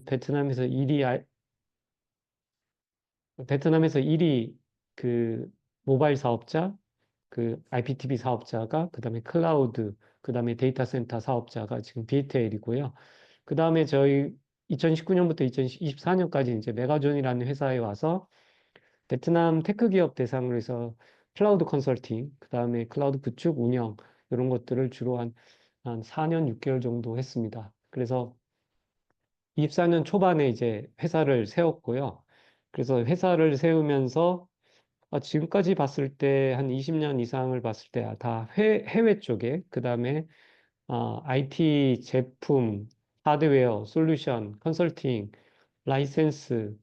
베트남에서 1위, 베트남에서 1위 그 모바일 사업자, 그 IPTV 사업자가, 그 다음에 클라우드, 그 다음에 데이터 센터 사업자가 지금 BTL이고요. 그 다음에 저희 2019년부터 2024년까지 이제 메가존이라는 회사에 와서 베트남 테크 기업 대상으로 해서 클라우드 컨설팅, 그 다음에 클라우드 구축 운영, 이런 것들을 주로 한 4년 6개월 정도 했습니다. 그래서 24년 초반에 이제 회사를 세웠고요. 그래서 회사를 세우면서 지금까지 봤을 때 한 20년 이상을 봤을 때 다 해외 쪽에, 그 다음에 IT 제품, 하드웨어, 솔루션, 컨설팅, 라이센스,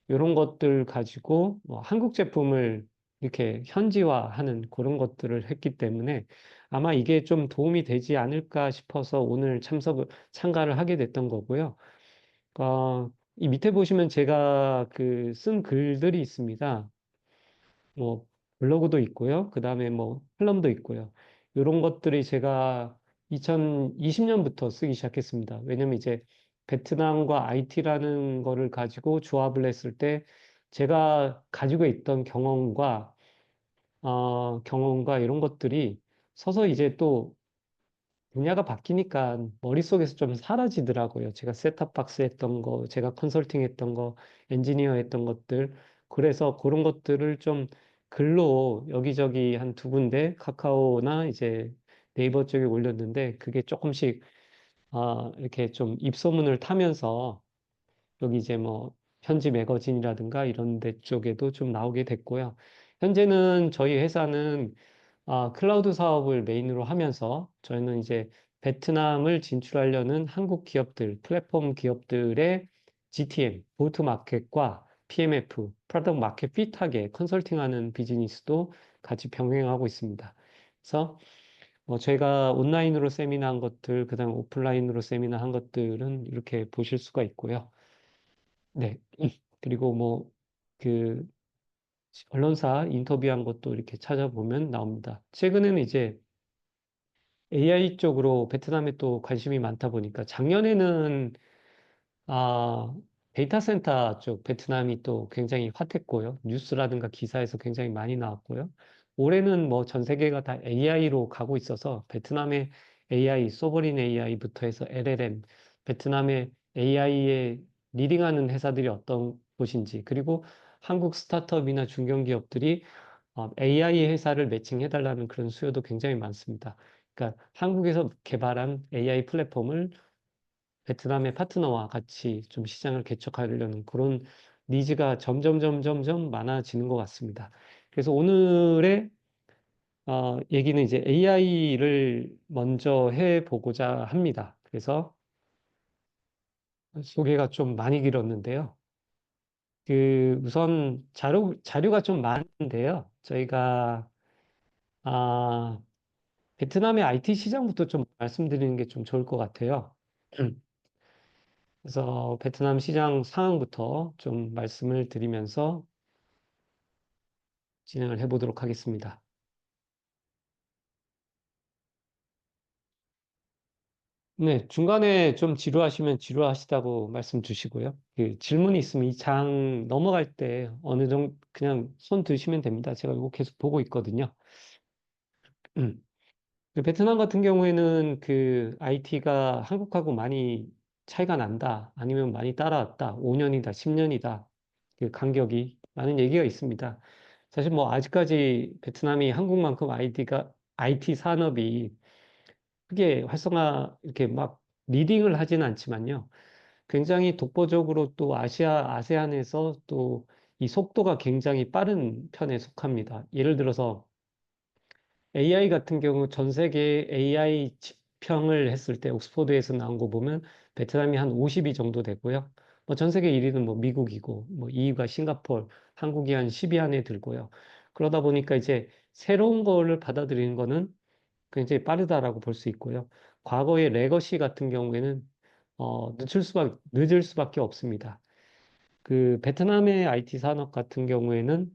이런 것들 가지고 뭐 한국 제품을 이렇게 현지화하는 그런 것들을 했기 때문에 아마 이게 좀 도움이 되지 않을까 싶어서 오늘 참가를 하게 됐던 거고요. 이 밑에 보시면 제가 그 쓴 글들이 있습니다. 뭐 블로그도 있고요. 그 다음에 뭐 플럼도 있고요. 이런 것들이 제가 2020년부터 쓰기 시작했습니다. 왜냐면 이제 베트남과 IT라는 거를 가지고 조합을 했을 때 제가 가지고 있던 경험과 이런 것들이 서서히 이제 또 분야가 바뀌니까 머릿속에서 좀 사라지더라고요. 제가 셋탑박스 했던 거, 제가 컨설팅 했던 거, 엔지니어 했던 것들. 그래서 그런 것들을 좀 글로 여기저기 한 두 군데 카카오나 이제 네이버 쪽에 올렸는데 그게 조금씩 이렇게 좀 입소문을 타면서 여기 이제 뭐 현지 매거진이라든가 이런 데 쪽에도 좀 나오게 됐고요. 현재는 저희 회사는 클라우드 사업을 메인으로 하면서 저희는 이제 베트남을 진출하려는 한국 기업들, 플랫폼 기업들의 GTM, 고투 마켓과 PMF, 프로덕트 마켓 핏하게 컨설팅하는 비즈니스도 같이 병행하고 있습니다. 그래서 뭐 저희가 온라인으로 세미나 한 것들, 그다음에 오프라인으로 세미나 한 것들은 이렇게 보실 수가 있고요. 네. 그리고 뭐 그 언론사 인터뷰한 것도 이렇게 찾아보면 나옵니다. 최근에는 이제 AI 쪽으로 베트남에 또 관심이 많다 보니까 작년에는 아, 데이터 센터 쪽 베트남이 또 굉장히 핫했고요. 뉴스라든가 기사에서 굉장히 많이 나왔고요. 올해는 뭐 전 세계가 다 AI로 가고 있어서 베트남의 AI, 소버린 AI부터 해서 LLM, 베트남의 AI에 리딩하는 회사들이 어떤 곳인지, 그리고 한국 스타트업이나 중견기업들이 AI 회사를 매칭해달라는 그런 수요도 굉장히 많습니다. 그러니까 한국에서 개발한 AI 플랫폼을 베트남의 파트너와 같이 좀 시장을 개척하려는 그런 니즈가 점점 많아지는 것 같습니다. 그래서 오늘의 얘기는 이제 AI를 먼저 해보고자 합니다. 그래서 소개가 좀 많이 길었는데요. 우선 자료가 좀 많은데요. 저희가, 아, 베트남의 IT 시장부터 좀 말씀드리는 게 좀 좋을 것 같아요. 그래서 베트남 시장 상황부터 좀 말씀을 드리면서 진행을 해보도록 하겠습니다. 네, 중간에 좀 지루하시면 지루하시다고 말씀 주시고요. 질문이 있으면 이 장 넘어갈 때 어느 정도 그냥 손 드시면 됩니다. 제가 이거 계속 보고 있거든요. 음. 베트남 같은 경우에는 IT가 한국하고 많이 차이가 난다. 아니면 많이 따라왔다. 5년이다, 10년이다. 그 간격이 많은 얘기가 있습니다. 사실 뭐 아직까지 베트남이 한국만큼 IT 산업이 크게 이렇게 막 리딩을 하진 않지만요. 굉장히 독보적으로 또 아세안에서 또 이 속도가 굉장히 빠른 편에 속합니다. 예를 들어서 AI 같은 경우 전 세계 AI 지평을 했을 때 옥스포드에서 나온 거 보면 베트남이 한 50위 정도 되고요. 뭐 전 세계 1위는 뭐 미국이고 뭐 2위가 싱가포르, 한국이 한 10위 안에 들고요. 그러다 보니까 이제 새로운 거를 받아들이는 거는 굉장히 빠르다라고 볼 수 있고요. 과거의 레거시 같은 경우에는 늦을 수밖에 없습니다. 베트남의 IT 산업 같은 경우에는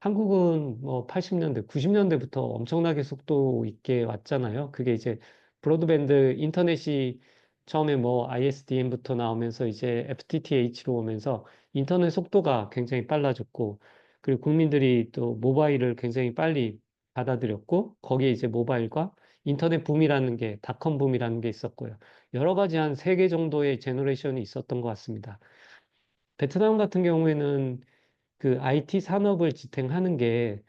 한국은 뭐 80년대, 90년대부터 엄청나게 속도 있게 왔잖아요. 그게 이제 브로드밴드 인터넷이 처음에 뭐 ISDN부터 나오면서 이제 FTTH로 오면서 인터넷 속도가 굉장히 빨라졌고, 그리고 국민들이 또 모바일을 굉장히 빨리 받아들였고, 거기에 이제 모바일과 인터넷 붐이라는 게, 닷컴 붐이라는 게 있었고요. 여러 가지 한 세 개 정도의 제너레이션이 있었던 것 같습니다. 베트남 같은 경우에는 그 IT 산업을 지탱하는 게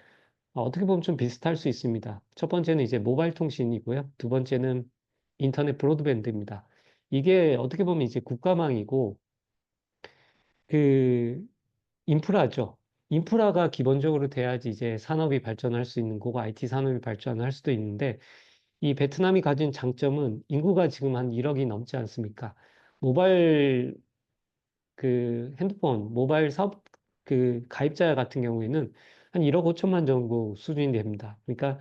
어떻게 보면 좀 비슷할 수 있습니다. 첫 번째는 이제 모바일 통신이고요. 두 번째는 인터넷 브로드밴드입니다. 이게 어떻게 보면 이제 국가망이고 그 인프라죠. 인프라가 기본적으로 돼야지 이제 산업이 발전할 수 있는 거고 IT 산업이 발전할 수도 있는데 이 베트남이 가진 장점은 인구가 지금 한 1억이 넘지 않습니까? 모바일 핸드폰, 모바일 사업 가입자 같은 경우에는 한 1억 5천만 정도 수준이 됩니다. 그러니까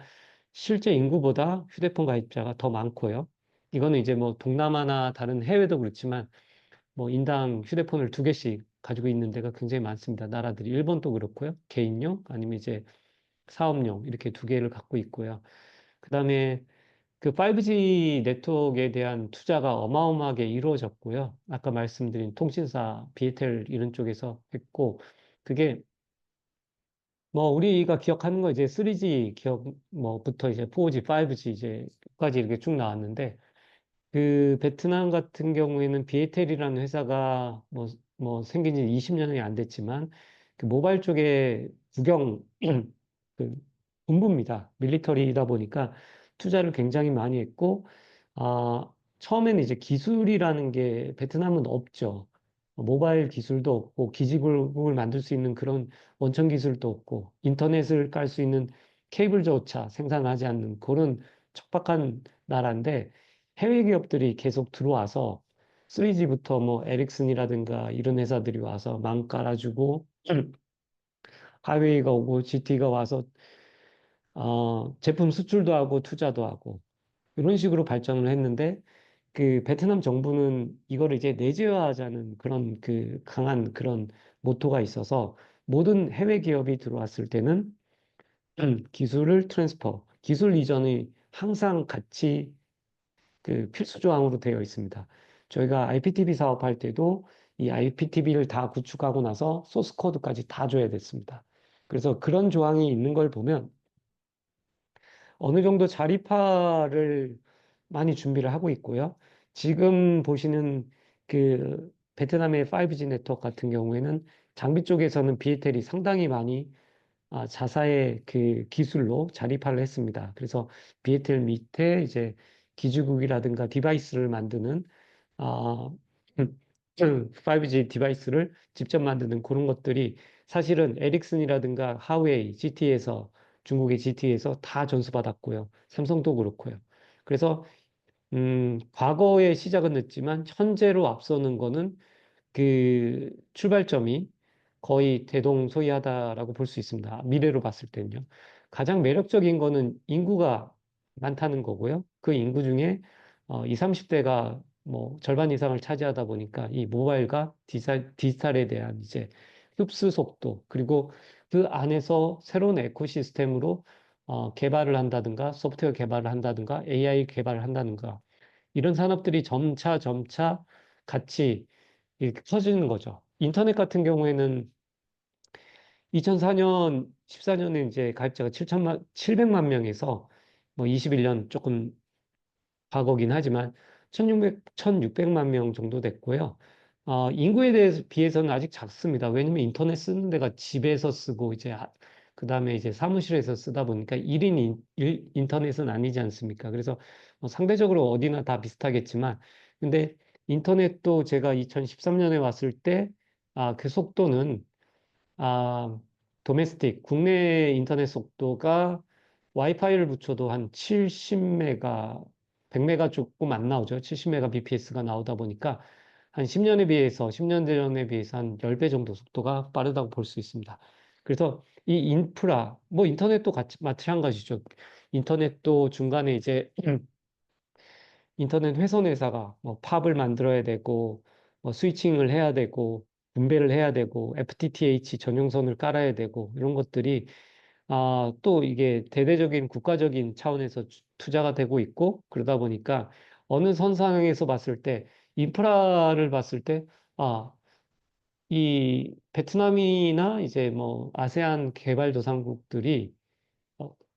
실제 인구보다 휴대폰 가입자가 더 많고요. 이거는 이제 뭐 동남아나 다른 해외도 그렇지만 뭐 인당 휴대폰을 두 개씩 가지고 있는 데가 굉장히 많습니다. 나라들이. 일본도 그렇고요. 개인용 아니면 이제 사업용 이렇게 두 개를 갖고 있고요. 그다음에 그 5G 네트워크에 대한 투자가 어마어마하게 이루어졌고요. 아까 말씀드린 통신사, 비에텔 이런 쪽에서 했고, 그게 뭐 우리가 기억하는 거 이제 3G 뭐부터 이제 4G, 5G 이제까지 이렇게 쭉 나왔는데, 그 베트남 같은 경우에는 비에텔이라는 회사가 뭐 생긴 지 20년이 안 됐지만 그 모바일 쪽에 국영 그 본부입니다. 밀리터리다 보니까 투자를 굉장히 많이 했고 처음에는 이제 기술이라는 게 베트남은 없죠. 모바일 기술도 없고 기지국을 만들 수 있는 그런 원천 기술도 없고 인터넷을 깔 수 있는 케이블조차 생산하지 않는 그런 척박한 나라인데 해외 기업들이 계속 들어와서 3G부터 뭐 에릭슨이라든가 이런 회사들이 와서 망 깔아주고 하웨이가 오고 GT가 와서 제품 수출도 하고 투자도 하고 이런 식으로 발전을 했는데 그 베트남 정부는 이거를 이제 내재화하자는 그런 그 강한 그런 모토가 있어서 모든 해외 기업이 들어왔을 때는 기술을 트랜스퍼, 기술 이전이 항상 같이 그 필수 조항으로 되어 있습니다. 저희가 IPTV 사업할 때도 이 IPTV를 다 구축하고 나서 소스 코드까지 다 줘야 됐습니다. 그래서 그런 조항이 있는 걸 보면 어느 정도 자립화를 많이 준비를 하고 있고요. 지금 보시는 그 베트남의 5G 네트워크 같은 경우에는 장비 쪽에서는 비에텔이 상당히 많이 자사의 그 기술로 자립화를 했습니다. 그래서 비에텔 밑에 이제 기지국이라든가 디바이스를 만드는 아, 5G 디바이스를 직접 만드는 그런 것들이 사실은 에릭슨이라든가 하웨이, GT에서 중국의 GT에서 다 전수받았고요. 삼성도 그렇고요. 그래서 과거의 시작은 늦지만 현재로 앞서는 거는 그 출발점이 거의 대동소이하다라고 볼 수 있습니다. 미래로 봤을 때는요. 가장 매력적인 거는 인구가 많다는 거고요. 그 인구 중에 20, 30대가 뭐 절반 이상을 차지하다 보니까 이 모바일과 디지털에 대한 이제 흡수 속도, 그리고 그 안에서 새로운 에코시스템으로 개발을 한다든가 소프트웨어 개발을 한다든가 AI 개발을 한다든가 이런 산업들이 점차 같이 이렇게 커지는 거죠. 인터넷 같은 경우에는 2004년, 14년에 이제 가입자가 700만 명에서 뭐 21년 조금 과거긴 하지만 1600만 명 정도 됐고요. 인구에 대해서 비해서는 아직 작습니다. 왜냐면 인터넷 쓰는 데가 집에서 쓰고 이제 그다음에 이제 사무실에서 쓰다 보니까 1인 인터넷은 아니지 않습니까? 그래서 뭐 상대적으로 어디나 다 비슷하겠지만 근데 인터넷도 제가 2013년에 왔을 때 그 속도는 도메스틱, 국내 인터넷 속도가 와이파이를 붙여도 한 70메가, 100메가 조금 안 나오죠. 70메가 bps가 나오다 보니까 한 10년에 비해서, 10년 전에 비해서 한 10배 정도 속도가 빠르다고 볼 수 있습니다. 그래서 이 인프라, 뭐 인터넷도 같이 마찬가지죠. 인터넷도 중간에 이제 인터넷 회선 회사가 뭐 팝을 만들어야 되고 뭐 스위칭을 해야 되고 분배를 해야 되고 FTTH 전용선을 깔아야 되고 이런 것들이 또 이게 대대적인 국가적인 차원에서 투자가 되고 있고 그러다 보니까 어느 선상에서 봤을 때, 인프라를 봤을 때, 아, 이 베트남이나 이제 뭐 아세안 개발도상국들이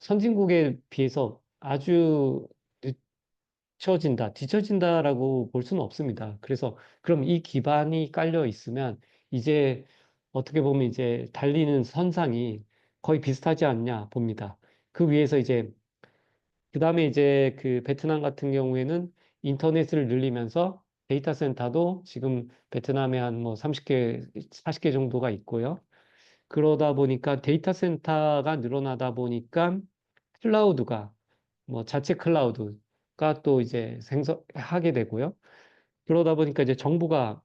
선진국에 비해서 아주 뒤처진다라고 볼 수는 없습니다. 그래서 그럼 이 기반이 깔려 있으면 이제 어떻게 보면 이제 달리는 선상이 거의 비슷하지 않냐 봅니다. 그 위에서 이제 그다음에 이제 그 베트남 같은 경우에는 인터넷을 늘리면서 데이터 센터도 지금 베트남에 한 뭐 30개, 40개 정도가 있고요. 그러다 보니까 데이터 센터가 늘어나다 보니까 클라우드가 뭐 자체 클라우드가 또 이제 생성하게 되고요. 그러다 보니까 이제 정부가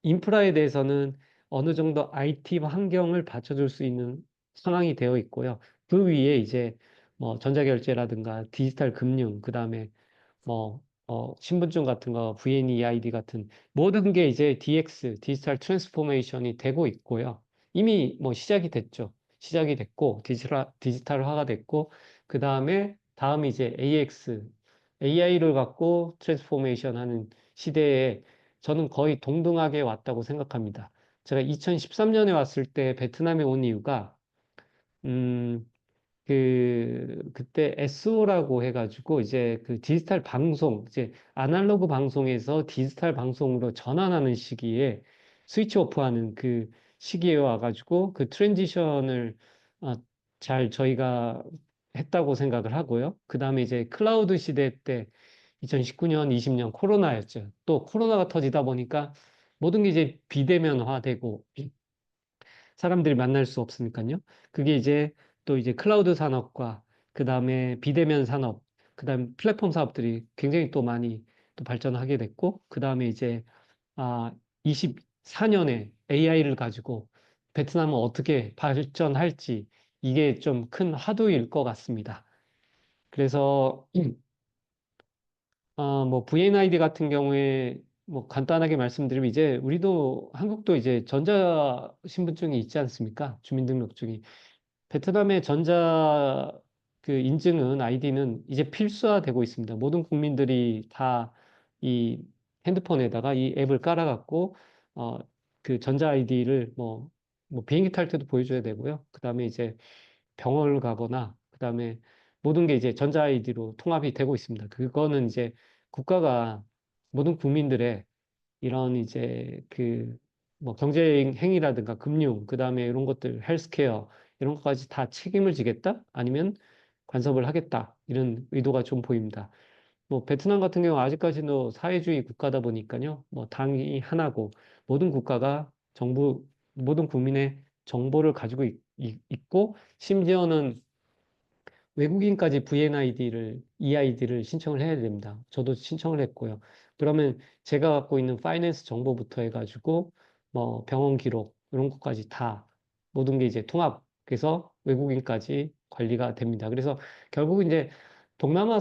인프라에 대해서는 어느 정도 IT 환경을 받쳐줄 수 있는 상황이 되어 있고요. 그 위에 이제 뭐 전자결제라든가 디지털 금융, 그다음에 뭐, 신분증 같은 거, VNeID 같은 모든 게 이제 DX, 디지털 트랜스포메이션이 되고 있고요. 이미 뭐 시작이 됐죠. 시작이 됐고, 디지털화가 됐고, 그 다음에, 다음이 이제 AX, AI를 갖고 트랜스포메이션 하는 시대에 저는 거의 동등하게 왔다고 생각합니다. 제가 2013년에 왔을 때 베트남에 온 이유가, 음, 그때 SO라고 해가지고, 이제 그 디지털 방송, 이제 아날로그 방송에서 디지털 방송으로 전환하는 시기에 스위치 오프하는 그 시기에 와가지고, 그 트랜지션을 어, 잘 저희가 했다고 생각을 하고요. 그 다음에 이제 클라우드 시대 때 2019년, 20년 코로나였죠. 또 코로나가 터지다 보니까 모든 게 이제 비대면화되고, 사람들이 만날 수 없으니까요. 그게 이제 또 이제 클라우드 산업과 그 다음에 비대면 산업, 그 다음에 플랫폼 사업들이 굉장히 또 많이 또 발전하게 됐고, 그 다음에 이제 24년에 AI를 가지고 베트남은 어떻게 발전할지 이게 좀 큰 화두일 것 같습니다. 그래서 뭐 VNID 같은 경우에 뭐 간단하게 말씀드리면 이제 우리도 한국도 이제 전자 신분증이 있지 않습니까? 주민등록증이. 베트남의 전자 그 인증은 아이디는 이제 필수화되고 있습니다. 모든 국민들이 다 이 핸드폰에다가 이 앱을 깔아갖고 어 그 전자 아이디를 뭐 비행기 탈 때도 보여줘야 되고요. 그다음에 이제 병원을 가거나 그다음에 모든 게 이제 전자 아이디로 통합이 되고 있습니다. 그거는 이제 국가가 모든 국민들의 이런 이제 그 뭐 경제 행위라든가 금융, 그다음에 이런 것들 헬스케어 이런 것까지 다 책임을 지겠다? 아니면 간섭을 하겠다. 이런 의도가 좀 보입니다. 뭐 베트남 같은 경우 아직까지도 사회주의 국가다 보니까요. 뭐 당이 하나고 모든 국가가 모든 국민의 정보를 가지고 있고 심지어는 외국인까지 VNID를, EID를 신청을 해야 됩니다. 저도 신청을 했고요. 그러면 제가 갖고 있는 파이낸스 정보부터 해가지고, 뭐 병원 기록, 이런 것까지 다 모든 게 이제 통합해서 외국인까지 관리가 됩니다. 그래서 결국 이제 동남아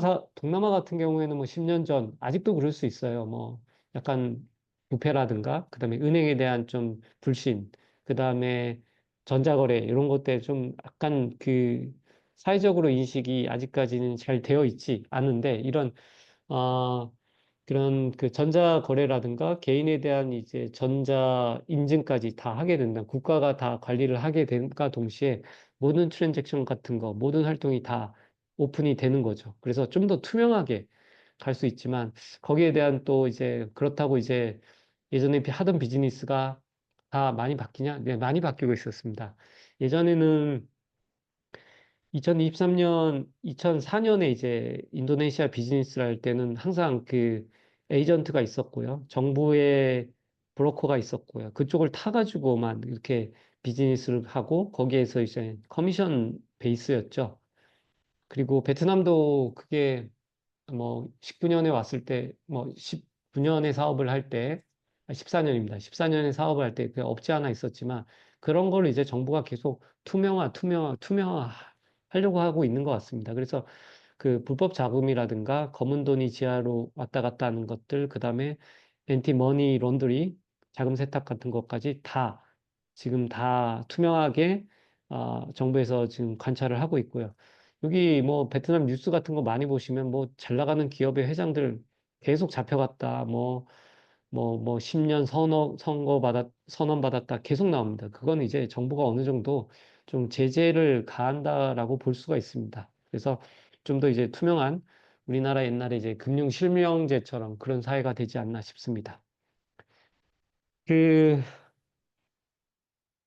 같은 경우에는 뭐 10년 전, 아직도 그럴 수 있어요. 뭐 약간 부패라든가, 그 다음에 은행에 대한 좀 불신, 그 다음에 전자거래, 이런 것들 좀 약간 사회적으로 인식이 아직까지는 잘 되어 있지 않은데 어, 그런 그 전자 거래라든가 개인에 대한 이제 전자 인증까지 다 하게 된다. 국가가 다 관리를 하게 된과 동시에 모든 트랜잭션 같은 거, 모든 활동이 다 오픈이 되는 거죠. 그래서 좀 더 투명하게 갈 수 있지만 거기에 대한 또 이제 그렇다고 이제 예전에 하던 비즈니스가 다 많이 바뀌냐? 네, 많이 바뀌고 있었습니다. 예전에는 2023년, 2004년에 이제 인도네시아 비즈니스를 할 때는 항상 그 에이전트가 있었고요. 정부의 브로커가 있었고요. 그쪽을 타가지고만 이렇게 비즈니스를 하고 거기에서 이제 커미션 베이스였죠. 그리고 베트남도 그게 뭐 19년에 왔을 때, 뭐 19년에 사업을 할 때, 14년입니다. 14년에 사업을 할 때 그 없지 않아 있었지만 그런 걸 이제 정부가 계속 투명화 하려고 하고 있는 것 같습니다. 그래서 그 불법 자금이라든가 검은 돈이 지하로 왔다 갔다 하는 것들, 그 다음에 엔티 머니 론더리, 자금 세탁 같은 것까지 다 지금 다 투명하게 정부에서 지금 관찰을 하고 있고요. 여기 뭐 베트남 뉴스 같은 거 많이 보시면 뭐 잘 나가는 기업의 회장들 계속 잡혀갔다. 10년 선언받았다. 계속 나옵니다. 그건 이제 정부가 어느 정도 좀 제재를 가한다라고 볼 수가 있습니다. 그래서 좀 더 이제 투명한 우리나라 옛날에 이제 금융실명제처럼 그런 사회가 되지 않나 싶습니다. 그,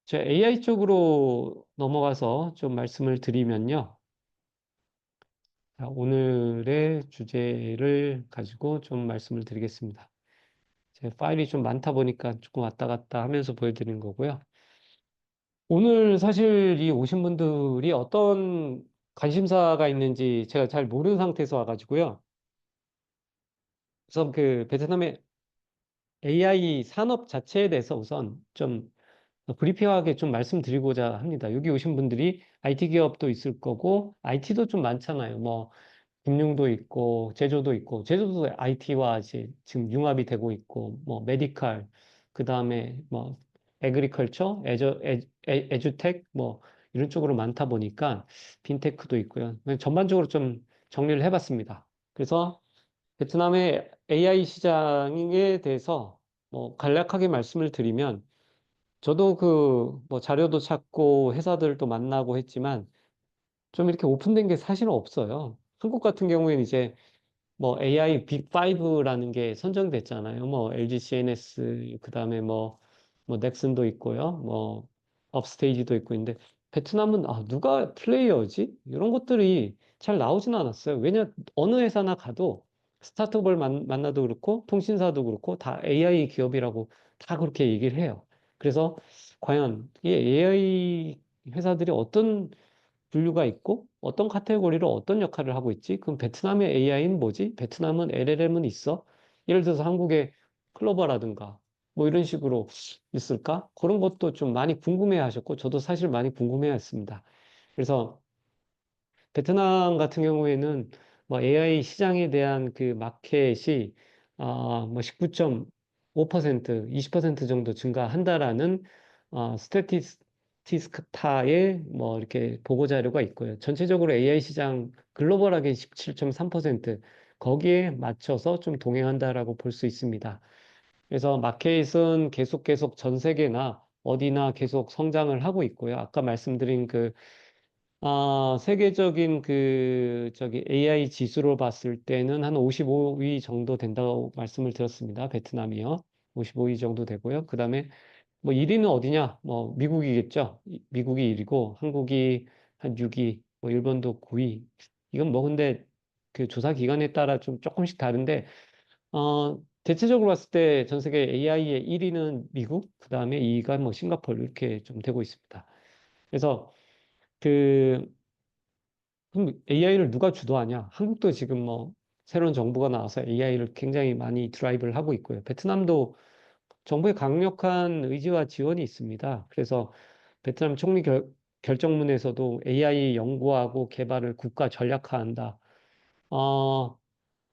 제 AI 쪽으로 넘어가서 좀 말씀을 드리면요. 자, 오늘의 주제를 가지고 좀 말씀을 드리겠습니다. 제 파일이 좀 많다 보니까 조금 왔다 갔다 하면서 보여드리는 거고요. 오늘 사실 이 오신 분들이 어떤 관심사가 있는지 제가 잘 모르는 상태에서 와가지고요. 그래서 그 베트남의 AI 산업 자체에 대해서 우선 좀 브리핑하게 좀 말씀드리고자 합니다. 여기 오신 분들이 IT 기업도 있을 거고, IT도 좀 많잖아요. 금융도 있고, 제조도 있고, 제조도 IT와 지금 융합이 되고 있고, 메디칼, 그 다음에 에그리컬처, 에듀텍, 이런 쪽으로 많다 보니까, 빈테크도 있고요. 그냥 전반적으로 좀 정리를 해봤습니다. 그래서 베트남의 AI 시장에 대해서 간략하게 말씀을 드리면, 저도 자료도 찾고 회사들도 만나고 했지만, 좀 이렇게 오픈된 게 사실은 없어요. 한국 같은 경우에는 이제 AI 빅5라는 게 선정됐잖아요. LG CNS, 그 다음에 넥슨도 있고요. 업스테이지도 있고 있는데, 베트남은, 누가 플레이어지? 이런 것들이 잘 나오진 않았어요. 왜냐, 어느 회사나 가도 스타트업을 만나도 그렇고, 통신사도 그렇고, 다 AI 기업이라고 다 그렇게 얘기를 해요. 그래서 과연 이 AI 회사들이 어떤 분류가 있고 어떤 카테고리로 어떤 역할을 하고 있지? 그럼 베트남의 AI는 뭐지? 베트남은 LLM은 있어? 예를 들어서 한국의 클로버라든가 이런 식으로 있을까? 그런 것도 좀 많이 궁금해 하셨고 저도 사실 많이 궁금해 했습니다. 그래서 베트남 같은 경우에는 AI 시장에 대한 그 마켓이 19.5%, 20% 정도 증가한다라는 스태티스타의 이렇게 보고 자료가 있고요. 전체적으로 AI 시장 글로벌하게 17.3% 거기에 맞춰서 좀 동행한다라고 볼 수 있습니다. 그래서 마켓은 계속 전 세계나 어디나 계속 성장을 하고 있고요. 아까 말씀드린 세계적인 AI 지수로 봤을 때는 한 55위 정도 된다고 말씀을 드렸습니다. 베트남이요. 55위 정도 되고요. 그 다음에 1위는 어디냐? 미국이겠죠. 미국이 1위고, 한국이 한 6위, 일본도 9위. 이건 근데 그 조사 기관에 따라 좀 조금씩 다른데, 대체적으로 봤을 때 전 세계 AI의 1위는 미국, 그 다음에 2위가 싱가포르 이렇게 좀 되고 있습니다. 그래서 그 그럼 AI를 누가 주도하냐? 한국도 지금 새로운 정부가 나와서 AI를 굉장히 많이 드라이브를 하고 있고요. 베트남도 정부의 강력한 의지와 지원이 있습니다. 그래서 베트남 총리 결정문에서도 AI 연구하고 개발을 국가 전략화한다. 어,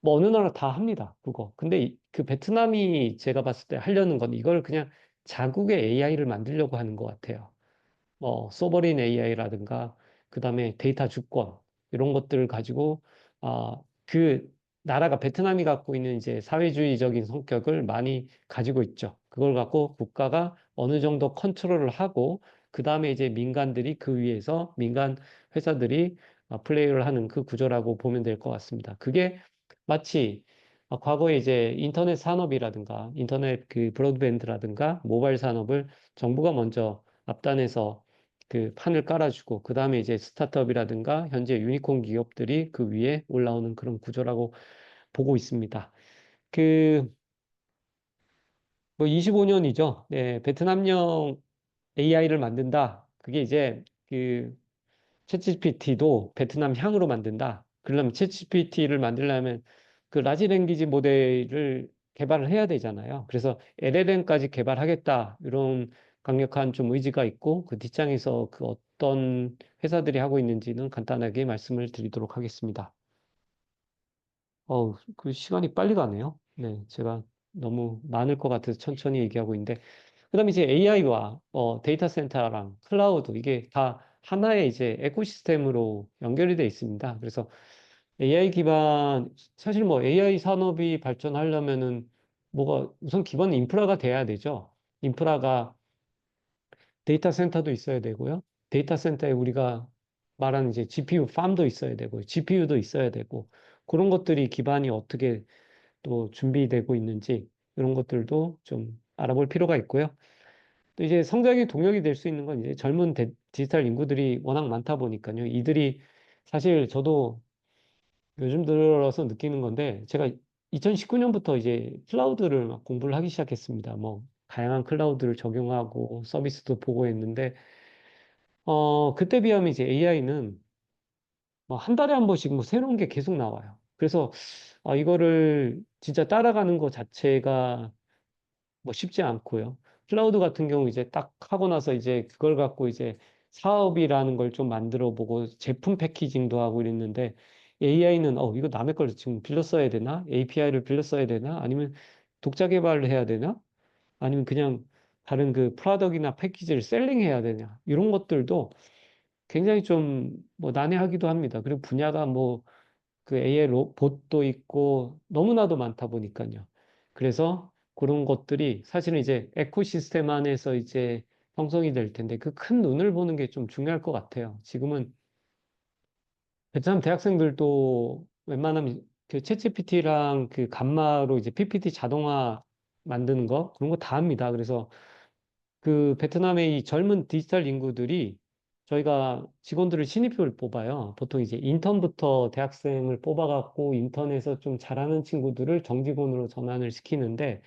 어느 나라 다 합니다. 그거. 근데 그 베트남이 제가 봤을 때 하려는 건 이걸 그냥 자국의 AI를 만들려고 하는 것 같아요. 소버린 AI라든가, 그 다음에 데이터 주권, 이런 것들을 가지고, 그 나라가, 베트남이 갖고 있는 이제 사회주의적인 성격을 많이 가지고 있죠. 그걸 갖고 국가가 어느 정도 컨트롤을 하고, 그 다음에 이제 민간들이 그 위에서 민간 회사들이 플레이를 하는 그 구조라고 보면 될 것 같습니다. 그게 마치 과거에 이제 인터넷 산업이라든가, 인터넷 그 브로드밴드라든가, 모바일 산업을 정부가 먼저 앞단에서 그 판을 깔아주고 그 다음에 이제 스타트업이라든가 현재 유니콘 기업들이 그 위에 올라오는 그런 구조라고 보고 있습니다. 그 25년이죠. 네, 베트남형 AI를 만든다. 그게 이제 그 챗GPT도 베트남향으로 만든다. 그러려면 챗GPT를 만들려면 그 라지 랭귀지 모델을 개발을 해야 되잖아요. 그래서 LLM까지 개발하겠다. 이런 강력한 좀 의지가 있고 그 뒷장에서 그 어떤 회사들이 하고 있는지는 간단하게 말씀을 드리도록 하겠습니다. 그 시간이 빨리 가네요. 네, 제가 너무 많을 것 같아서 천천히 얘기하고 있는데 그다음에 이제 AI와 데이터 센터랑 클라우드 이게 다 하나의 이제 에코시스템으로 연결이 돼 있습니다. 그래서 AI 기반, 사실 뭐 AI 산업이 발전하려면은 뭐가 우선 기본 인프라가 돼야 되죠. 인프라가 데이터 센터도 있어야 되고요. 데이터 센터에 우리가 말하는 이제 GPU 팜도 있어야 되고, GPU도 있어야 되고, 그런 것들이 기반이 어떻게 또 준비되고 있는지 이런 것들도 좀 알아볼 필요가 있고요. 또 이제 성장의 동력이 될 수 있는 건 이제 젊은 디지털 인구들이 워낙 많다 보니까요. 이들이 사실 저도 요즘 들어서 느끼는 건데 제가 2019년부터 이제 클라우드를 막 공부를 하기 시작했습니다. 뭐 다양한 클라우드를 적용하고 서비스도 보고 했는데 그때 비하면 이제 AI는 뭐 한 달에 한 번씩 뭐 새로운 게 계속 나와요. 그래서 이거를 진짜 따라가는 것 자체가 뭐 쉽지 않고요. 클라우드 같은 경우 이제 딱 하고 나서 이제 그걸 갖고 이제 사업이라는 걸 좀 만들어 보고 제품 패키징도 하고 이랬는데 AI는 이거 남의 걸 지금 빌려 써야 되나? API를 빌려 써야 되나? 아니면 독자 개발을 해야 되나? 아니면 그냥 다른 그 프로덕트나 패키지를 셀링해야 되냐? 이런 것들도 굉장히 좀 뭐 난해하기도 합니다. 그리고 분야가 뭐 그 AI 봇도 있고 너무나도 많다 보니까요. 그래서 그런 것들이 사실은 이제 에코시스템 안에서 이제 형성이 될 텐데 그 큰 눈을 보는 게 좀 중요할 것 같아요. 지금은 베트남 대학생들도 웬만하면 그 챗GPT랑 그 감마로 이제 PPT 자동화 만드는 거 그런 거 다 합니다. 그래서 그 베트남의 이 젊은 디지털 인구들이 저희가 직원들을 신입을 뽑아요. 보통 이제 인턴부터 대학생을 뽑아갖고 인턴에서 좀 잘하는 친구들을 정직원으로 전환을 시키는데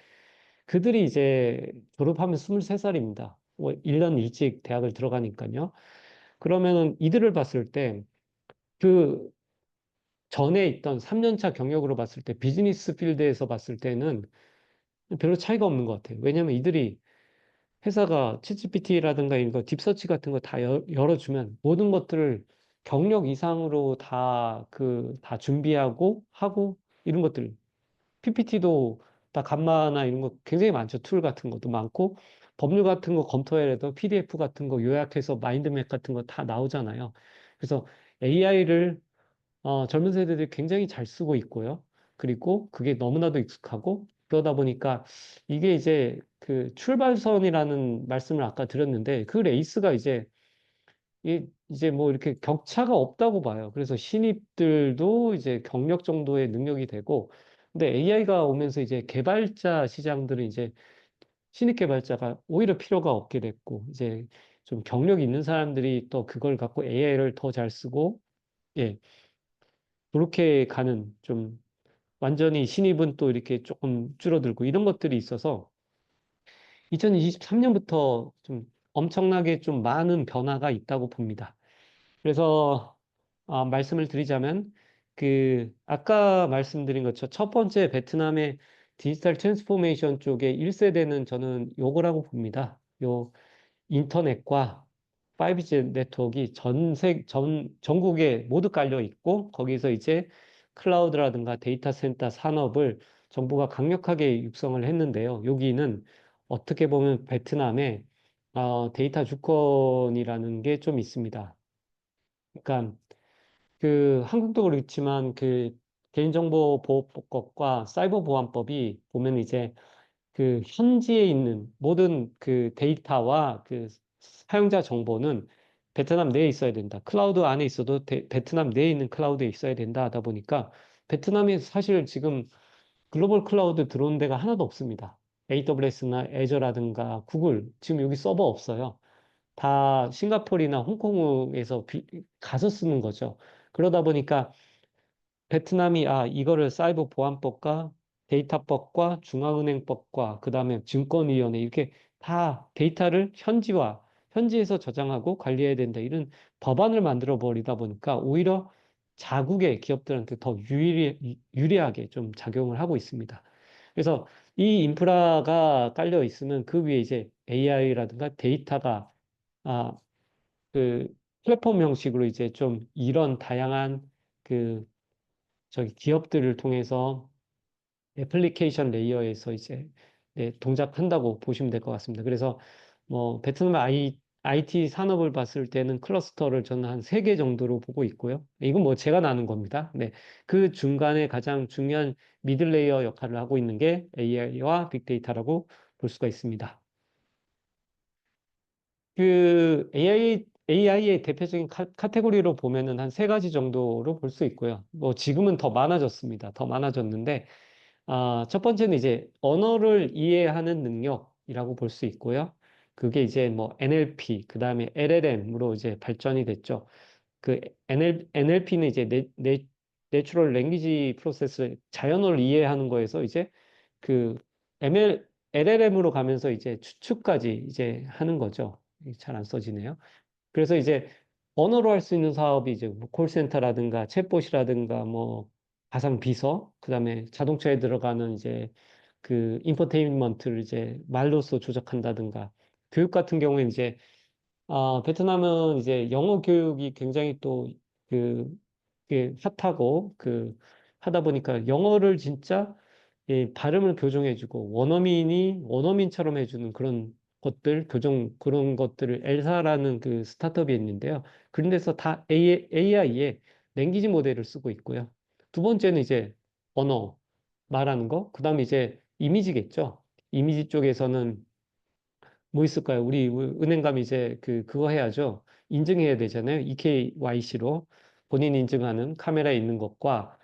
그들이 이제 졸업하면 23살입니다. 1년 일찍 대학을 들어가니까요. 그러면은 이들을 봤을 때 그 전에 있던 3년차 경력으로 봤을 때 비즈니스 필드에서 봤을 때는 별로 차이가 없는 것 같아요. 왜냐하면 이들이 회사가 챗GPT라든가 이런 거 딥서치 같은 거 다 열어주면 모든 것들을 경력 이상으로 다 준비하고 하고 이런 것들 PPT도 다 감마나 이런 거 굉장히 많죠. 툴 같은 것도 많고 법률 같은 거 검토해도 PDF 같은 거 요약해서 마인드맵 같은 거 다 나오잖아요. 그래서 AI를 젊은 세대들이 굉장히 잘 쓰고 있고요. 그리고 그게 너무나도 익숙하고 그러다 보니까 이게 이제 그 출발선이라는 말씀을 아까 드렸는데 그 레이스가 이제 뭐 이렇게 격차가 없다고 봐요. 그래서 신입들도 이제 경력 정도의 능력이 되고 근데 AI가 오면서 이제 개발자 시장들은 이제 신입 개발자가 오히려 필요가 없게 됐고 이제 좀 경력이 있는 사람들이 또 그걸 갖고 AI를 더 잘 쓰고 예, 그렇게 가는 좀 완전히 신입은 또 이렇게 조금 줄어들고 이런 것들이 있어서 2023년부터 좀 엄청나게 좀 많은 변화가 있다고 봅니다. 그래서 말씀을 드리자면 그 아까 말씀드린 것처럼 첫 번째 베트남의 디지털 트랜스포메이션 쪽에 1세대는 저는 요거라고 봅니다. 요 인터넷과 5G 네트워크가 전국에 모두 깔려 있고, 거기서 이제 클라우드라든가 데이터 센터 산업을 정부가 강력하게 육성을 했는데요. 여기는 어떻게 보면 베트남의 데이터 주권이라는 게 좀 있습니다. 그러니까 그 한국도 그렇지만 그 개인정보보호법과 사이버 보안법이 보면 이제 그 현지에 있는 모든 그 데이터와 그 사용자 정보는 베트남 내에 있어야 된다. 클라우드 안에 있어도 베트남 내에 있는 클라우드에 있어야 된다 하다 보니까 베트남이 사실 지금 글로벌 클라우드 들어온 데가 하나도 없습니다. AWS나 애저라든가 구글 지금 여기 서버 없어요. 다 싱가포르나 홍콩에서 가서 쓰는 거죠. 그러다 보니까 베트남이 이거를 사이버 보안법과 데이터법과 중앙은행법과 그다음에 증권위원회 이렇게 다 데이터를 현지에서 저장하고 관리해야 된다. 이런 법안을 만들어 버리다 보니까 오히려 자국의 기업들한테 더 유리하게 좀 작용을 하고 있습니다. 그래서 이 인프라가 깔려 있으면 그 위에 이제 AI라든가 데이터가 아, 그 플랫폼 형식으로 이제 좀 이런 다양한 그 저기 기업들을 통해서 애플리케이션 레이어에서 이제 네, 동작한다고 보시면 될 것 같습니다. 그래서 뭐 베트남 IT 산업을 봤을 때는 클러스터를 저는 한 세 개 정도로 보고 있고요. 이건 뭐 제가 나눈 겁니다. 네. 그 중간에 가장 중요한 미들 레이어 역할을 하고 있는 게 AI와 빅데이터라고 볼 수가 있습니다. 그 AI의 대표적인 카테고리로 보면은 한 세 가지 정도로 볼 수 있고요. 뭐 지금은 더 많아졌습니다. 더 많아졌는데, 첫 번째는 이제 언어를 이해하는 능력이라고 볼 수 있고요. 그게 이제 뭐 NLP, 그 다음에 LLM으로 이제 발전이 됐죠. 그 NLP는 이제 내추럴 랭귀지 프로세스, 자연어를 이해하는 거에서 이제 그 LLM으로 가면서 이제 추측까지 이제 하는 거죠. 잘 안 써지네요. 그래서 이제 언어로 할 수 있는 사업이 이제 뭐 콜센터라든가 챗봇이라든가 뭐 가상 비서, 그다음에 자동차에 들어가는 이제 그 인포테인먼트를 이제 말로써 조작한다든가, 교육 같은 경우에는 이제 베트남은 이제 영어 교육이 굉장히 또 그, 그 핫하고 하다 보니까 영어를 진짜 발음을 교정해주고 원어민이 원어민처럼 해주는 그런 것들, 그런 것들을 엘사라는 그 스타트업이 있는데요. 그런 데서 다 AI의 랭귀지 모델을 쓰고 있고요. 두 번째는 이제 언어, 말하는 거. 그 다음에 이제 이미지겠죠. 이미지 쪽에서는 뭐 있을까요? 우리 은행 가면 이제 그거 해야죠. 인증해야 되잖아요. EKYC로 본인 인증하는 카메라에 있는 것과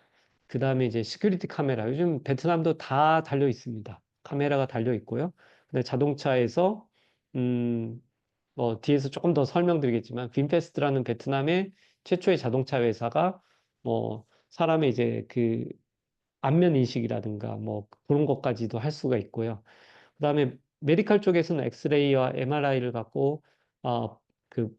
그 다음에 이제 시큐리티 카메라. 요즘 베트남도 다 달려 있습니다. 카메라가 달려 있고요. 근데 자동차에서 뭐 뒤에서 조금 더 설명드리겠지만 빈페스트라는 베트남의 최초의 자동차 회사가 뭐 사람의 이제 그 안면 인식이라든가 뭐 그런 것까지도 할 수가 있고요. 그다음에 메디컬 쪽에서는 엑스레이와 MRI를 갖고 그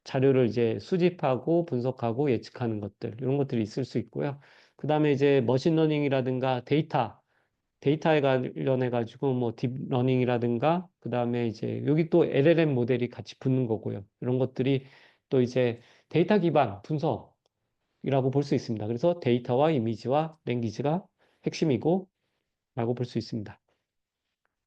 자료를 이제 수집하고 분석하고 예측하는 것들 이런 것들이 있을 수 있고요. 그다음에 이제 머신러닝이라든가 데이터에 관련해 가지고 뭐 딥러닝이라든가 그다음에 이제 여기 또 LLM 모델이 같이 붙는 거고요. 이런 것들이 또 이제 데이터 기반 분석이라고 볼 수 있습니다. 그래서 데이터와 이미지와 랭귀지가 핵심이고 라고 볼 수 있습니다.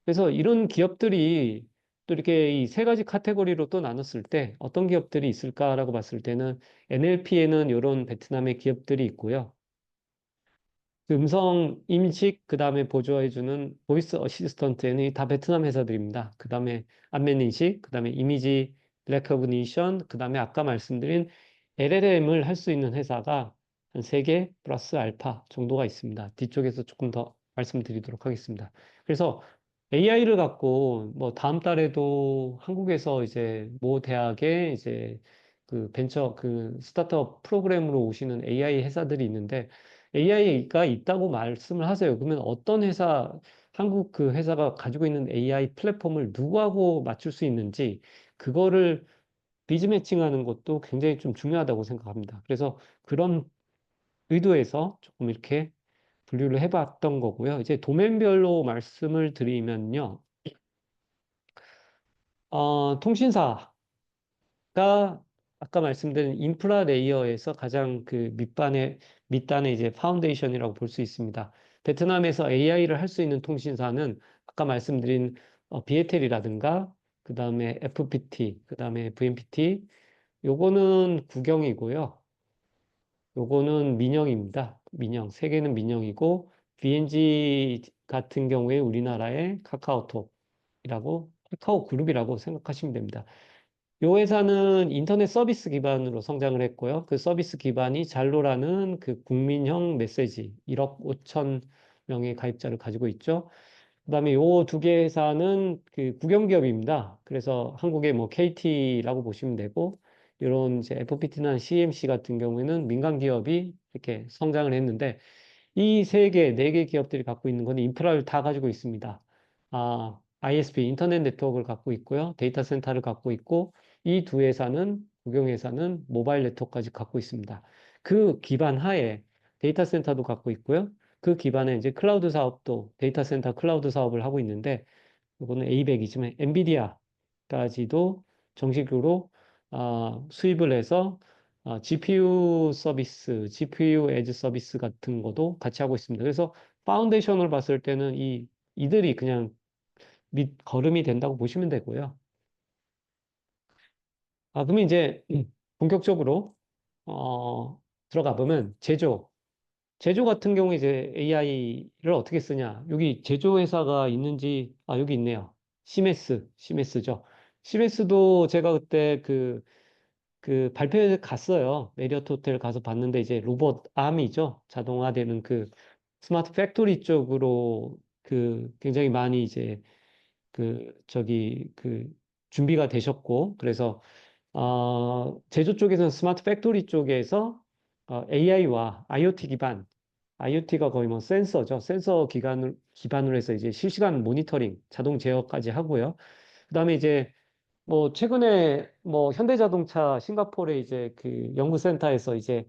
그래서 이런 기업들이 또 이렇게 이 세 가지 카테고리로 또 나눴을 때 어떤 기업들이 있을까라고 봤을 때는 NLP에는 이런 베트남의 기업들이 있고요. 그 음성 인식, 그 다음에 보조해주는 보이스 어시스턴트는 다 베트남 회사들입니다. 그 다음에 안면 인식, 그 다음에 이미지 레커그니션, 그 다음에 아까 말씀드린 LLM을 할 수 있는 회사가 한 3개 플러스 알파 정도가 있습니다. 뒤쪽에서 조금 더 말씀드리도록 하겠습니다. 그래서 AI를 갖고 뭐 다음 달에도 한국에서 이제 모 대학에 이제 그 벤처 그 스타트업 프로그램으로 오시는 AI 회사들이 있는데 AI가 있다고 말씀을 하세요. 그러면 어떤 회사, 한국 그 회사가 가지고 있는 AI 플랫폼을 누구하고 맞출 수 있는지, 그거를 비즈 매칭하는 것도 굉장히 좀 중요하다고 생각합니다. 그래서 그런 의도에서 조금 이렇게 분류를 해봤던 거고요. 이제 도면별로 말씀을 드리면요. 통신사, 가 아까 말씀드린 인프라 레이어에서 가장 그 밑단의 이제 파운데이션이라고 볼 수 있습니다. 베트남에서 AI를 할 수 있는 통신사는 아까 말씀드린 비에텔이라든가 그 다음에 FPT, 그 다음에 VNPT, 요거는 국영이고요. 요거는 민영입니다. 민영, 세 개는 민영이고 BNG 같은 경우에 우리나라의 카카오톡이라고 카카오 그룹이라고 생각하시면 됩니다. 요 회사는 인터넷 서비스 기반으로 성장을 했고요. 그 서비스 기반이 잘로라는 그 국민형 메시지 1억 5천 명의 가입자를 가지고 있죠. 그다음에 요 두 개 회사는 그 국영기업입니다. 그래서 한국의 뭐 KT라고 보시면 되고 이런 이제 FPT나 CMC 같은 경우에는 민간 기업이 이렇게 성장을 했는데 이 세 개, 네 개 기업들이 갖고 있는 건 인프라를 다 가지고 있습니다. ISP, 인터넷 네트워크를 갖고 있고요. 데이터 센터를 갖고 있고, 이 두 회사는, 국영회사는 모바일 네트워크까지 갖고 있습니다. 그 기반 하에 데이터 센터도 갖고 있고요. 그 기반에 이제 클라우드 사업도, 데이터 센터 클라우드 사업을 하고 있는데, 이거는 A100이지만, 엔비디아까지도 정식으로 수입을 해서 GPU 서비스, GPU 에즈 서비스 같은 것도 같이 하고 있습니다. 그래서 파운데이션을 봤을 때는 이들이 그냥 밑 걸음이 된다고 보시면 되고요. 그러면 이제 본격적으로 어, 들어가 보면 제조 같은 경우에 이제 AI를 어떻게 쓰냐? 여기 제조회사가 있는지, 여기 있네요. 시메스죠. 시메스도 제가 그때 그 발표회 갔어요. 메리어트 호텔 가서 봤는데 이제 로봇 아미죠. 자동화되는 그 스마트 팩토리 쪽으로 굉장히 많이 이제 준비가 되셨고, 그래서 제조 쪽에서는 스마트 팩토리 쪽에서 AI와 IoT 기반, IoT가 거의 뭐 센서죠. 센서 기반으로 해서 이제 실시간 모니터링, 자동 제어까지 하고요. 그다음에 이제 뭐 최근에 뭐 현대자동차 싱가포르의 이제 그 연구센터에서 이제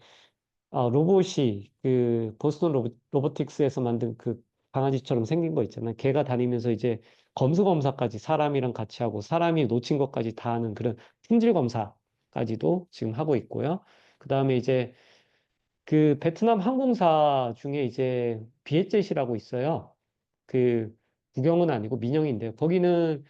로봇이 그 보스턴 로보틱스에서 만든 그 강아지처럼 생긴 거 있잖아요. 걔가 다니면서 이제 검수 검사까지 사람이랑 같이 하고 사람이 놓친 것까지 다 하는 그런 품질 검사까지도 지금 하고 있고요. 그다음에 이제 그 베트남 항공사 중에 이제 비에젯이라고 있어요. 그 국영은 아니고 민영인데요. 거기는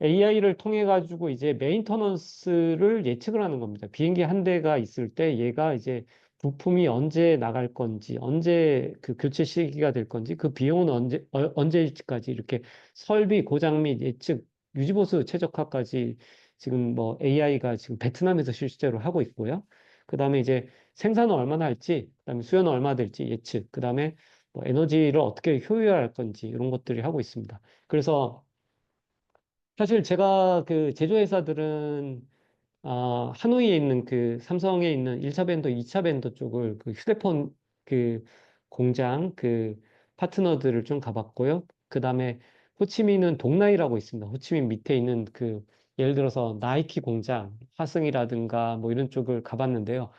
AI를 통해 가지고 이제 메인터넌스를 예측을 하는 겁니다. 비행기 한 대가 있을 때 얘가 이제 부품이 언제 나갈 건지, 언제 그 교체 시기가 될 건지, 그 비용은 언제일지까지 이렇게 설비 고장 및 예측, 유지보수 최적화까지 지금 뭐 AI가 지금 베트남에서 실제로 하고 있고요. 그 다음에 이제 생산을 얼마나 할지, 그 다음에 수요는 얼마나 될지 예측, 그 다음에 뭐 에너지를 어떻게 효율화할 건지 이런 것들이 하고 있습니다. 그래서 사실 제가 그 제조회사들은 하노이에 있는 그 삼성에 있는 1차 벤더, 2차 벤더 쪽을 그 휴대폰 그 공장 그 파트너들을 좀 가봤고요. 그 다음에 호치민은 동나이라고 있습니다. 호치민 밑에 있는 그 예를 들어서 나이키 공장, 화승이라든가 뭐 이런 쪽을 가봤는데요.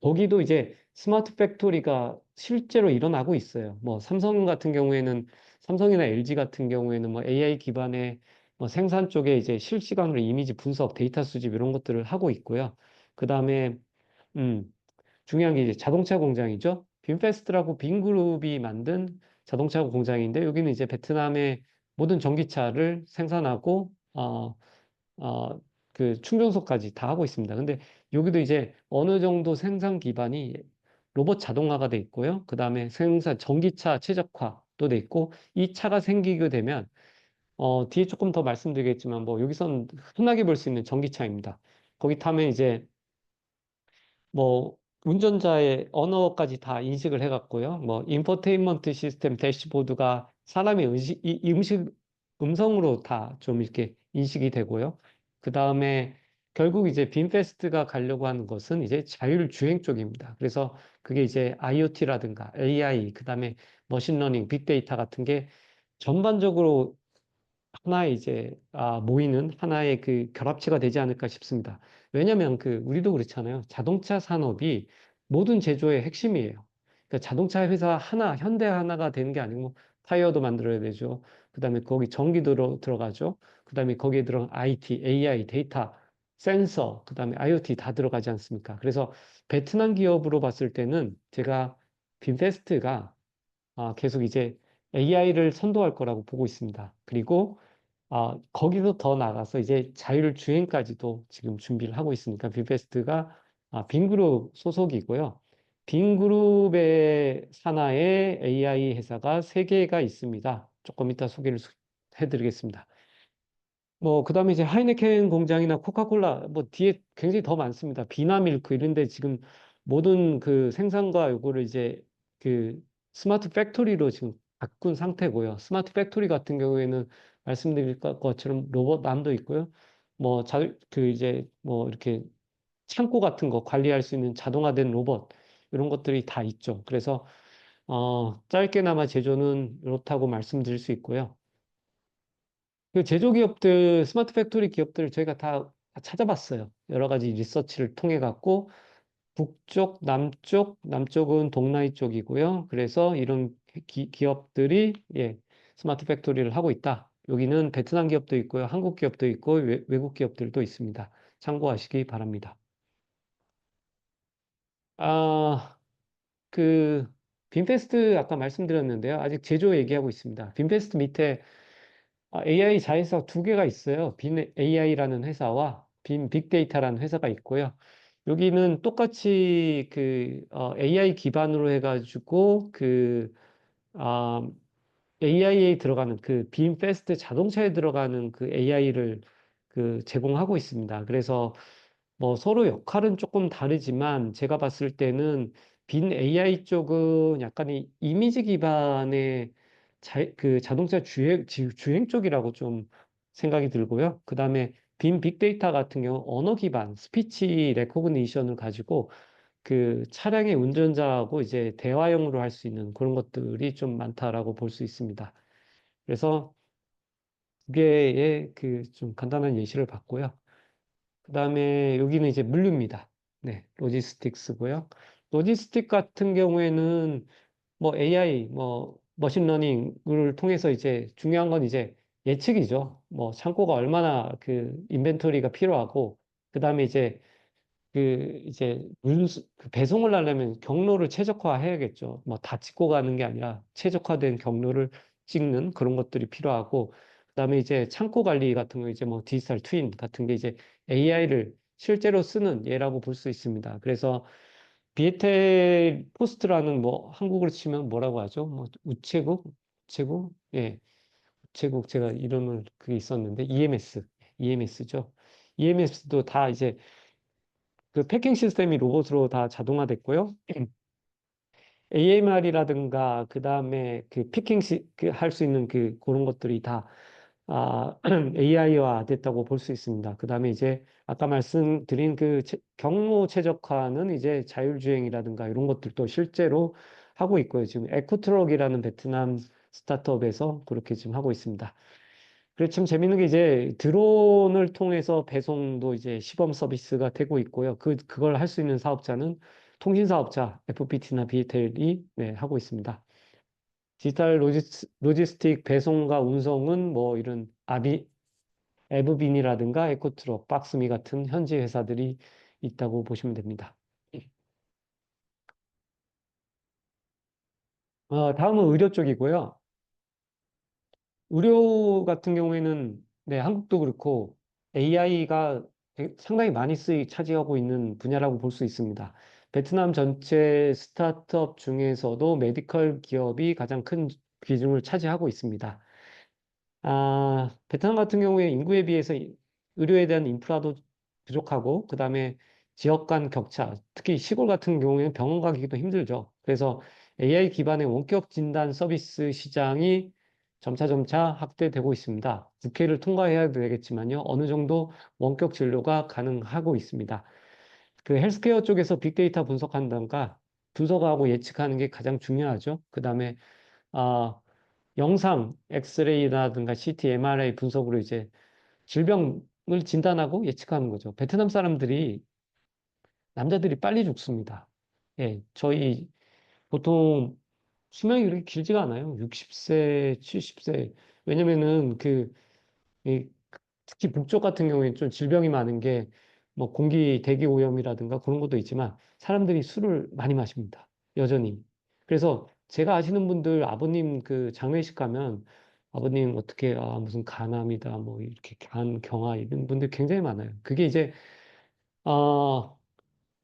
거기도 이제 스마트 팩토리가 실제로 일어나고 있어요. 뭐 삼성 같은 경우에는 삼성이나 LG 같은 경우에는 뭐 AI 기반의 뭐 생산 쪽에 이제 실시간으로 이미지 분석, 데이터 수집 이런 것들을 하고 있고요. 그 다음에 음, 중요한 게 이제 자동차 공장이죠. 빈페스트라고 빈그룹이 만든 자동차 공장인데 여기는 이제 베트남의 모든 전기차를 생산하고 그 충전소까지 다 하고 있습니다. 근데 여기도 이제 어느 정도 생산 기반이 로봇 자동화가 돼 있고요. 그 다음에 생산 전기차 최적화도 돼 있고 이 차가 생기게 되면 뒤에 조금 더 말씀드리겠지만 뭐 여기선 흔하게 볼 수 있는 전기차입니다. 거기 타면 이제 뭐 운전자의 언어까지 다 인식을 해갖고요. 뭐 인포테인먼트 시스템 대시보드가 사람의 이 음식 음성으로 다 좀 이렇게 인식이 되고요. 그 다음에 결국 이제 빈페스트가 가려고 하는 것은 이제 자율주행 쪽입니다. 그래서 그게 이제 IoT라든가 AI, 그 다음에 머신러닝, 빅데이터 같은 게 전반적으로 하나의 이제 모이는 하나의 그 결합체가 되지 않을까 싶습니다. 왜냐하면 그 우리도 그렇잖아요. 자동차 산업이 모든 제조의 핵심이에요. 그러니까 자동차 회사 하나, 현대 하나가 되는 게 아니고 타이어도 만들어야 되죠. 그다음에 거기 전기도 들어가죠. 그다음에 거기에 들어간 IT, AI, 데이터, 센서, 그다음에 IoT 다 들어가지 않습니까? 그래서 베트남 기업으로 봤을 때는 제가 빈페스트가 계속 이제 AI를 선도할 거라고 보고 있습니다. 그리고 거기서 더 나가서 이제 자율주행까지도 지금 준비를 하고 있으니까 빈페스트가 빈그룹 소속이고요. 빈그룹의 산하에 AI 회사가 세개가 있습니다. 조금 이따 소개를 해드리겠습니다. 뭐, 그 다음에 이제 하이네켄 공장이나 코카콜라, 뭐, 뒤에 굉장히 더 많습니다. 비나밀크 이런 데 지금 모든 그 생산과 요거를 이제 그 스마트 팩토리로 지금 바꾼 상태고요. 스마트 팩토리 같은 경우에는 말씀드릴 것처럼 로봇 남도 있고요. 뭐, 이제 뭐, 이렇게 창고 같은 거 관리할 수 있는 자동화된 로봇, 이런 것들이 다 있죠. 그래서, 짧게나마 제조는 이렇다고 말씀드릴 수 있고요. 그 제조기업들, 스마트 팩토리 기업들 저희가 다 찾아봤어요. 여러 가지 리서치를 통해 갖고 북쪽, 남쪽은 동나이 쪽이고요. 그래서 이런 기업들이 스마트 팩토리를 하고 있다. 여기는 베트남 기업도 있고요. 한국 기업도 있고 외국 기업들도 있습니다. 참고하시기 바랍니다. 아, 그 빈페스트 아까 말씀드렸는데요. 아직 제조 얘기하고 있습니다. 빈페스트 밑에 AI 자회사 두 개가 있어요. 빈 AI라는 회사와 빔 빅데이터라는 회사가 있고요. 여기는 똑같이 AI 기반으로 해가지고 아, AI에 들어가는 빔 패스트 자동차에 들어가는 그 AI를 제공하고 있습니다. 그래서 뭐 서로 역할은 조금 다르지만 제가 봤을 때는 빈 AI 쪽은 약간 이 이미지 기반의 자동차 주행 쪽이라고 좀 생각이 들고요. 그 다음에 빈 빅데이터 같은 경우 언어 기반, 스피치 레코그니션을 가지고 그 차량의 운전자하고 이제 대화형으로 할 수 있는 그런 것들이 좀 많다라고 볼 수 있습니다. 그래서 두 개의 좀 간단한 예시를 봤고요. 그 다음에 여기는 이제 물류입니다. 네, 로지스틱스고요. 로지스틱 같은 경우에는 뭐 AI, 뭐 머신러닝을 통해서 이제 중요한 건 이제 예측이죠. 뭐 창고가 얼마나 인벤토리가 필요하고, 그 다음에 이제 배송을 하려면 경로를 최적화해야겠죠. 뭐 다 찍고 가는 게 아니라 최적화된 경로를 찍는 그런 것들이 필요하고, 그다음에 이제 창고 관리 같은 거 이제 뭐 디지털 트윈 같은 게 이제 AI를 실제로 쓰는 예라고 볼 수 있습니다. 그래서 비에텔 포스트라는 뭐 한국으로 치면 뭐라고 하죠? 뭐 우체국, 예, 우체국 제가 이름을 그게 있었는데 EMS죠. EMS도 다 이제 패킹 시스템이 로봇으로 다 자동화됐고요. AMR이라든가 그 다음에 피킹 할 수 있는 그런 것들이 다 AI화 됐다고 볼 수 있습니다. 그 다음에 이제 아까 말씀드린 경로 최적화는 이제 자율주행이라든가 이런 것들도 실제로 하고 있고요. 지금 에코트럭이라는 베트남 스타트업에서 그렇게 지금 하고 있습니다. 그리고 참 재밌는 게 이제 드론을 통해서 배송도 이제 시범 서비스가 되고 있고요. 그걸 할 수 있는 사업자는 통신 사업자 FPT나 비에텔이 네, 하고 있습니다. 디지털 로지스틱 배송과 운송은 뭐 이런 에브빈이라든가 에코트럭, 박스미 같은 현지 회사들이 있다고 보시면 됩니다. 다음은 의료 쪽이고요. 의료 같은 경우에는 네, 한국도 그렇고 AI가 상당히 많이 차지하고 있는 분야라고 볼 수 있습니다. 베트남 전체 스타트업 중에서도 메디컬 기업이 가장 큰 비중을 차지하고 있습니다. 베트남 같은 경우에 인구에 비해서 의료에 대한 인프라도 부족하고, 그 다음에 지역 간 격차, 특히 시골 같은 경우에는 병원 가기도 힘들죠. 그래서 AI 기반의 원격 진단 서비스 시장이 점차 확대되고 있습니다. 국회를 통과해야 되겠지만요. 어느 정도 원격 진료가 가능하고 있습니다. 헬스케어 쪽에서 빅데이터 분석한다든가 분석하고 예측하는 게 가장 중요하죠. 그 다음에 아, 영상, 엑스레이라든가 CT, MRI 분석으로 이제 질병을 진단하고 예측하는 거죠. 베트남 사람들이, 남자들이 빨리 죽습니다. 예, 저희 보통 수명이 그렇게 길지가 않아요. 60세, 70세. 왜냐면은 이 특히 북쪽 같은 경우에 좀 질병이 많은 게 뭐 대기 오염이라든가 그런 것도 있지만 사람들이 술을 많이 마십니다. 여전히. 그래서 제가 아시는 분들 아버님 장례식 가면 아버님 어떻게 무슨 간암이다 뭐 이렇게 경화 이런 분들 굉장히 많아요. 그게 이제 아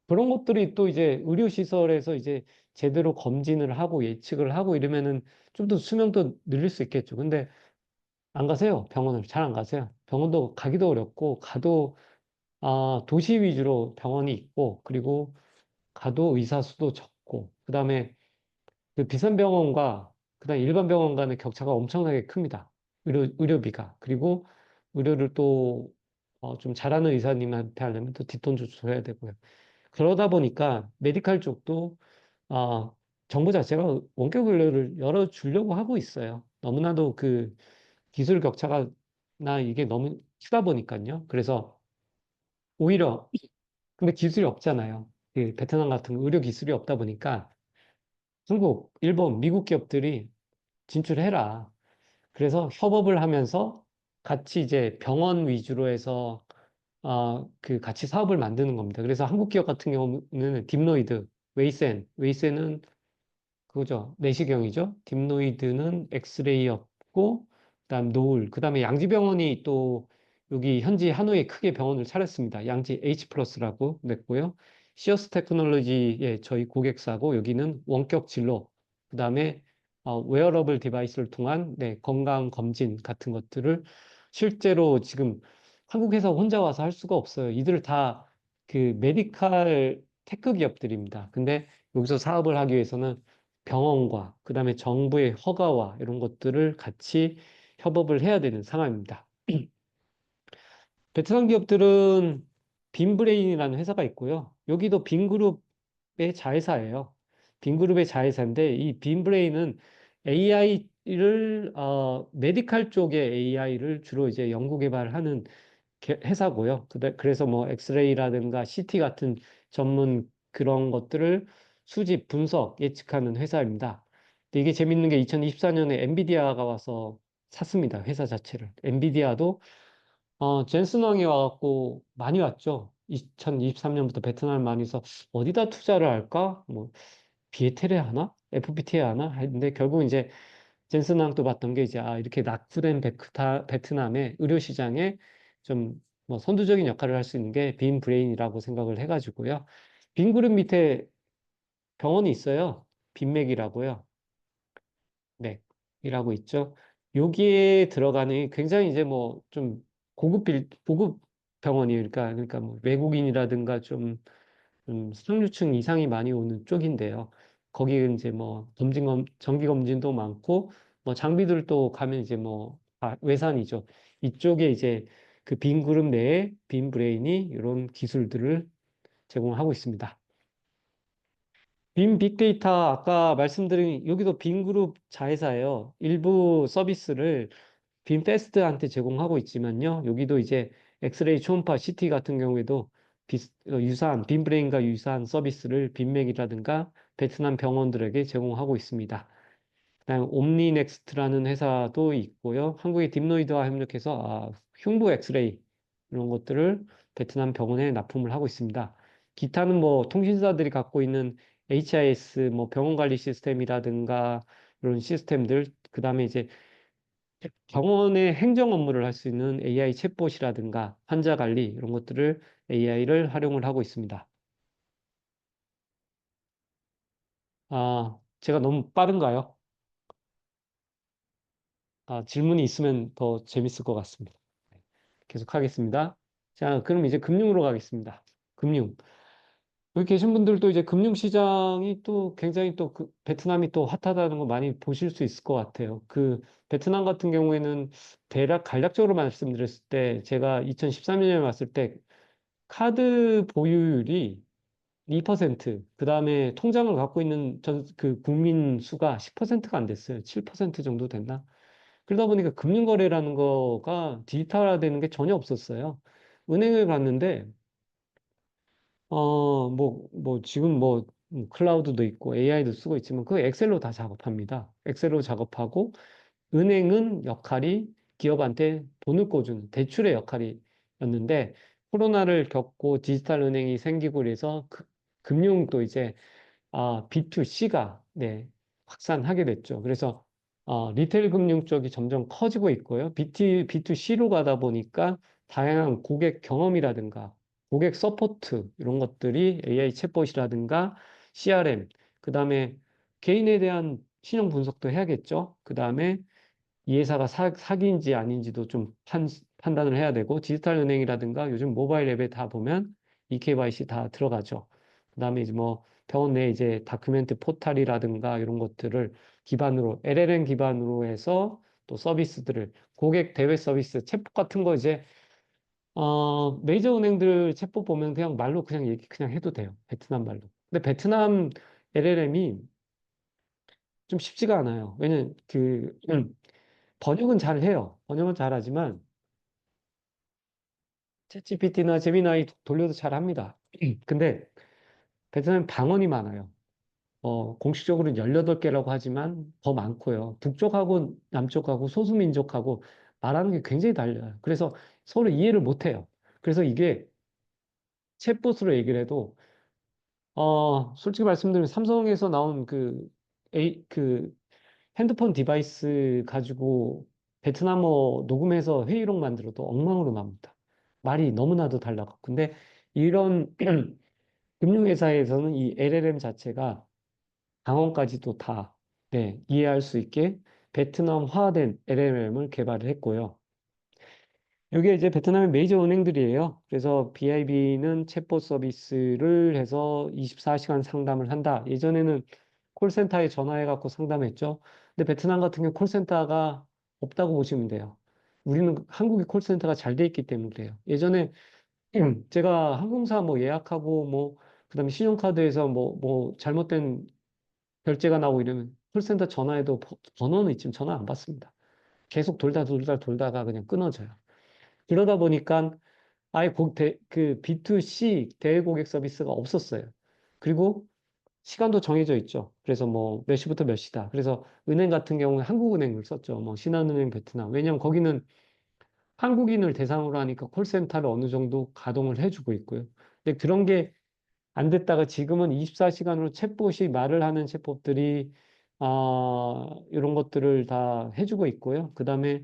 그런 것들이 또 이제 의료시설에서 이제 제대로 검진을 하고 예측을 하고 이러면은 좀 더 수명도 늘릴 수 있겠죠. 근데 안 가세요. 병원을 잘 안 가세요. 병원도 가기도 어렵고 가도 도시 위주로 병원이 있고 그리고 가도 의사 수도 적고 그다음에 비싼 병원과 그다음 일반 병원 간의 격차가 엄청나게 큽니다. 의료비가. 그리고 의료를 또 좀 잘하는 의사님한테 하려면 또 뒷돈도 줘야 되고요. 그러다 보니까 메디칼 쪽도 아, 정부 자체가 원격 의료를 열어주려고 하고 있어요. 너무나도 기술 격차가 나 이게 너무 크다 보니까요. 그래서 오히려 근데 기술이 없잖아요. 베트남 같은 의료 기술이 없다 보니까 중국, 일본, 미국 기업들이 진출해라. 그래서 협업을 하면서 같이 이제 병원 위주로 해서 같이 사업을 만드는 겁니다. 그래서 한국 기업 같은 경우는 딥노이드, 웨이센은 그거죠. 내시경이죠. 딥노이드는 엑스레이였고, 그다음 노을, 그다음에 양지병원이 또 여기 현지 하노이에 크게 병원을 차렸습니다. 양지 H 플러스라고 냈고요. 시어스 테크놀로지의 저희 고객사고 여기는 원격 진로, 그다음에 웨어러블 디바이스를 통한 네, 건강 검진 같은 것들을 실제로 지금 한국 회사 혼자 와서 할 수가 없어요. 이들 다 그 메디칼 테크 기업들입니다. 근데 여기서 사업을 하기 위해서는 병원과 그다음에 정부의 허가와 이런 것들을 같이 협업을 해야 되는 상황입니다. 베트남 기업들은 빈브레인이라는 회사가 있고요. 여기도 빈그룹의 자회사예요. 빈그룹의 자회사인데 이 빈브레인은 AI를 메디칼 쪽의 AI를 주로 이제 연구 개발하는 회사고요. 그래서 뭐 엑스레이라든가 CT 같은 전문 그런 것들을 수집, 분석, 예측하는 회사입니다. 근데 이게 재밌는 게 2024년에 엔비디아가 와서 샀습니다. 회사 자체를. 엔비디아도 젠슨 왕이 와갖고 많이 왔죠. 2023년부터 베트남을 많이 해서 어디다 투자를 할까? 뭐 비에텔에 하나? FPT에 하나? 했는데 결국 이제 젠슨 왕도 봤던 게 이제 이렇게 낙후된 베트남의 의료 시장에 좀 뭐 선두적인 역할을 할 수 있는 게 빈 브레인이라고 생각을 해가지고요. 빈 그룹 밑에 병원이 있어요. 빈맥이라고요. 네, 이라고 있죠. 여기에 들어가는 굉장히 이제 뭐 좀 고급 병원이에요. 그러니까 뭐 외국인이라든가 좀 상류층 이상이 많이 오는 쪽인데요. 거기 이제 뭐 정기 검진도 많고 뭐 장비들도 가면 이제 뭐 외산이죠. 이쪽에 이제 그 빈 그룹 내에 빈 브레인이 이런 기술들을 제공하고 있습니다. 빈 빅데이터 아까 말씀드린 여기도 빈 그룹 자회사예요. 일부 서비스를 빈페스트한테 제공하고 있지만요. 여기도 이제 엑스레이 초음파 CT 같은 경우에도 유사한 빈브레인과 유사한 서비스를 빈맥이라든가 베트남 병원들에게 제공하고 있습니다. 그다음에 옴니넥스트라는 회사도 있고요. 한국의 딥노이드와 협력해서 흉부 엑스레이 이런 것들을 베트남 병원에 납품을 하고 있습니다. 기타는 뭐 통신사들이 갖고 있는 HIS 뭐 병원 관리 시스템이라든가 이런 시스템들, 그다음에 이제 병원의 행정 업무를 할 수 있는 AI 챗봇이라든가 환자 관리 이런 것들을 AI를 활용을 하고 있습니다. 제가 너무 빠른가요? 질문이 있으면 더 재밌을 것 같습니다. 계속 하겠습니다. 자, 그럼 이제 금융으로 가겠습니다. 금융. 여기 계신 분들도 이제 금융시장이 또 굉장히 또 베트남이 또 핫하다는 거 많이 보실 수 있을 것 같아요. 그 베트남 같은 경우에는 대략 간략적으로 말씀드렸을 때 제가 2013년에 왔을 때 카드 보유율이 2%, 그 다음에 통장을 갖고 있는 그 국민 수가 10%가 안 됐어요. 7% 정도 됐나? 그러다 보니까 금융거래라는 거가 디지털화되는 게 전혀 없었어요. 은행을 갔는데, 지금 클라우드도 있고 AI도 쓰고 있지만 그 엑셀로 다 작업합니다. 엑셀로 작업하고 은행은 역할이 기업한테 돈을 꿔주는 대출의 역할이었는데 코로나를 겪고 디지털 은행이 생기고 그래서 금융도 이제 B2C가 네, 확산하게 됐죠. 그래서 리테일 금융 쪽이 점점 커지고 있고요. B2C로 가다 보니까 다양한 고객 경험이라든가 고객 서포트 이런 것들이 AI 챗봇이라든가 CRM, 그다음에 개인에 대한 신용 분석도 해야겠죠. 그다음에 이 회사가 사기인지 아닌지도 좀 판단을 해야 되고, 디지털 은행이라든가 요즘 모바일 앱에 다 보면 eKYC 다 들어가죠. 그다음에 이제 뭐 병원 내 이제 다큐멘트 포탈이라든가 이런 것들을 기반으로 LLM 기반으로 해서 또 서비스들을 고객 대외 서비스 챗봇 같은 거 이제 메이저 은행들 챗봇 보면 그냥 말로 그냥 얘기 그냥 해도 돼요. 베트남 말로. 근데 베트남 LLM이 좀 쉽지가 않아요. 왜냐면 번역은 잘 해요. 번역은 잘 하지만 챗GPT나 제미나이 돌려도 잘 합니다. 근데 베트남 방언이 많아요. 공식적으로는 18개라고 하지만 더 많고요. 북쪽하고 남쪽하고 소수민족하고 말하는 게 굉장히 달라요. 그래서 서로 이해를 못 해요. 그래서 이게 챗봇으로 얘기를 해도, 솔직히 말씀드리면 삼성에서 나온 그 핸드폰 디바이스 가지고 베트남어 녹음해서 회의록 만들어도 엉망으로 나옵니다. 말이 너무나도 달라고. 근데 이런 금융회사에서는 이 LLM 자체가 방언까지도 다 네, 이해할 수 있게 베트남화된 LLM을 개발을 했고요. 여기에 이제 베트남의 메이저 은행들이에요. 그래서 BIB는 챗봇 서비스를 해서 24시간 상담을 한다. 예전에는 콜센터에 전화해갖고 상담했죠. 근데 베트남 같은 경우 콜센터가 없다고 보시면 돼요. 우리는 한국의 콜센터가 잘 돼 있기 때문에 그래요. 예전에 제가 항공사 뭐 예약하고 뭐 그다음에 신용카드에서 뭐 잘못된 결제가 나오고 이러면 콜센터 전화해도 번호는 있지만 전화 안 받습니다. 계속 돌다가 그냥 끊어져요. 그러다 보니까 아예 그 B2C 대외고객 서비스가 없었어요. 그리고 시간도 정해져 있죠. 그래서 뭐 몇 시부터 몇 시다. 그래서 은행 같은 경우에 한국은행을 썼죠. 뭐 신한은행, 베트남. 왜냐하면 거기는 한국인을 대상으로 하니까 콜센터를 어느 정도 가동을 해주고 있고요. 근데 그런 게 안 됐다가 지금은 24시간으로 챗봇이 말을 하는 챗봇들이 이런 것들을 다 해주고 있고요. 그다음에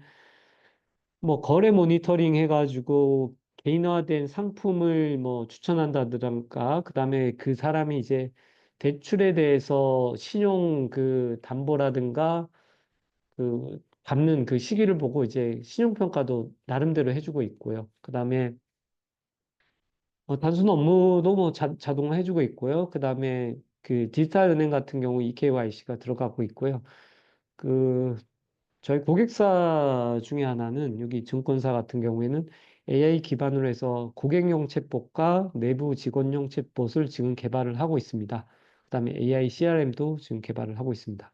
뭐 거래 모니터링 해가지고 개인화된 상품을 뭐 추천한다든가, 그다음에 그 사람이 이제 대출에 대해서 신용 그 담보라든가 그 갚는 그 시기를 보고 이제 신용평가도 나름대로 해주고 있고요. 그다음에 단순 업무도 뭐 자동화 해주고 있고요. 그다음에 그 디지털 은행 같은 경우 eKYC가 들어가고 있고요. 그 저희 고객사 중에 하나는 여기 증권사 같은 경우에는 AI 기반으로 해서 고객용 챗봇과 내부 직원용 챗봇을 지금 개발을 하고 있습니다. 그다음에 AI CRM도 지금 개발을 하고 있습니다.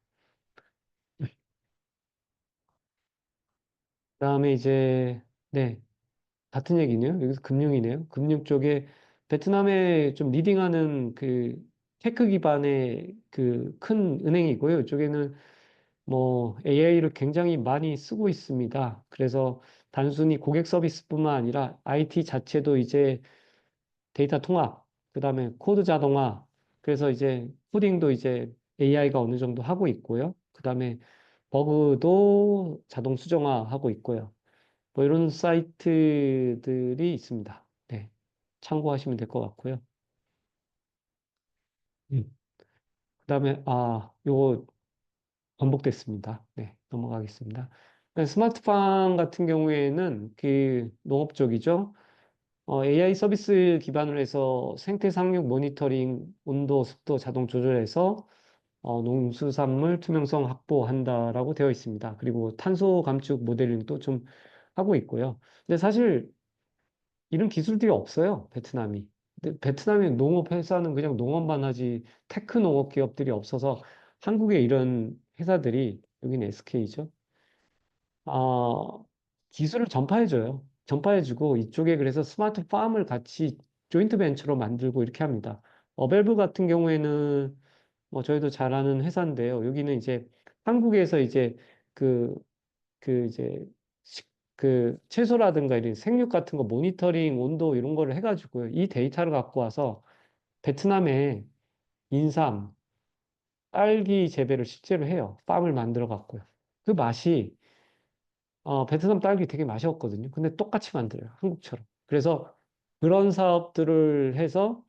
그다음에 이제 네, 같은 얘기네요. 여기서 금융이네요. 금융 쪽에 베트남에 좀 리딩하는 그 테크 기반의 그 큰 은행이고요. 이쪽에는 뭐 AI를 굉장히 많이 쓰고 있습니다. 그래서 단순히 고객 서비스뿐만 아니라 IT 자체도 이제 데이터 통합, 그다음에 코드 자동화, 그래서 이제 코딩도 이제 AI가 어느 정도 하고 있고요. 그다음에 버그도 자동 수정화하고 있고요. 뭐 이런 사이트들이 있습니다. 네. 참고하시면 될 것 같고요. 그다음에 요거 반복됐습니다. 네, 넘어가겠습니다. 스마트팜 같은 경우에는 그 농업 쪽이죠. AI 서비스 기반으로 해서 생태 상육 모니터링, 온도, 습도 자동 조절해서 농수산물 투명성 확보한다라고 되어 있습니다. 그리고 탄소 감축 모델링도 좀 하고 있고요. 근데 사실 이런 기술들이 없어요, 베트남이. 근데 베트남의 농업 회사는 그냥 농업만 하지 테크 농업 기업들이 없어서 한국의 이런 회사들이 여기는 SK죠. 아, 기술을 전파해줘요. 전파해주고 이쪽에 그래서 스마트 팜을 같이 조인트 벤처로 만들고 이렇게 합니다. 어벨브 같은 경우에는 뭐 저희도 잘 아는 회사인데요. 여기는 이제 한국에서 이제 그, 그 이제 그 채소라든가 이런 생육 같은 거 모니터링 온도 이런 거를 해가지고요. 이 데이터를 갖고 와서 베트남에 인삼, 딸기 재배를 실제로 해요. 팜을 만들어 갖고요. 그 맛이 베트남 딸기 되게 맛이 없거든요. 근데 똑같이 만들어요. 한국처럼. 그래서 그런 사업들을 해서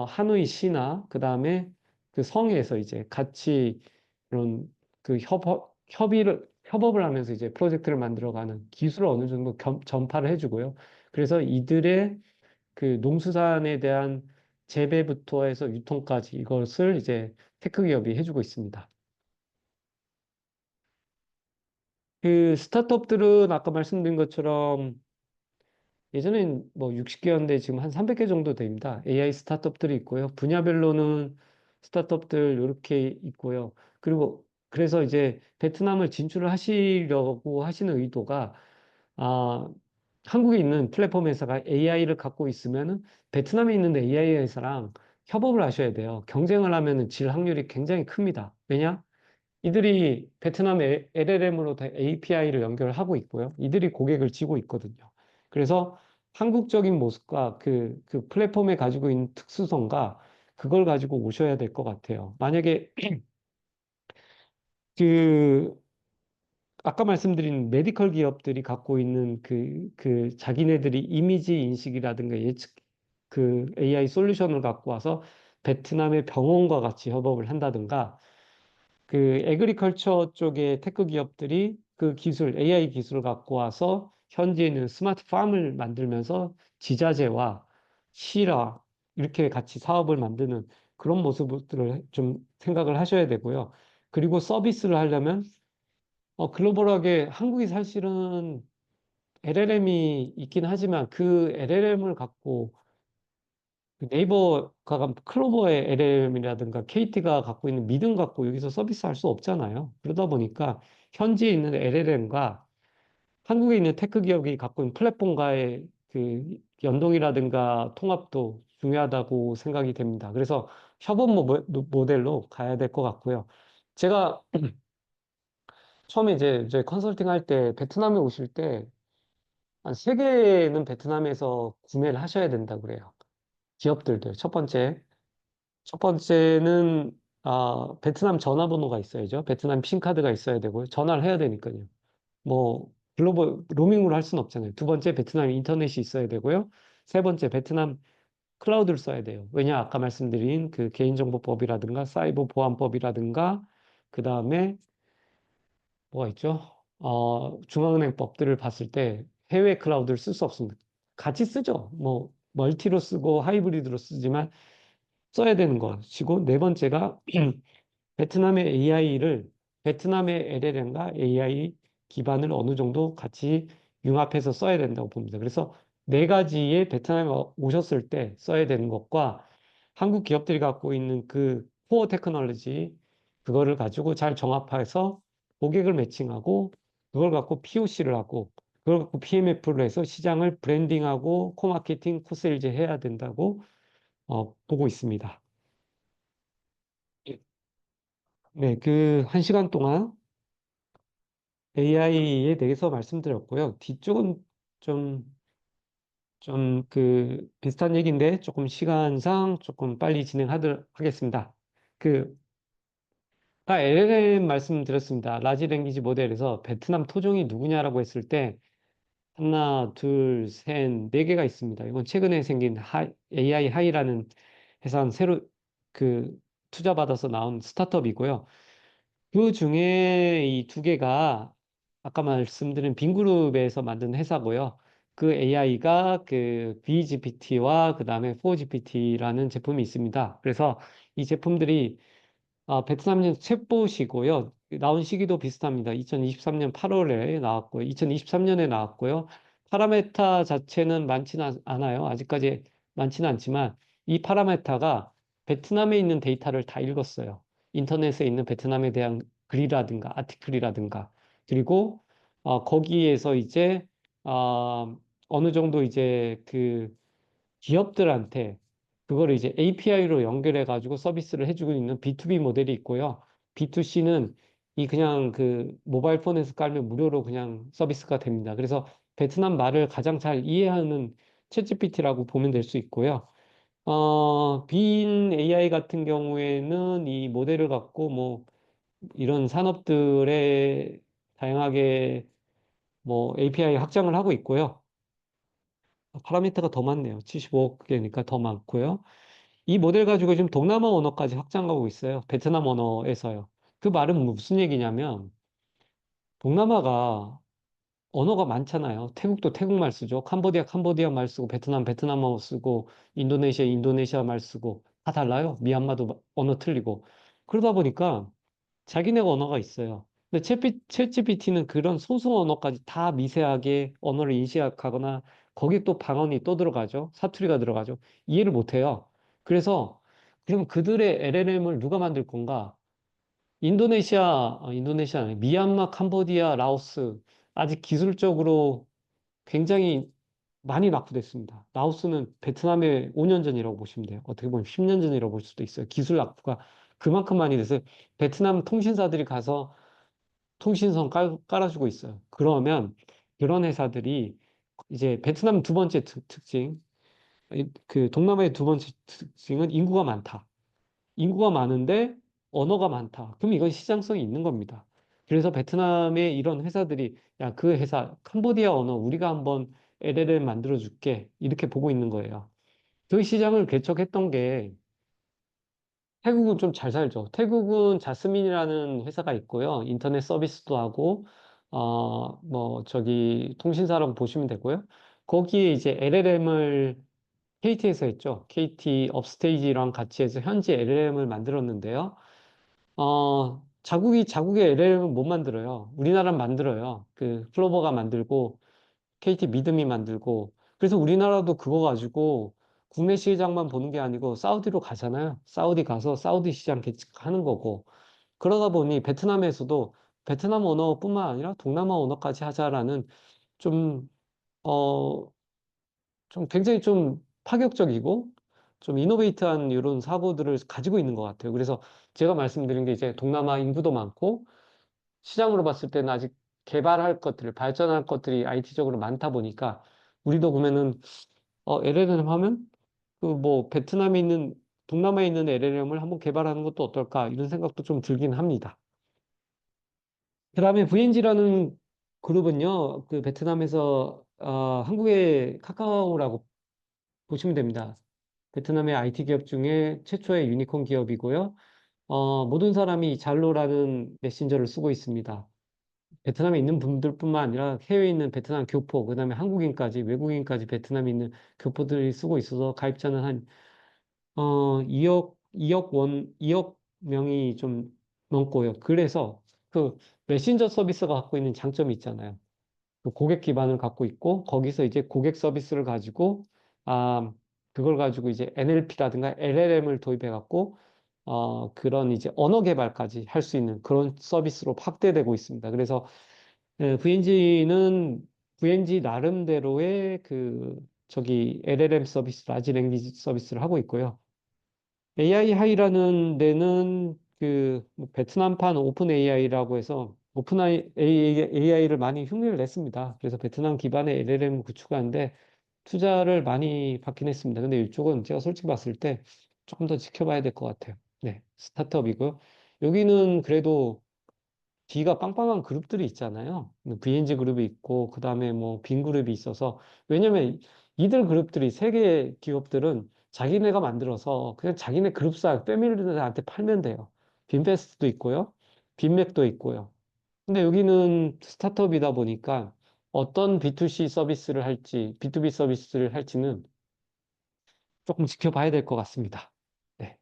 하노이 시나 그다음에 그 성에서 이제 같이 그런 그 협업을 하면서 이제 프로젝트를 만들어가는 기술을 어느 정도 전파를 해주고요. 그래서 이들의 그 농수산에 대한 재배부터 해서 유통까지 이것을 이제 테크 기업이 해주고 있습니다. 그 스타트업들은 아까 말씀드린 것처럼 예전엔 뭐 60개였는데 지금 한 300개 정도 됩니다. AI 스타트업들이 있고요. 분야별로는 스타트업들 이렇게 있고요. 그리고 그래서 이제 베트남을 진출을 하시려고 하시는 의도가 아, 한국에 있는 플랫폼 회사가 AI를 갖고 있으면은 베트남에 있는 AI 회사랑 협업을 하셔야 돼요. 경쟁을 하면은 질 확률이 굉장히 큽니다. 왜냐? 이들이 베트남 LLM으로 다 API를 연결하고 있고요. 이들이 고객을 지고 있거든요. 그래서 한국적인 모습과 그 플랫폼에 가지고 있는 특수성과 그걸 가지고 오셔야 될 것 같아요. 만약에 그 아까 말씀드린 메디컬 기업들이 갖고 있는 그 자기네들이 이미지 인식이라든가 예측 그 AI 솔루션을 갖고 와서 베트남의 병원과 같이 협업을 한다든가 그 에그리컬처 쪽의 테크 기업들이 그 기술, AI 기술을 갖고 와서 현지에 있는 스마트 팜을 만들면서 지자재와 시라 이렇게 같이 사업을 만드는 그런 모습들을 좀 생각을 하셔야 되고요. 그리고 서비스를 하려면 글로벌하게 한국이 사실은 LLM이 있긴 하지만 그 LLM을 갖고 그 네이버가 클로버의 LLM이라든가 KT가 갖고 있는 믿음 갖고 여기서 서비스 할 수 없잖아요. 그러다 보니까 현지에 있는 LLM과 한국에 있는 테크 기업이 갖고 있는 플랫폼과의 그 연동이라든가 통합도 중요하다고 생각이 됩니다. 그래서 협업 모델로 가야 될 것 같고요. 제가 처음에 이제 컨설팅 할 때 베트남에 오실 때 한 세 개는 베트남에서 구매를 하셔야 된다 그래요. 기업들도. 첫 번째는 베트남 전화번호가 있어야죠. 베트남 핀카드가 있어야 되고요. 전화를 해야 되니까요. 뭐 글로벌 로밍으로 할 수는 없잖아요. 두 번째 베트남 인터넷이 있어야 되고요. 세 번째 베트남 클라우드를 써야 돼요. 왜냐 아까 말씀드린 그 개인정보법이라든가 사이버 보안법이라든가 그 다음에 뭐가 있죠? 중앙은행법들을 봤을 때 해외 클라우드를 쓸 수 없습니다. 같이 쓰죠. 뭐 멀티로 쓰고 하이브리드로 쓰지만 써야 되는 것이고 네 번째가 베트남의 AI를 베트남의 LLM과 AI 기반을 어느 정도 같이 융합해서 써야 된다고 봅니다. 그래서 네 가지의 베트남에 오셨을 때 써야 되는 것과 한국 기업들이 갖고 있는 그 코어 테크놀로지 그거를 가지고 잘 정합해서 고객을 매칭하고 그걸 갖고 POC를 하고 그걸 갖고 PMF를 해서 시장을 브랜딩하고 코마케팅, 코세일즈 해야 된다고 보고 있습니다. 네, 그 한 시간 동안 AI에 대해서 말씀드렸고요. 뒤쪽은 좀, 비슷한 얘기인데 조금 시간상 조금 빨리 진행하도록 하겠습니다. 그, LLM 말씀드렸습니다. 라지 랭귀지 모델에서 베트남 토종이 누구냐라고 했을 때 하나, 둘, 셋, 네 개가 있습니다. 이건 최근에 생긴 AI 하이라는 회사 새로 그 투자받아서 나온 스타트업이고요. 그 중에 이 두 개가 아까 말씀드린 빈그룹에서 만든 회사고요. 그 AI가 그 BGPT와 그 다음에 4GPT라는 제품이 있습니다. 그래서 이 제품들이 베트남용 챗봇이고요. 나온 시기도 비슷합니다. 2023년 8월에 나왔고요. 2023년에 나왔고요. 파라메타 자체는 많지는 않아요. 아직까지 많지는 않지만 이 파라메타가 베트남에 있는 데이터를 다 읽었어요. 인터넷에 있는 베트남에 대한 글이라든가 아티클이라든가 그리고 거기에서 이제 어느 정도 이제 그 기업들한테 그거를 이제 API로 연결해 가지고 서비스를 해주고 있는 B2B 모델이 있고요. B2C는 이 그냥 그 모바일 폰에서 깔면 무료로 그냥 서비스가 됩니다. 그래서 베트남 말을 가장 잘 이해하는 챗GPT라고 보면 될 수 있고요. 빈 AI 같은 경우에는 이 모델을 갖고 뭐 이런 산업들에 다양하게 뭐 API 확장을 하고 있고요. 파라미터가 더 많네요. 75개니까 더 많고요. 이 모델 가지고 지금 동남아 언어까지 확장하고 있어요. 베트남 언어에서요. 그 말은 무슨 얘기냐면 동남아가 언어가 많잖아요. 태국도 태국말 쓰죠. 캄보디아 말 쓰고 베트남어 쓰고 인도네시아 말 쓰고 다 달라요. 미얀마도 언어 틀리고. 그러다 보니까 자기네 언어가 있어요. 근데 챗GPT는 그런 소수 언어까지 다 미세하게 언어를 인식하거나 거기에 또 방언이 또 들어가죠. 사투리가 들어가죠. 이해를 못 해요. 그래서 그럼 그들의 LLM을 누가 만들 건가? 인도네시아 아니 미얀마, 캄보디아, 라오스 아직 기술적으로 굉장히 많이 낙후됐습니다. 라오스는 베트남의 5년 전이라고 보시면 돼요. 어떻게 보면 10년 전이라고 볼 수도 있어요. 기술 낙후가 그만큼 많이 돼서 베트남 통신사들이 가서 통신선 깔아주고 있어요. 그러면 그런 회사들이 이제 베트남 두 번째 특징, 그 동남아의 두 번째 특징은 인구가 많다. 인구가 많은데 언어가 많다. 그럼 이건 시장성이 있는 겁니다. 그래서 베트남의 이런 회사들이 야, 그 회사 캄보디아 언어 우리가 한번 LLM 만들어 줄게. 이렇게 보고 있는 거예요. 그 시장을 개척했던 게 태국은 좀 잘 살죠. 태국은 자스민이라는 회사가 있고요. 인터넷 서비스도 하고, 뭐, 저기, 통신사라고 보시면 되고요. 거기에 이제 LLM을 KT에서 했죠. KT 업스테이지랑 같이 해서 현지 LLM을 만들었는데요. 자국의 LLM은 못 만들어요. 우리나라는 만들어요. 그, 플로버가 만들고, KT 믿음이 만들고, 그래서 우리나라도 그거 가지고 국내 시장만 보는 게 아니고 사우디로 가잖아요. 사우디 가서 사우디 시장 개척하는 거고. 그러다 보니 베트남에서도 베트남 언어뿐만 아니라 동남아 언어까지 하자라는 좀, 어, 좀 굉장히 좀 파격적이고 좀 이노베이트한 이런 사고들을 가지고 있는 것 같아요. 그래서 제가 말씀드린 게 이제 동남아 인구도 많고 시장으로 봤을 때는 아직 개발할 것들, 발전할 것들이 IT적으로 많다 보니까 우리도 보면은 LLM 하면 그 뭐 베트남에 있는 동남아에 있는 LLM을 한번 개발하는 것도 어떨까 이런 생각도 좀 들긴 합니다. 그다음에 VNG라는 그룹은요, 그 베트남에서 한국의 카카오라고 보시면 됩니다. 베트남의 IT 기업 중에 최초의 유니콘 기업이고요. 모든 사람이 잘로라는 메신저를 쓰고 있습니다. 베트남에 있는 분들뿐만 아니라 해외에 있는 베트남 교포, 그다음에 한국인까지, 외국인까지 베트남에 있는 교포들이 쓰고 있어서 가입자는 한 2억 명이 좀 넘고요. 그래서 그 메신저 서비스가 갖고 있는 장점이 있잖아요. 그 고객 기반을 갖고 있고, 거기서 이제 고객 서비스를 가지고, 아, 그걸 가지고 이제 NLP라든가 LLM을 도입해 갖고, 그런 이제 언어 개발까지 할 수 있는 그런 서비스로 확대되고 있습니다. 그래서 VNG는 VNG 나름대로의 그 저기 LLM 서비스, 라지 랭귀지 서비스를 하고 있고요. AI 하이라는 데는 그뭐 베트남판 오픈 AI라고 해서 오픈 AI를 많이 흉내를 냈습니다. 그래서 베트남 기반의 LLM 구축하는데 투자를 많이 받긴 했습니다. 근데 이쪽은 제가 솔직히 봤을 때 조금 더 지켜봐야 될 것 같아요. 네, 스타트업이고요. 여기는 그래도 뒤가 빵빵한 그룹들이 있잖아요. VNG 그룹이 있고, 그 다음에 뭐 빈 그룹이 있어서, 왜냐면 이들 그룹들이 세계 기업들은 자기네가 만들어서 그냥 자기네 그룹사 패밀리들한테 팔면 돼요. 빈페스트도 있고요. 빈맥도 있고요. 근데 여기는 스타트업이다 보니까 어떤 B2C 서비스를 할지, B2B 서비스를 할지는 조금 지켜봐야 될 것 같습니다. 네.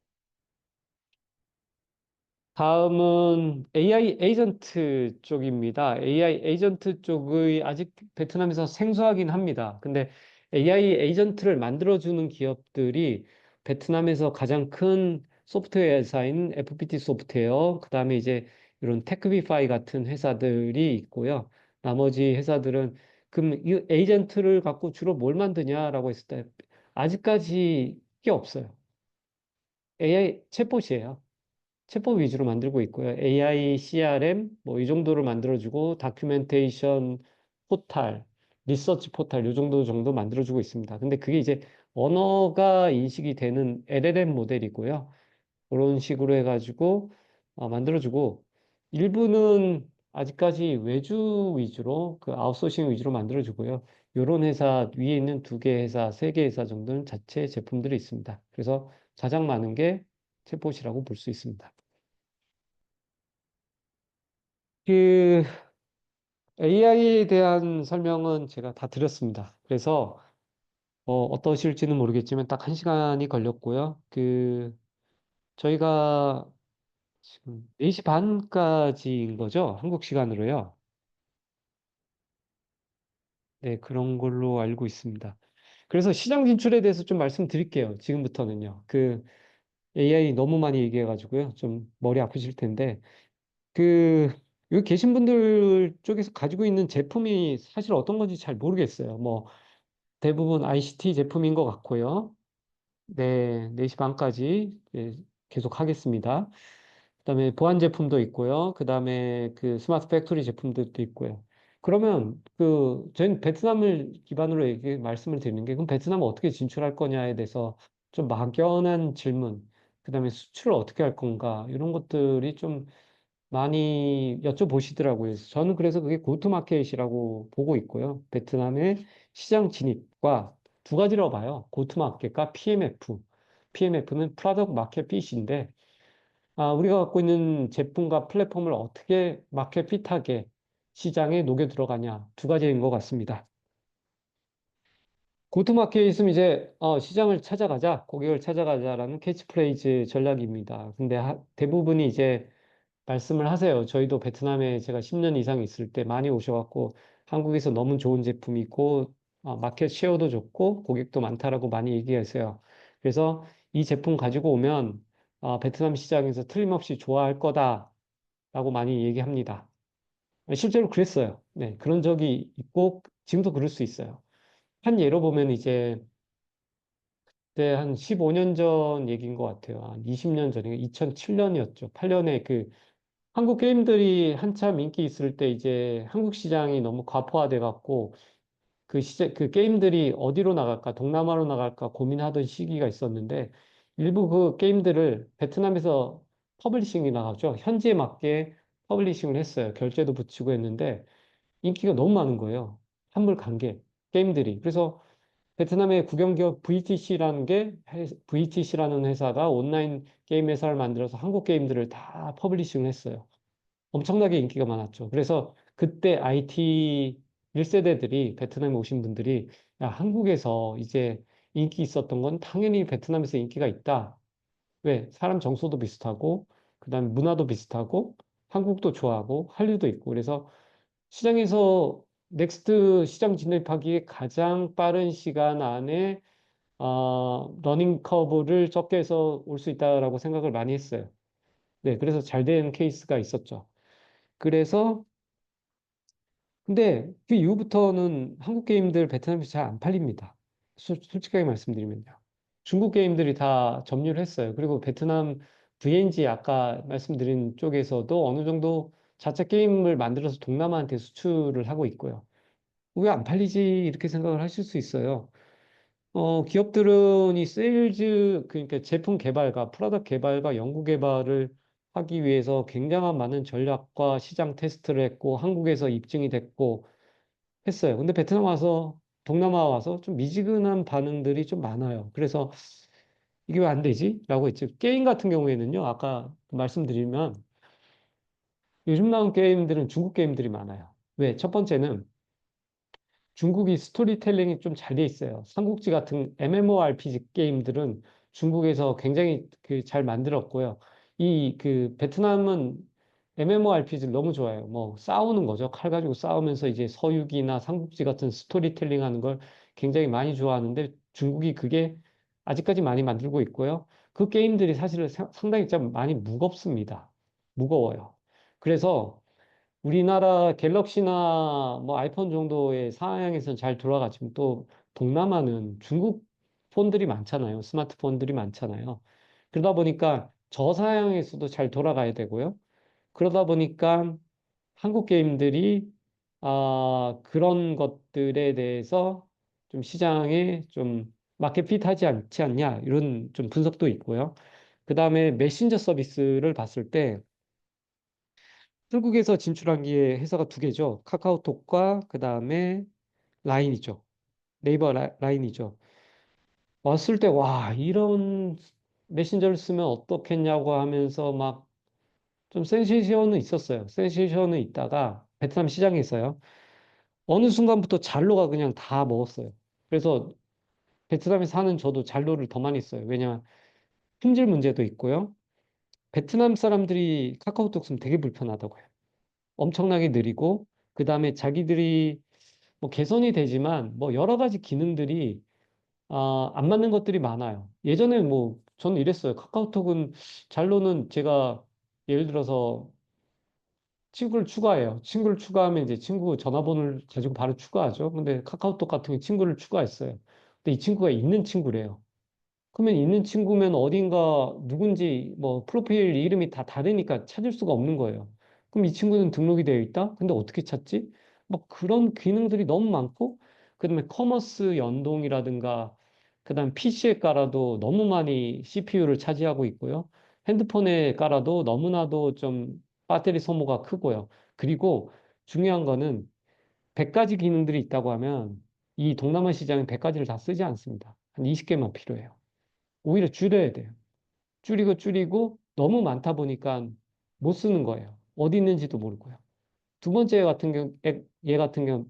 다음은 AI 에이전트 쪽입니다. AI 에이전트 쪽의 아직 베트남에서 생소하긴 합니다. 근데 AI 에이전트를 만들어주는 기업들이 베트남에서 가장 큰 소프트웨어 회사인 FPT 소프트웨어, 그 다음에 이제 이런 테크비파이 같은 회사들이 있고요. 나머지 회사들은 그럼 이 에이전트를 갖고 주로 뭘 만드냐라고 했을 때 아직까지 게 없어요. AI 챗봇이에요. 챗봇 위주로 만들고 있고요. AI, CRM, 뭐 이 정도를 만들어주고, 다큐멘테이션 포탈, 리서치 포탈, 요 정도 만들어주고 있습니다. 근데 그게 이제 언어가 인식이 되는 LLM 모델이고요. 그런 식으로 해가지고 만들어주고, 일부는 아직까지 외주 위주로, 그 아웃소싱 위주로 만들어주고요. 요런 회사, 위에 있는 두 개 회사, 세 개 회사 정도는 자체 제품들이 있습니다. 그래서 가장 많은 게 챗봇이라고 볼 수 있습니다. 그 AI에 대한 설명은 제가 다 드렸습니다. 그래서 어떠실지는 모르겠지만 딱 한 시간이 걸렸고요. 그 저희가 지금 4시 반까지인 거죠? 한국 시간으로요. 네, 그런 걸로 알고 있습니다. 그래서 시장 진출에 대해서 좀 말씀드릴게요. 지금부터는요. 그 AI 너무 많이 얘기해가지고요. 좀 머리 아프실 텐데 그 여기 계신 분들 쪽에서 가지고 있는 제품이 사실 어떤 건지 잘 모르겠어요. 뭐 대부분 ICT 제품인 것 같고요. 네, 4시 반까지 계속 하겠습니다. 그다음에 보안 제품도 있고요. 그다음에 그 스마트 팩토리 제품들도 있고요. 그러면 저희는 베트남을 기반으로 말씀을 드리는 게 그럼 베트남을 어떻게 진출할 거냐에 대해서 좀 막연한 질문, 그다음에 수출을 어떻게 할 건가 이런 것들이 좀 많이 여쭤보시더라고요. 그래서 저는 그래서 그게 고투마켓이라고 보고 있고요. 베트남의 시장 진입과 두 가지라고 봐요. 고투마켓과 PMF. PMF는 프로덕트 마켓 핏인데, 우리가 갖고 있는 제품과 플랫폼을 어떻게 마켓 핏하게 시장에 녹여 들어가냐. 두 가지인 것 같습니다. 고투마켓에 있으면 이제 시장을 찾아가자, 고객을 찾아가자라는 캐치프레이즈 전략입니다. 근데 대부분이 이제 말씀을 하세요. 저희도 베트남에 제가 10년 이상 있을 때 많이 오셔갖고 한국에서 너무 좋은 제품이 있고 마켓 쉐어도 좋고 고객도 많다라고 많이 얘기하세요. 그래서 이 제품 가지고 오면 베트남 시장에서 틀림없이 좋아할 거다라고 많이 얘기합니다. 실제로 그랬어요. 네, 그런 적이 있고 지금도 그럴 수 있어요. 한 예로 보면 이제 그때 한 15년 전 얘기인 것 같아요. 한 20년 전인가 2007년이었죠. 8년에 그 한국 게임들이 한참 인기 있을 때 이제 한국 시장이 너무 과포화돼 갖고 그 게임들이 어디로 나갈까, 동남아로 나갈까 고민하던 시기가 있었는데 일부 그 게임들을 베트남에서 퍼블리싱이 나가죠. 현지에 맞게 퍼블리싱을 했어요. 결제도 붙이고 했는데 인기가 너무 많은 거예요. 환불 관계 게임들이. 그래서 베트남의 국영기업 VTC라는 회사가 온라인 게임 회사를 만들어서 한국 게임들을 다 퍼블리싱을 했어요. 엄청나게 인기가 많았죠. 그래서 그때 IT 1세대들이 베트남에 오신 분들이 야, 한국에서 이제 인기 있었던 건 당연히 베트남에서 인기가 있다. 왜? 사람 정서도 비슷하고 그다음에 문화도 비슷하고 한국도 좋아하고 한류도 있고 그래서 시장에서 넥스트 시장 진입하기에 가장 빠른 시간 안에 러닝 커브를 적게 해서 올 수 있다라고 생각을 많이 했어요. 네, 그래서 잘 된 케이스가 있었죠. 그래서 근데 그 이후부터는 한국 게임들 베트남에서 잘 안 팔립니다. 솔직하게 말씀드리면요. 중국 게임들이 다 점유를 했어요. 그리고 베트남 VNG 아까 말씀드린 쪽에서도 어느 정도 자체 게임을 만들어서 동남아한테 수출을 하고 있고요. 왜 안 팔리지? 이렇게 생각을 하실 수 있어요. 기업들은 이 세일즈, 그러니까 제품 개발과 프로덕트 개발과 연구 개발을 하기 위해서 굉장한 많은 전략과 시장 테스트를 했고, 한국에서 입증이 됐고, 했어요. 근데 베트남 와서, 동남아 와서 좀 미지근한 반응들이 좀 많아요. 그래서 이게 왜 안 되지? 라고 했죠. 게임 같은 경우에는요, 아까 말씀드리면, 요즘 나온 게임들은 중국 게임들이 많아요. 왜? 첫 번째는 중국이 스토리텔링이 좀 잘 돼 있어요. 삼국지 같은 MMORPG 게임들은 중국에서 굉장히 그 잘 만들었고요. 이 그 베트남은 MMORPG를 너무 좋아해요. 뭐 싸우는 거죠. 칼 가지고 싸우면서 이제 서유기나 삼국지 같은 스토리텔링 하는 걸 굉장히 많이 좋아하는데 중국이 그게 아직까지 많이 만들고 있고요. 그 게임들이 사실은 상당히 좀 많이 무겁습니다. 무거워요. 그래서 우리나라 갤럭시나 뭐 아이폰 정도의 상황에서는 잘 돌아가지만 또 동남아는 중국 폰들이 많잖아요. 스마트폰들이 많잖아요. 그러다 보니까 저사양에서도 잘 돌아가야 되고요. 그러다 보니까 한국 게임들이 그런 것들에 대해서 좀 시장에 좀 마켓 핏하지 않지 않냐 이런 좀 분석도 있고요. 그 다음에 메신저 서비스를 봤을 때 한국에서 진출한 게 회사가 두 개죠. 카카오톡과 그 다음에 라인이죠. 네이버 라인이죠. 왔을 때, 와, 이런 메신저를 쓰면 어떻겠냐고 하면서 막 좀 센세이션은 있었어요. 센세이션은 있다가 베트남 시장에 있어요. 어느 순간부터 잘로가 그냥 다 먹었어요. 그래서 베트남에 사는 저도 잘로를 더 많이 써요. 왜냐면 품질 문제도 있고요. 베트남 사람들이 카카오톡 쓰면 되게 불편하다고요. 엄청나게 느리고, 그 다음에 자기들이 뭐 개선이 되지만 뭐 여러 가지 기능들이 안 맞는 것들이 많아요. 예전에 뭐 저는 이랬어요. 카카오톡은 잘로는 제가 예를 들어서 친구를 추가해요. 친구를 추가하면 이제 친구 전화번호를 가지고 바로 추가하죠. 근데 카카오톡 같은 경우 친구를 추가했어요. 근데 이 친구가 있는 친구래요. 그러면 있는 친구면 어딘가 누군지 뭐 프로필 이름이 다 다르니까 찾을 수가 없는 거예요. 그럼 이 친구는 등록이 되어 있다? 근데 어떻게 찾지? 막 그런 기능들이 너무 많고, 그다음에 커머스 연동이라든가, 그다음 PC에 깔아도 너무 많이 CPU를 차지하고 있고요. 핸드폰에 깔아도 너무나도 좀 배터리 소모가 크고요. 그리고 중요한 거는 100가지 기능들이 있다고 하면 이 동남아 시장은 100가지를 다 쓰지 않습니다. 한 20개만 필요해요. 오히려 줄여야 돼요. 줄이고 너무 많다 보니까 못 쓰는 거예요. 어디 있는지도 모르고요. 두 번째 같은 얘 같은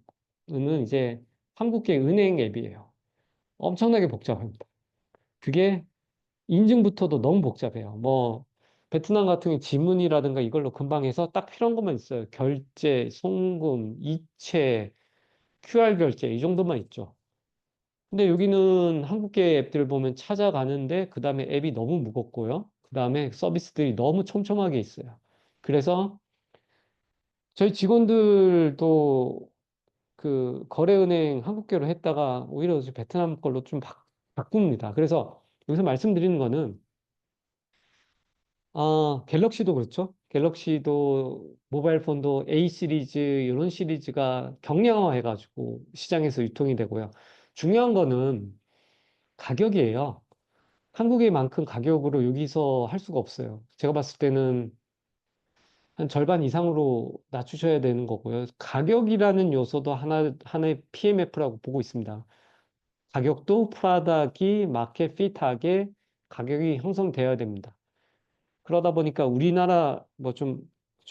경우는 이제 한국계 은행 앱이에요. 엄청나게 복잡합니다. 그게 인증부터도 너무 복잡해요. 뭐 베트남 같은 경우 지문이라든가 이걸로 금방 해서 딱 필요한 것만 있어요. 결제, 송금, 이체, QR 결제 이 정도만 있죠. 근데 여기는 한국계 앱들 보면 찾아가는데 그 다음에 앱이 너무 무겁고요. 그 다음에 서비스들이 너무 촘촘하게 있어요. 그래서 저희 직원들도 그 거래은행 한국계로 했다가 오히려 베트남 걸로 좀 바꿉니다. 그래서 여기서 말씀드리는 거는 갤럭시도 그렇죠. 갤럭시도 모바일 폰도 A 시리즈 이런 시리즈가 경량화 해가지고 시장에서 유통이 되고요. 중요한 거는 가격이에요. 한국의 만큼 가격으로 여기서 할 수가 없어요. 제가 봤을 때는 한 절반 이상으로 낮추셔야 되는 거고요. 가격이라는 요소도 하나의 PMF라고 보고 있습니다. 가격도 프라닥이 마켓 핏하게 가격이 형성되어야 됩니다. 그러다 보니까 우리나라 뭐 좀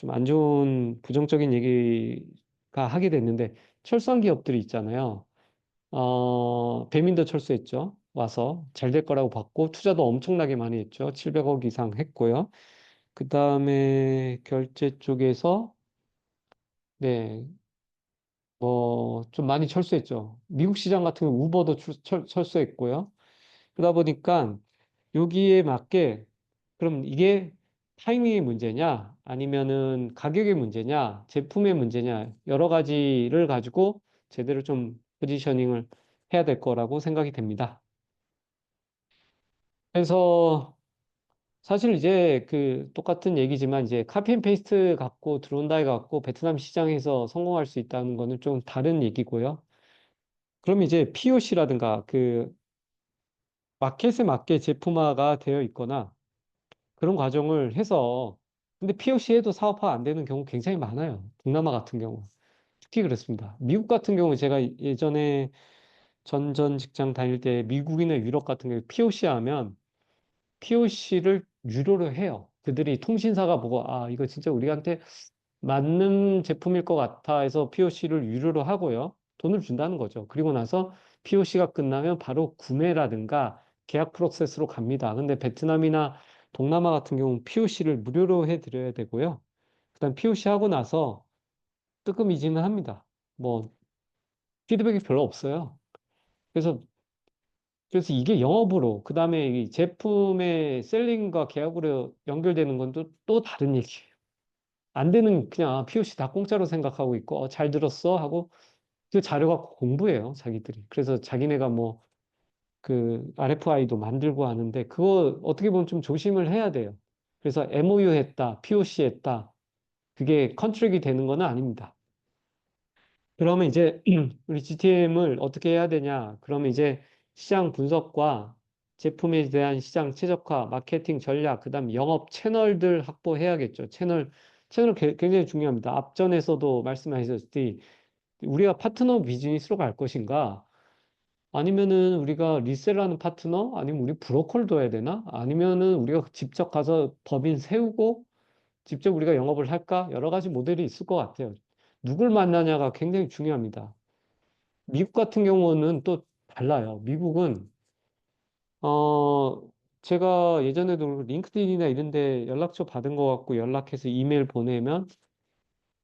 안 좋은 부정적인 얘기가 하게 됐는데 철강 기업들이 있잖아요. 배민도 철수했죠. 와서 잘 될 거라고 봤고 투자도 엄청나게 많이 했죠. 700억 이상 했고요. 그 다음에 결제 쪽에서 네, 뭐 좀 많이 철수했죠. 미국 시장 같은 경우 우버도 철수했고요. 그러다 보니까 여기에 맞게 그럼 이게 타이밍의 문제냐 아니면은 가격의 문제냐 제품의 문제냐 여러 가지를 가지고 제대로 좀 포지셔닝을 해야 될 거라고 생각이 됩니다. 그래서 사실 이제 그 똑같은 얘기지만 이제 카피 앤 페이스트 갖고 들어온다 해갖고 베트남 시장에서 성공할 수 있다는 거는 좀 다른 얘기고요. 그럼 이제 POC라든가 그 마켓에 맞게 제품화가 되어 있거나 그런 과정을 해서 근데 POC 해도 사업화 안 되는 경우 굉장히 많아요. 동남아 같은 경우. 특히 그렇습니다. 미국 같은 경우 제가 예전에 전 직장 다닐 때 미국이나 유럽 같은 경우 POC 하면 POC를 유료로 해요. 그들이 통신사가 보고 이거 진짜 우리한테 맞는 제품일 것 같아 해서 POC를 유료로 하고요. 돈을 준다는 거죠. 그리고 나서 POC가 끝나면 바로 구매라든가 계약 프로세스로 갑니다. 근데 베트남이나 동남아 같은 경우는 POC를 무료로 해드려야 되고요. 그다음 POC 하고 나서 뜨끔이지는 합니다. 뭐 피드백이 별로 없어요. 그래서 이게 영업으로 그다음에 이 제품의 셀링과 계약으로 연결되는 건 또 다른 얘기예요. 안 되는 그냥 POC 다 공짜로 생각하고 있고 잘 들었어 하고 그 자료 갖고 공부해요 자기들이. 그래서 자기네가 뭐 그 RFI도 만들고 하는데 그거 어떻게 보면 좀 조심을 해야 돼요. 그래서 MOU 했다, POC 했다 그게 컨트랙이 되는 건 아닙니다. 그러면 이제 우리 GTM을 어떻게 해야 되냐? 그러면 이제 시장 분석과 제품에 대한 시장 최적화, 마케팅 전략, 그다음 영업 채널들 확보해야겠죠. 채널 굉장히 중요합니다. 앞전에서도 말씀하셨듯이 우리가 파트너 비즈니스로 갈 것인가? 아니면은 우리가 리셀하는 파트너? 아니면 우리 브로커를 둬야 되나? 아니면은 우리가 직접 가서 법인 세우고 직접 우리가 영업을 할까? 여러 가지 모델이 있을 것 같아요. 누굴 만나냐가 굉장히 중요합니다. 미국 같은 경우는 또 달라요. 미국은, 제가 예전에도 링크드인이나 이런 데 연락처 받은 거 갖고 연락해서 이메일 보내면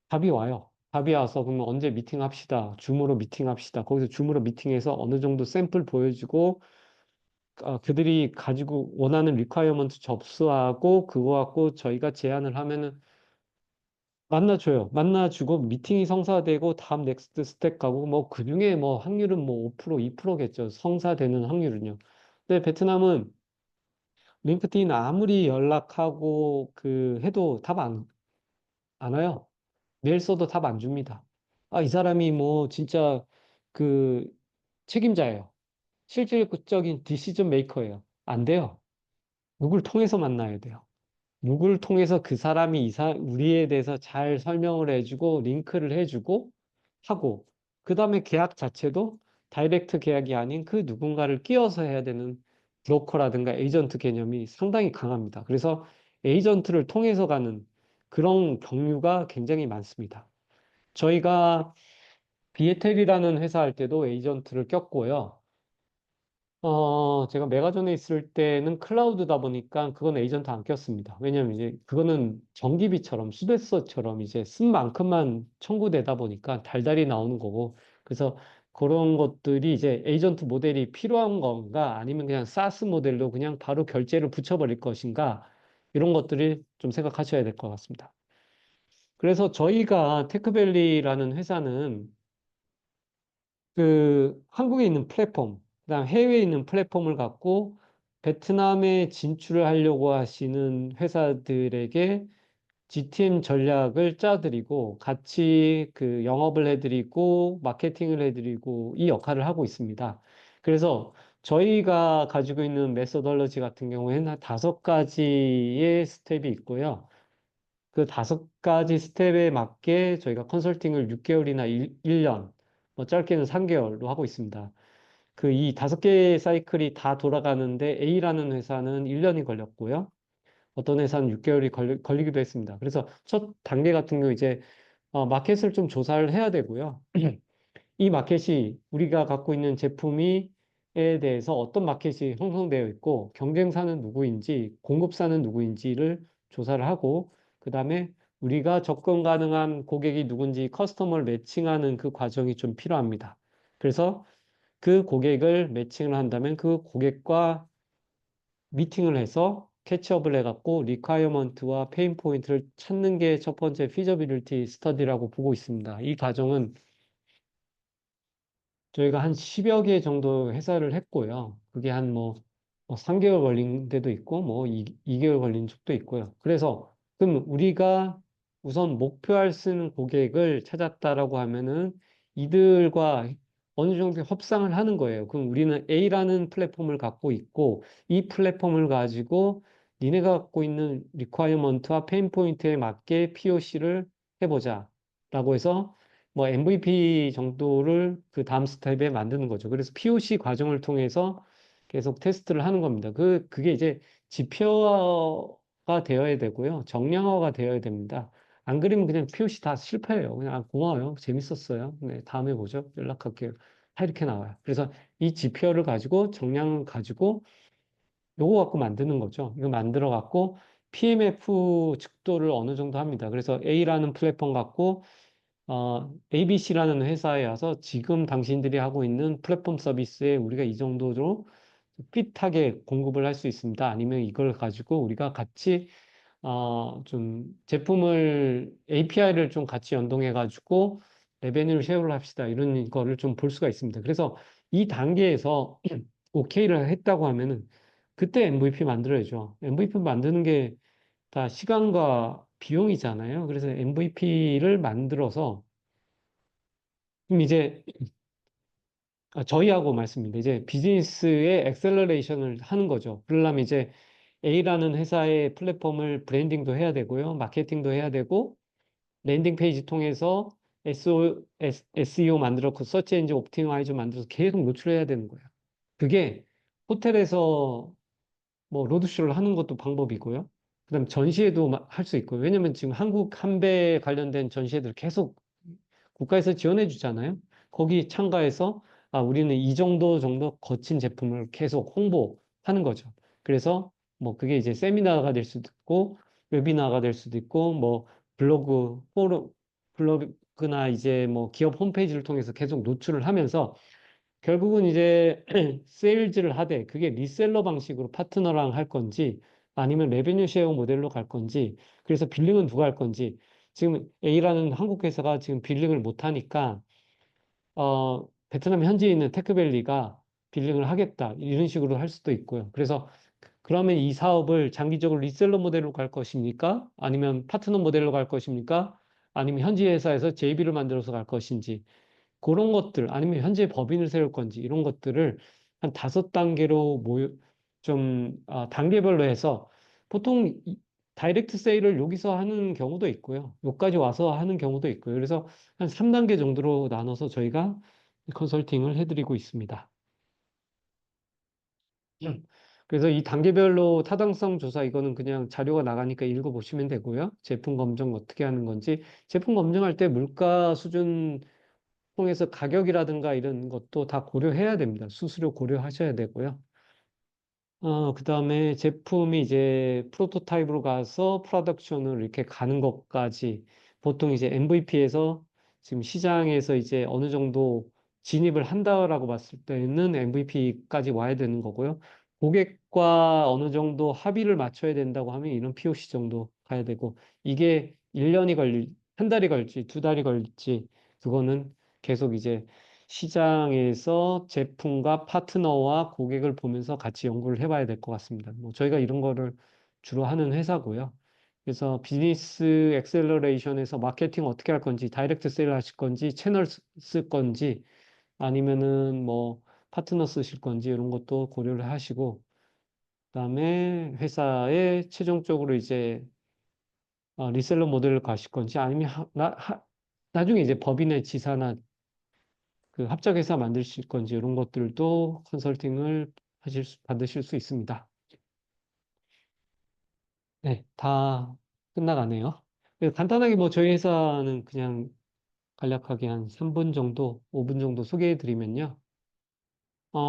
답이 와요. 답이 와서 그러면 언제 미팅합시다. 줌으로 미팅합시다. 거기서 줌으로 미팅해서 어느 정도 샘플 보여주고 그들이 가지고 원하는 리퀘어먼트 접수하고 그거 갖고 저희가 제안을 하면은 만나줘요. 만나주고 미팅이 성사되고 다음 넥스트 스텝 가고 뭐 그중에 뭐 확률은 뭐 5%, 2%겠죠. 성사되는 확률은요. 근데 베트남은 링크드인 아무리 연락하고 그 해도 안 와요. 메일 써도 답 안 줍니다. 이 사람이 뭐 진짜 그 책임자예요. 실질적인 디시전 메이커예요. 안 돼요. 누굴 통해서 만나야 돼요. 누구를 통해서 그 사람이 우리에 대해서 잘 설명을 해주고, 링크를 해주고, 하고, 그 다음에 계약 자체도 다이렉트 계약이 아닌 그 누군가를 끼워서 해야 되는 브로커라든가 에이전트 개념이 상당히 강합니다. 그래서 에이전트를 통해서 가는 그런 경류가 굉장히 많습니다. 저희가 비에텔이라는 회사 할 때도 에이전트를 꼈고요. 제가 메가존에 있을 때는 클라우드다 보니까 그건 에이전트 안 꼈습니다. 왜냐면 이제 그거는 전기비처럼 수배서처럼 이제 쓴 만큼만 청구되다 보니까 달달이 나오는 거고. 그래서 그런 것들이 이제 에이전트 모델이 필요한 건가 아니면 그냥 사스 모델로 그냥 바로 결제를 붙여버릴 것인가 이런 것들이 좀 생각하셔야 될 것 같습니다. 그래서 저희가 테크밸리라는 회사는 그 한국에 있는 플랫폼, 그다음 해외에 있는 플랫폼을 갖고 베트남에 진출을 하려고 하시는 회사들에게 GTM 전략을 짜드리고 같이 그 영업을 해드리고 마케팅을 해드리고 이 역할을 하고 있습니다. 그래서 저희가 가지고 있는 메소덜러지 같은 경우에는 한 5가지의 스텝이 있고요. 그 5가지 스텝에 맞게 저희가 컨설팅을 6개월이나 1년, 뭐 짧게는 3개월로 하고 있습니다. 그 이 5개의 사이클이 다 돌아가는데 A라는 회사는 1년이 걸렸고요. 어떤 회사는 6개월이 걸리기도 했습니다. 그래서 첫 단계 같은 경우 이제 마켓을 좀 조사를 해야 되고요. 이 마켓이 우리가 갖고 있는 제품이 에 대해서 어떤 마켓이 형성되어 있고 경쟁사는 누구인지 공급사는 누구인지를 조사를 하고 그다음에 우리가 접근 가능한 고객이 누군지 커스터머를 매칭하는 그 과정이 좀 필요합니다. 그래서 그 고객을 매칭을 한다면 그 고객과 미팅을 해서 캐치업을 해갖고 리콰이어먼트와 페인 포인트를 찾는 게 첫 번째 피저빌리티 스터디라고 보고 있습니다. 이 과정은 저희가 한 10여 개 정도 회사를 했고요. 그게 한 뭐 3개월 걸린 데도 있고, 뭐 2개월 걸린 적도 있고요. 그래서, 그럼 우리가 우선 목표할 수 있는 고객을 찾았다라고 하면은 이들과 어느 정도 협상을 하는 거예요. 그럼 우리는 A라는 플랫폼을 갖고 있고, 이 플랫폼을 가지고 니네가 갖고 있는 리ኳ이어먼트와 페인 포인트에 맞게 POC를 해보자. 라고 해서 뭐 MVP 정도를 그 다음 스텝에 만드는 거죠. 그래서 POC 과정을 통해서 계속 테스트를 하는 겁니다. 그게 이제 지표화가 되어야 되고요. 정량화가 되어야 됩니다. 안 그러면 그냥 POC 다 실패해요. 그냥 고마워요. 재밌었어요. 네, 다음에 보죠. 연락할게요. 다 이렇게 나와요. 그래서 이 지표를 가지고 정량을 가지고 요거 갖고 만드는 거죠. 이거 만들어 갖고 PMF 측도를 어느 정도 합니다. 그래서 A라는 플랫폼 갖고 ABC라는 회사에 와서 지금 당신들이 하고 있는 플랫폼 서비스에 우리가 이 정도로 핏하게 공급을 할 수 있습니다. 아니면 이걸 가지고 우리가 같이 좀 제품을 API를 좀 같이 연동해 가지고 레베뉴를 쉐어를 합시다. 이런 거를 좀 볼 수가 있습니다. 그래서 이 단계에서 오케이를 했다고 하면은 그때 MVP 만들어야죠. MVP 만드는 게 다 시간과 비용이잖아요. 그래서 MVP를 만들어서 그럼 이제 저희하고 말씀입니다. 이제 비즈니스의 엑셀러레이션을 하는 거죠. 그러려면 이제 A라는 회사의 플랫폼을 브랜딩도 해야 되고요. 마케팅도 해야 되고 랜딩 페이지 통해서 SEO 만들었고 서치 엔진 옵티마이저 만들어서 계속 노출해야 되는 거예요. 그게 호텔에서 뭐 로드쇼를 하는 것도 방법이고요. 그다음 전시회도 할 수 있고요. 왜냐면 지금 한국 한배 관련된 전시회들 계속 국가에서 지원해 주잖아요. 거기 참가해서 우리는 이 정도 거친 제품을 계속 홍보하는 거죠. 그래서 뭐 그게 이제 세미나가 될 수도 있고 웨비나가 될 수도 있고 뭐 블로그 포럼 블로그나 이제 뭐 기업 홈페이지를 통해서 계속 노출을 하면서 결국은 이제 세일즈를 하되 그게 리셀러 방식으로 파트너랑 할 건지 아니면 레베뉴 쉐어 모델로 갈 건지 그래서 빌링은 누가 할 건지 지금 A라는 한국 회사가 지금 빌링을 못 하니까 베트남 현지에 있는 테크밸리가 빌링을 하겠다 이런 식으로 할 수도 있고요. 그래서 그러면 이 사업을 장기적으로 리셀러 모델로 갈 것입니까? 아니면 파트너 모델로 갈 것입니까? 아니면 현지 회사에서 JV를 만들어서 갈 것인지 그런 것들 아니면 현재 법인을 세울 건지 이런 것들을 한 5단계로 단계별로 해서 보통 다이렉트 세일을 여기서 하는 경우도 있고요. 여기까지 와서 하는 경우도 있고요. 그래서 한 3단계 정도로 나눠서 저희가 컨설팅을 해드리고 있습니다. 그래서 이 단계별로 타당성 조사 이거는 그냥 자료가 나가니까 읽어보시면 되고요. 제품 검증 어떻게 하는 건지 제품 검증할 때 물가 수준 통해서 가격이라든가 이런 것도 다 고려해야 됩니다. 수수료 고려하셔야 되고요. 그다음에 제품이 이제 프로토타입으로 가서 프로덕션을 이렇게 가는 것까지 보통 이제 MVP에서 지금 시장에서 이제 어느 정도 진입을 한다라고 봤을 때는 MVP까지 와야 되는 거고요. 고객과 어느 정도 합의를 맞춰야 된다고 하면 이런 POC 정도 가야 되고 이게 1년이 한 달이 걸릴지 두 달이 걸릴지 그거는 계속 이제 시장에서 제품과 파트너와 고객을 보면서 같이 연구를 해봐야 될 것 같습니다. 뭐 저희가 이런 거를 주로 하는 회사고요. 그래서 비즈니스 엑셀러레이션에서 마케팅 어떻게 할 건지, 다이렉트 세일 하실 건지, 채널 쓸 건지, 아니면은 뭐 파트너 쓰실 건지 이런 것도 고려를 하시고, 그다음에 회사에 최종적으로 이제 리셀러 모델을 가실 건지, 아니면 나중에 이제 법인의 지사나 그 합작회사 만드실 건지 이런 것들도 컨설팅을 받으실 수 있습니다. 네, 다 끝나가네요. 그래서 간단하게 뭐 저희 회사는 그냥 간략하게 한 3분 정도, 5분 정도 소개해 드리면요.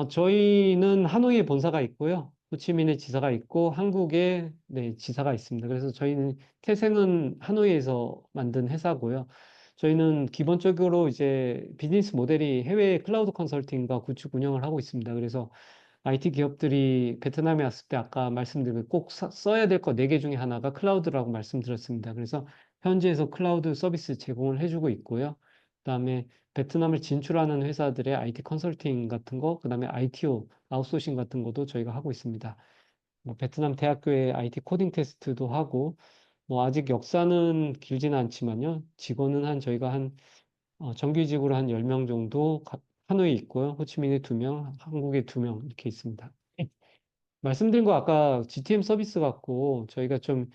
저희는 하노이에 본사가 있고요. 호치민에 지사가 있고 한국에 네, 지사가 있습니다. 그래서 저희는 태생은 하노이에서 만든 회사고요. 저희는 기본적으로 이제 비즈니스 모델이 해외 클라우드 컨설팅과 구축 운영을 하고 있습니다. 그래서 IT 기업들이 베트남에 왔을 때 아까 말씀드린 꼭 써야 될 거 네 개 중에 하나가 클라우드라고 말씀드렸습니다. 그래서 현지에서 클라우드 서비스 제공을 해주고 있고요. 그다음에 베트남을 진출하는 회사들의 IT 컨설팅 같은 거, 그다음에 ITO 아웃소싱 같은 것도 저희가 하고 있습니다. 뭐 베트남 대학교의 IT 코딩 테스트도 하고, 뭐 아직 역사는 길지는 않지만요. 직원은 저희가 정규직으로 한 10명 정도 하노이에 있고요. 호치민에 2명, 한국에 2명 이렇게 있습니다. 말씀드린 거 아까 GTM 서비스 같고 저희가 좀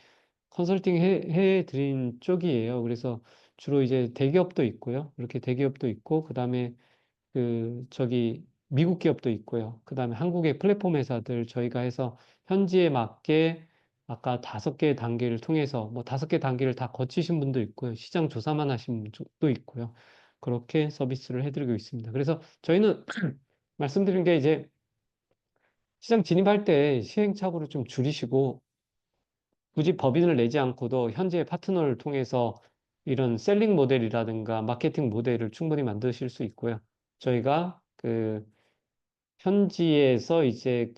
컨설팅 해 드린 쪽이에요. 그래서 주로 이제 대기업도 있고요. 이렇게 대기업도 있고 그다음에 미국 기업도 있고요. 그다음에 한국의 플랫폼 회사들 저희가 해서 현지에 맞게 아까 5개 단계를 통해서 뭐 5개 단계를 다 거치신 분도 있고요. 시장 조사만 하신 분도 있고요. 그렇게 서비스를 해드리고 있습니다. 그래서 저희는 말씀드린 게 이제 시장 진입할 때 시행착오를 좀 줄이시고 굳이 법인을 내지 않고도 현지의 파트너를 통해서 이런 셀링 모델이라든가 마케팅 모델을 충분히 만드실 수 있고요. 저희가 현지에서 이제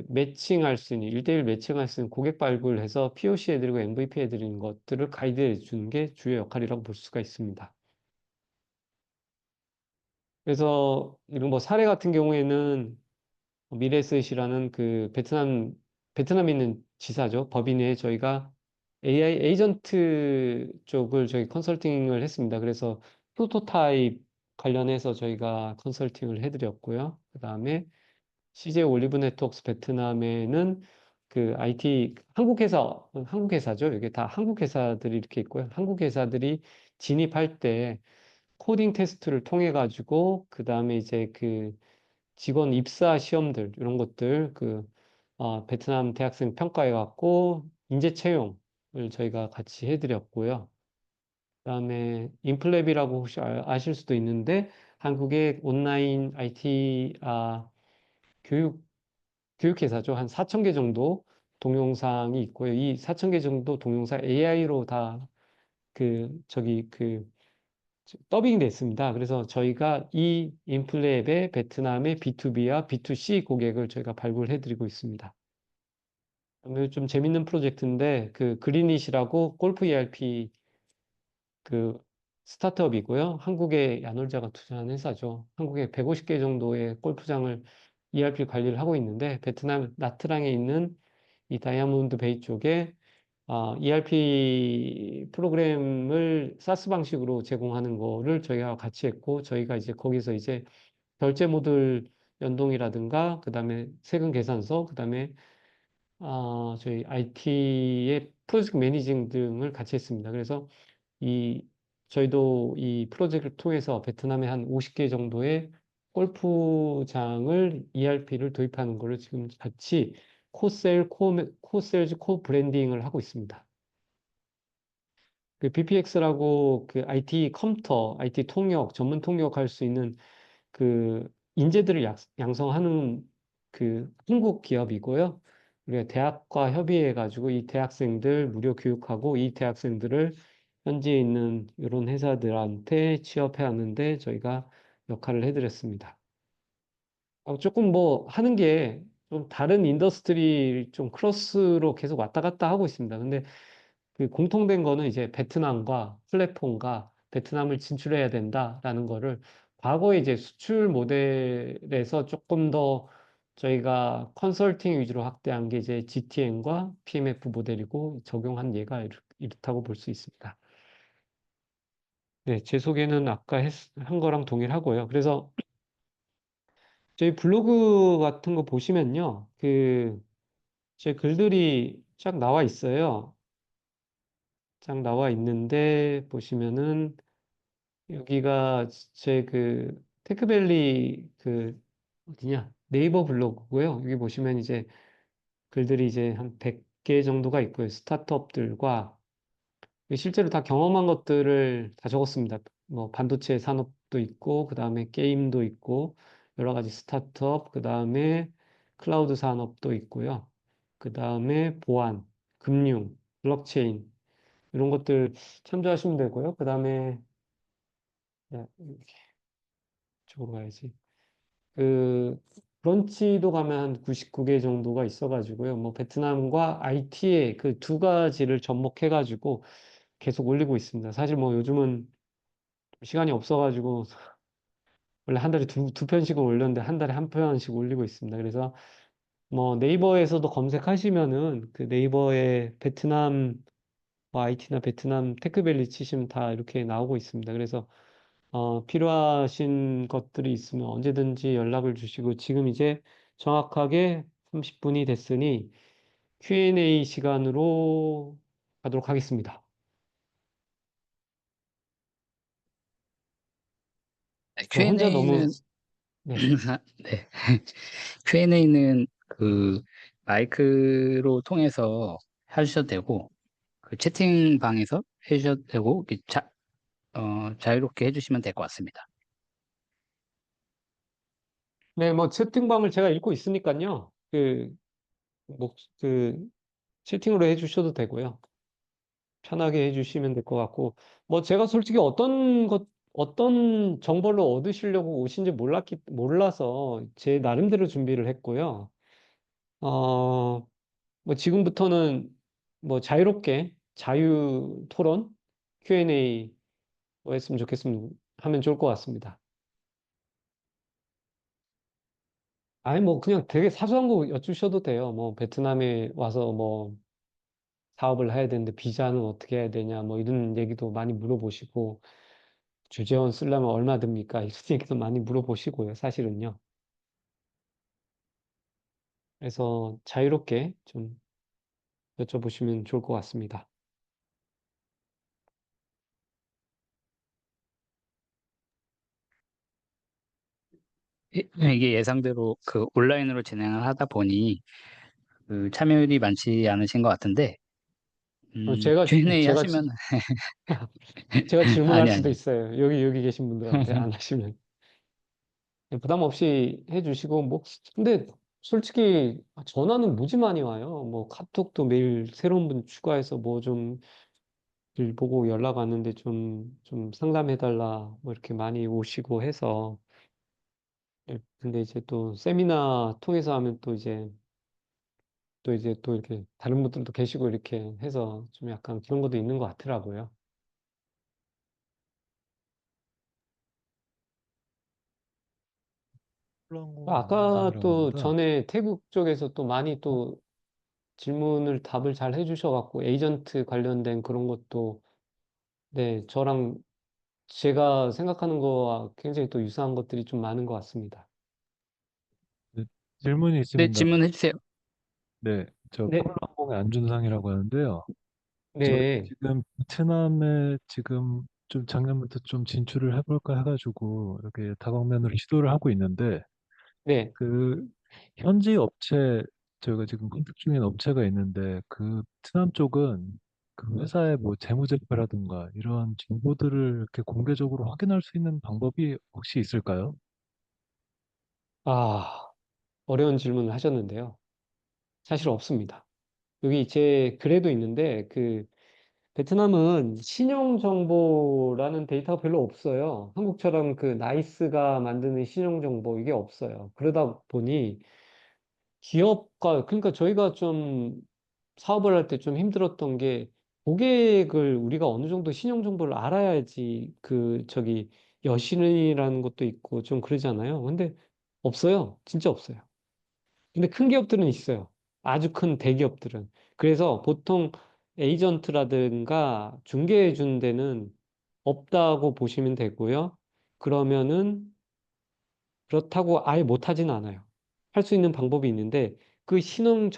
매칭할 수 있는, 1대1 매칭할 수 있는 고객 발굴해서 POC 해드리고 MVP 해드리는 것들을 가이드해 주는 게 주요 역할이라고 볼 수가 있습니다. 그래서 이런 뭐 사례 같은 경우에는 미래셋이라는 베트남에 있는 지사죠. 법인에 저희가 AI 에이전트 쪽을 저희 컨설팅을 했습니다. 그래서 프로토타입 관련해서 저희가 컨설팅을 해드렸고요. 그 다음에 CJ 올리브 네트워크스 베트남에는 IT 한국 회사죠. 이게 다 한국 회사들이 이렇게 있고요. 한국 회사들이 진입할 때 코딩 테스트를 통해 가지고 그 다음에 이제 직원 입사 시험들 이런 것들 베트남 대학생 평가해 갖고 인재 채용을 저희가 같이 해드렸고요. 그다음에 인플랩이라고 혹시 아실 수도 있는데 한국의 온라인 IT 교육회사죠. 한 4천 개 정도 동영상이 있고요. 이 4천 개 정도 동영상 AI로 다 더빙이 됐습니다. 그래서 저희가 이 인플랩의 베트남의 B2B와 B2C 고객을 저희가 발굴해드리고 있습니다. 그다음에 좀 재밌는 프로젝트인데 그린잇이라고 골프 ERP 그 스타트업이고요. 한국의 야놀자가 투자한 회사죠. 한국에 150개 정도의 골프장을 ERP 관리를 하고 있는데 베트남 나트랑에 있는 이 다이아몬드 베이 쪽에 ERP 프로그램을 사스 방식으로 제공하는 거를 저희가 같이 했고 저희가 이제 거기서 이제 결제 모듈 연동이라든가 그다음에 세금 계산서 그다음에 저희 IT의 프로젝트 매니징 등을 같이 했습니다. 그래서 이 저희도 이 프로젝트를 통해서 베트남에 한 50개 정도의 골프장을 ERP를 도입하는 거를 지금 같이 코세일즈, 코 브랜딩을 하고 있습니다. 그 BPX라고 그 IT 컴퓨터, IT 통역, 전문 통역할 수 있는 그 인재들을 양성하는 그 한국 기업이고요. 우리가 대학과 협의해가지고 이 대학생들 무료 교육하고 이 대학생들을 현지에 있는 이런 회사들한테 취업해 하는데 저희가 역할을 해드렸습니다. 조금 뭐 하는 게 좀 다른 인더스트리 좀 크로스로 계속 왔다 갔다 하고 있습니다. 근데 그 공통된 거는 이제 베트남과 플랫폼과 베트남을 진출해야 된다라는 거를 과거에 이제 수출 모델에서 조금 더 저희가 컨설팅 위주로 확대한 게 이제 GTM과 PMF 모델이고 적용한 예가 이렇다고 볼 수 있습니다. 네, 제 소개는 아까 한 거랑 동일하고요. 그래서 저희 블로그 같은 거 보시면요. 제 글들이 쫙 나와 있어요. 쫙 나와 있는데 보시면은 여기가 제 그 테크밸리 그 어디냐 네이버 블로그고요. 여기 보시면 이제 글들이 이제 한 100개 정도가 있고요. 스타트업들과 실제로 다 경험한 것들을 다 적었습니다. 뭐 반도체 산업도 있고 그다음에 게임도 있고 여러 가지 스타트업 그다음에 클라우드 산업도 있고요. 그다음에 보안, 금융, 블록체인 이런 것들 참조하시면 되고요. 그다음에 이쪽으로 가야지. 그 브런치도 가면 한 99개 정도가 있어가지고요. 뭐 베트남과 IT의 그 두 가지를 접목해가지고 계속 올리고 있습니다. 사실 뭐 요즘은 시간이 없어가지고 원래 한 달에 두 편씩은 올렸는데 한 달에 한 편씩 올리고 있습니다. 그래서 뭐 네이버에서도 검색하시면은 그 네이버에 베트남 뭐 IT나 베트남 테크밸리 치시면 다 이렇게 나오고 있습니다. 그래서 필요하신 것들이 있으면 언제든지 연락을 주시고, 지금 이제 정확하게 30분이 됐으니 Q&A 시간으로 가도록 하겠습니다. 저 혼자 Q&A는 너무, 네. 네. Q&A는 그 마이크로 통해서 해주셔도 되고 그 채팅방에서 해주셔도 되고 이렇게 자유롭게 해주시면 될 것 같습니다. 네, 뭐 채팅방을 제가 읽고 있으니까요. 뭐, 그, 채팅으로 해주셔도 되고요. 편하게 해주시면 될 것 같고, 뭐 제가 솔직히 어떤 정보를 얻으시려고 오신지 몰라서 제 나름대로 준비를 했고요. 어, 뭐 지금부터는 뭐 자유롭게 자유 토론, Q&A 뭐 했으면 하면 좋을 것 같습니다. 아니 뭐 그냥 되게 사소한 거 여쭈셔도 돼요. 뭐 베트남에 와서 뭐 사업을 해야 되는데 비자는 어떻게 해야 되냐 뭐 이런 얘기도 많이 물어보시고 주재원 쓰려면 얼마 듭니까? 이런 얘기도 많이 물어보시고요. 사실은요. 그래서 자유롭게 좀 여쭤보시면 좋을 것 같습니다. 이게 예상대로 그 온라인으로 진행을 하다 보니 그 참여율이 많지 않으신 것 같은데 제가 Q&A 하시면 제가 질문할 아니 수도 아니 있어요. 여기 계신 분들한테 안 하시면. 부담 없이 해주시고, 뭐, 근데 솔직히 전화는 무지 많이 와요. 뭐, 카톡도 매일 새로운 분 추가해서 뭐 좀 일 보고 연락 왔는데 좀 상담해달라, 뭐 이렇게 많이 오시고 해서. 근데 이제 또 세미나 통해서 하면 또 이렇게 다른 분들도 계시고 이렇게 해서 좀 약간 그런 것도 있는 것 같더라고요. 콜라공은 아까 안준상이라고 또 합니다. 전에 태국 쪽에서 또 많이 어, 또 질문을 답을 잘 해주셔갖고 에이전트 관련된 그런 것도 네, 저랑 제가 생각하는 거와 굉장히 또 유사한 것들이 좀 많은 것 같습니다. 네, 질문이 네 있습니다. 질문해 주세요. 네, 저 네, 콜라공의 안준상이라고 하는데요. 저희 네, 지금 베트남에 지금 좀 작년부터 좀 진출을 해볼까 해가지고 이렇게 다방면으로 시도를 하고 있는데 네. 그 현지 업체 저희가 지금 컨택 중인 업체가 있는데 그 베트남 쪽은 그 회사의 뭐 재무제표라든가 이런 정보들을 이렇게 공개적으로 확인할 수 있는 방법이 혹시 있을까요? 아, 어려운 질문을 하셨는데요. 사실 없습니다. 여기 제 글에도 있는데, 베트남은 신용정보라는 데이터가 별로 없어요. 한국처럼 그 나이스가 만드는 신용정보, 이게 없어요. 그러다 보니 그러니까 저희가 좀 사업을 할 때 좀 힘들었던 게 고객을 우리가 어느 정도 신용정보를 알아야지 여신이라는 것도 있고 좀 그러잖아요. 근데 없어요. 진짜 없어요. 근데 큰 기업들은 있어요. 아주 큰 대기업들은. 그래서 보통 에이전트라든가 중개해 준 데는 없다고 보시면 되고요. 그러면은 그렇다고 아예 못하진 않아요. 할 수 있는 방법이 있는데 그 신용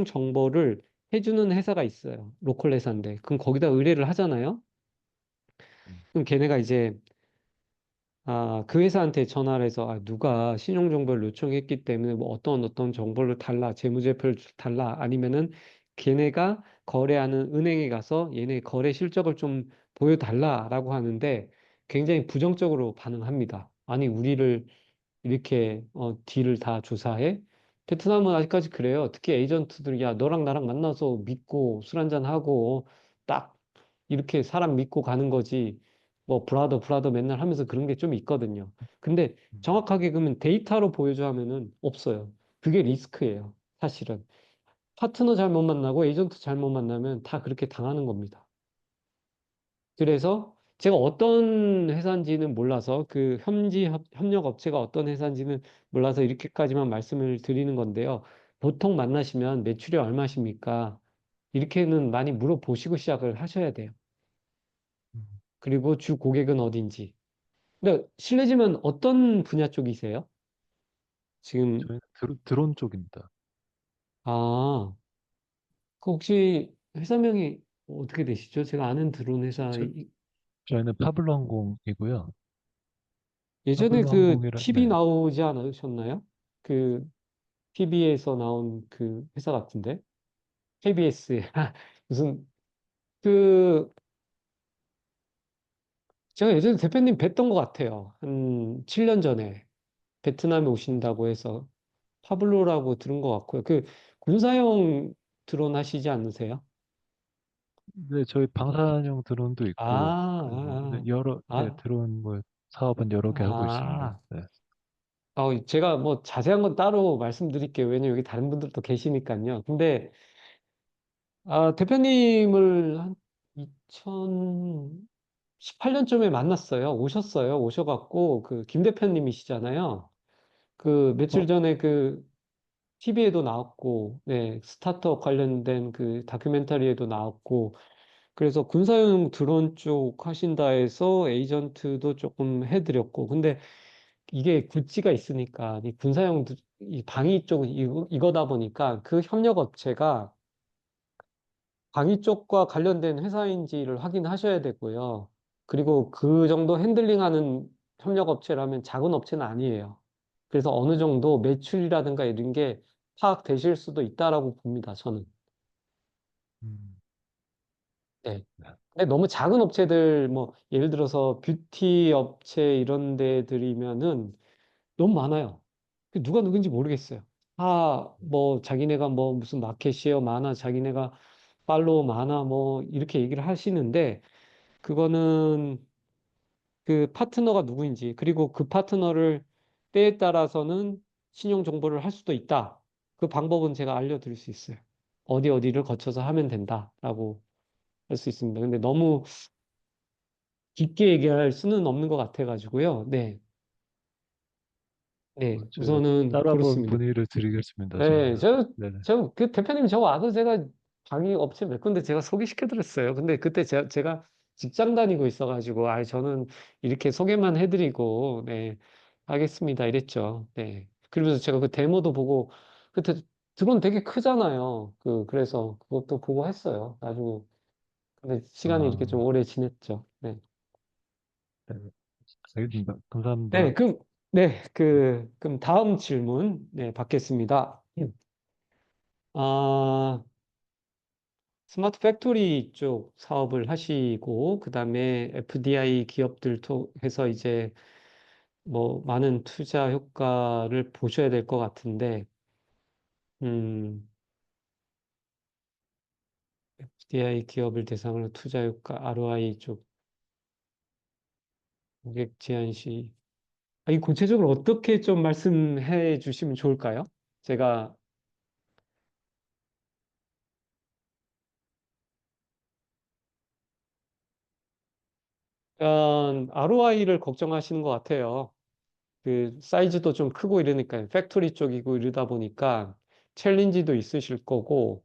정보를 해주는 회사가 있어요. 로컬 회사인데. 그럼 거기다 의뢰를 하잖아요. 음. 그럼 걔네가 이제 그 회사한테 전화를 해서 누가 신용정보를 요청했기 때문에 뭐 어떤 정보를 달라, 재무제표를 달라, 아니면은 걔네가 거래하는 은행에 가서 얘네 거래 실적을 좀 보여달라라고 하는데 굉장히 부정적으로 반응합니다. 아니, 우리를 이렇게 딜을 다 조사해? 베트남은 아직까지 그래요. 특히 에이전트들이 야, 너랑 나랑 만나서 믿고 술 한잔 하고 딱 이렇게 사람 믿고 가는 거지. 뭐 브라더 맨날 하면서 그런 게 좀 있거든요. 근데 음. 정확하게 그러면 데이터로 보여줘 하면은 없어요. 그게 리스크예요. 사실은. 파트너 잘못 만나고 에이전트 잘못 만나면 다 그렇게 당하는 겁니다. 그래서 제가 어떤 회사인지는 몰라서 협력 업체가 어떤 회사인지는 몰라서 이렇게까지만 말씀을 드리는 건데요. 보통 만나시면 매출이 얼마십니까? 이렇게는 많이 물어보시고 시작을 하셔야 돼요. 음. 그리고 주 고객은 어딘지. 근데 실례지만 어떤 분야 쪽이세요? 지금, 저희는 드론 쪽입니다. 아, 그 혹시 회사명이 어떻게 되시죠? 제가 아는 드론 회사, 저, 저희는 파블로 항공이고요. 예전에 파블로 항공이라 TV 네. 나오지 않으셨나요? 그 TV에서 나온 그 회사 같은데? KBS. 무슨, 그, 제가 예전에 대표님 뵀던 것 같아요. 한 7년 전에 베트남에 오신다고 해서 파블로라고 들은 것 같고요. 군사용 드론 하시지 않으세요? 네, 저희 방사능 드론도 아, 있고 그리고 네, 여러 네, 아, 드론 뭐 사업은 여러 개 하고 있습니다. 아, 네. 제가 뭐 자세한 건 따로 말씀드릴게요. 왜냐면 여기 다른 분들도 계시니까요. 근데, 대표님을 한 2018년쯤에 만났어요. 오셔갖고, 김 대표님이시잖아요. 며칠 어, 전에 TV에도 나왔고, 네, 스타트업 관련된 다큐멘터리에도 나왔고, 그래서 군사용 드론 쪽 하신다 해서 에이전트도 조금 해드렸고, 근데 이게 굴지가 있으니까, 이 방위 쪽 이거다 보니까 그 협력 업체가 방위 쪽과 관련된 회사인지를 확인하셔야 되고요. 그리고 그 정도 핸들링하는 협력 업체라면 작은 업체는 아니에요. 그래서 어느 정도 매출이라든가 이런 게 파악되실 수도 있다라고 봅니다, 저는. 음, 네. 네. 근데 너무 작은 업체들, 뭐, 예를 들어서 뷰티 업체 이런 데들이면은 너무 많아요. 누가 누군지 모르겠어요. 뭐, 자기네가 뭐, 무슨 마켓시어 많아, 자기네가 팔로우 많아, 뭐, 이렇게 얘기를 하시는데, 그거는 그 파트너가 누구인지, 그리고 그 파트너를 때에 따라서는 신용 정보를 할 수도 있다. 그 방법은 제가 알려드릴 수 있어요. 어디를 거쳐서 하면 된다라고 할 수 있습니다. 근데 너무 깊게 얘기할 수는 없는 것 같아가지고요. 네. 네. 저희가 우선은 따로 한번 그렇습니다. 문의를 드리겠습니다. 네. 저희가. 네네. 대표님 저 와서 제가 방위 업체 몇 군데 제가 소개시켜 드렸어요. 근데 그때 제가 직장 다니고 있어가지고, 저는 이렇게 소개만 해드리고, 네. 하겠습니다. 이랬죠. 네. 그러면서 제가 그 데모도 보고, 그때 드론 되게 크잖아요. 그래서 그것도 보고 했어요. 나중에. 근데 시간이 이렇게 좀 아, 오래 지냈죠. 네. 네, 알겠습니다. 감사합니다. 네, 그럼 다음 질문, 네, 받겠습니다. 아, 스마트 팩토리 쪽 사업을 하시고, 그 다음에 FDI 기업들 통해서 이제 뭐 많은 투자 효과를 보셔야 될 것 같은데, 음, FDI 기업을 대상으로 투자 효과, ROI 쪽 고객 제한 시, 이 구체적으로 어떻게 좀 말씀해 주시면 좋을까요? 제가, ROI를 걱정하시는 것 같아요. 그 사이즈도 좀 크고 이러니까 팩토리 쪽이고 이러다 보니까 챌린지도 있으실 거고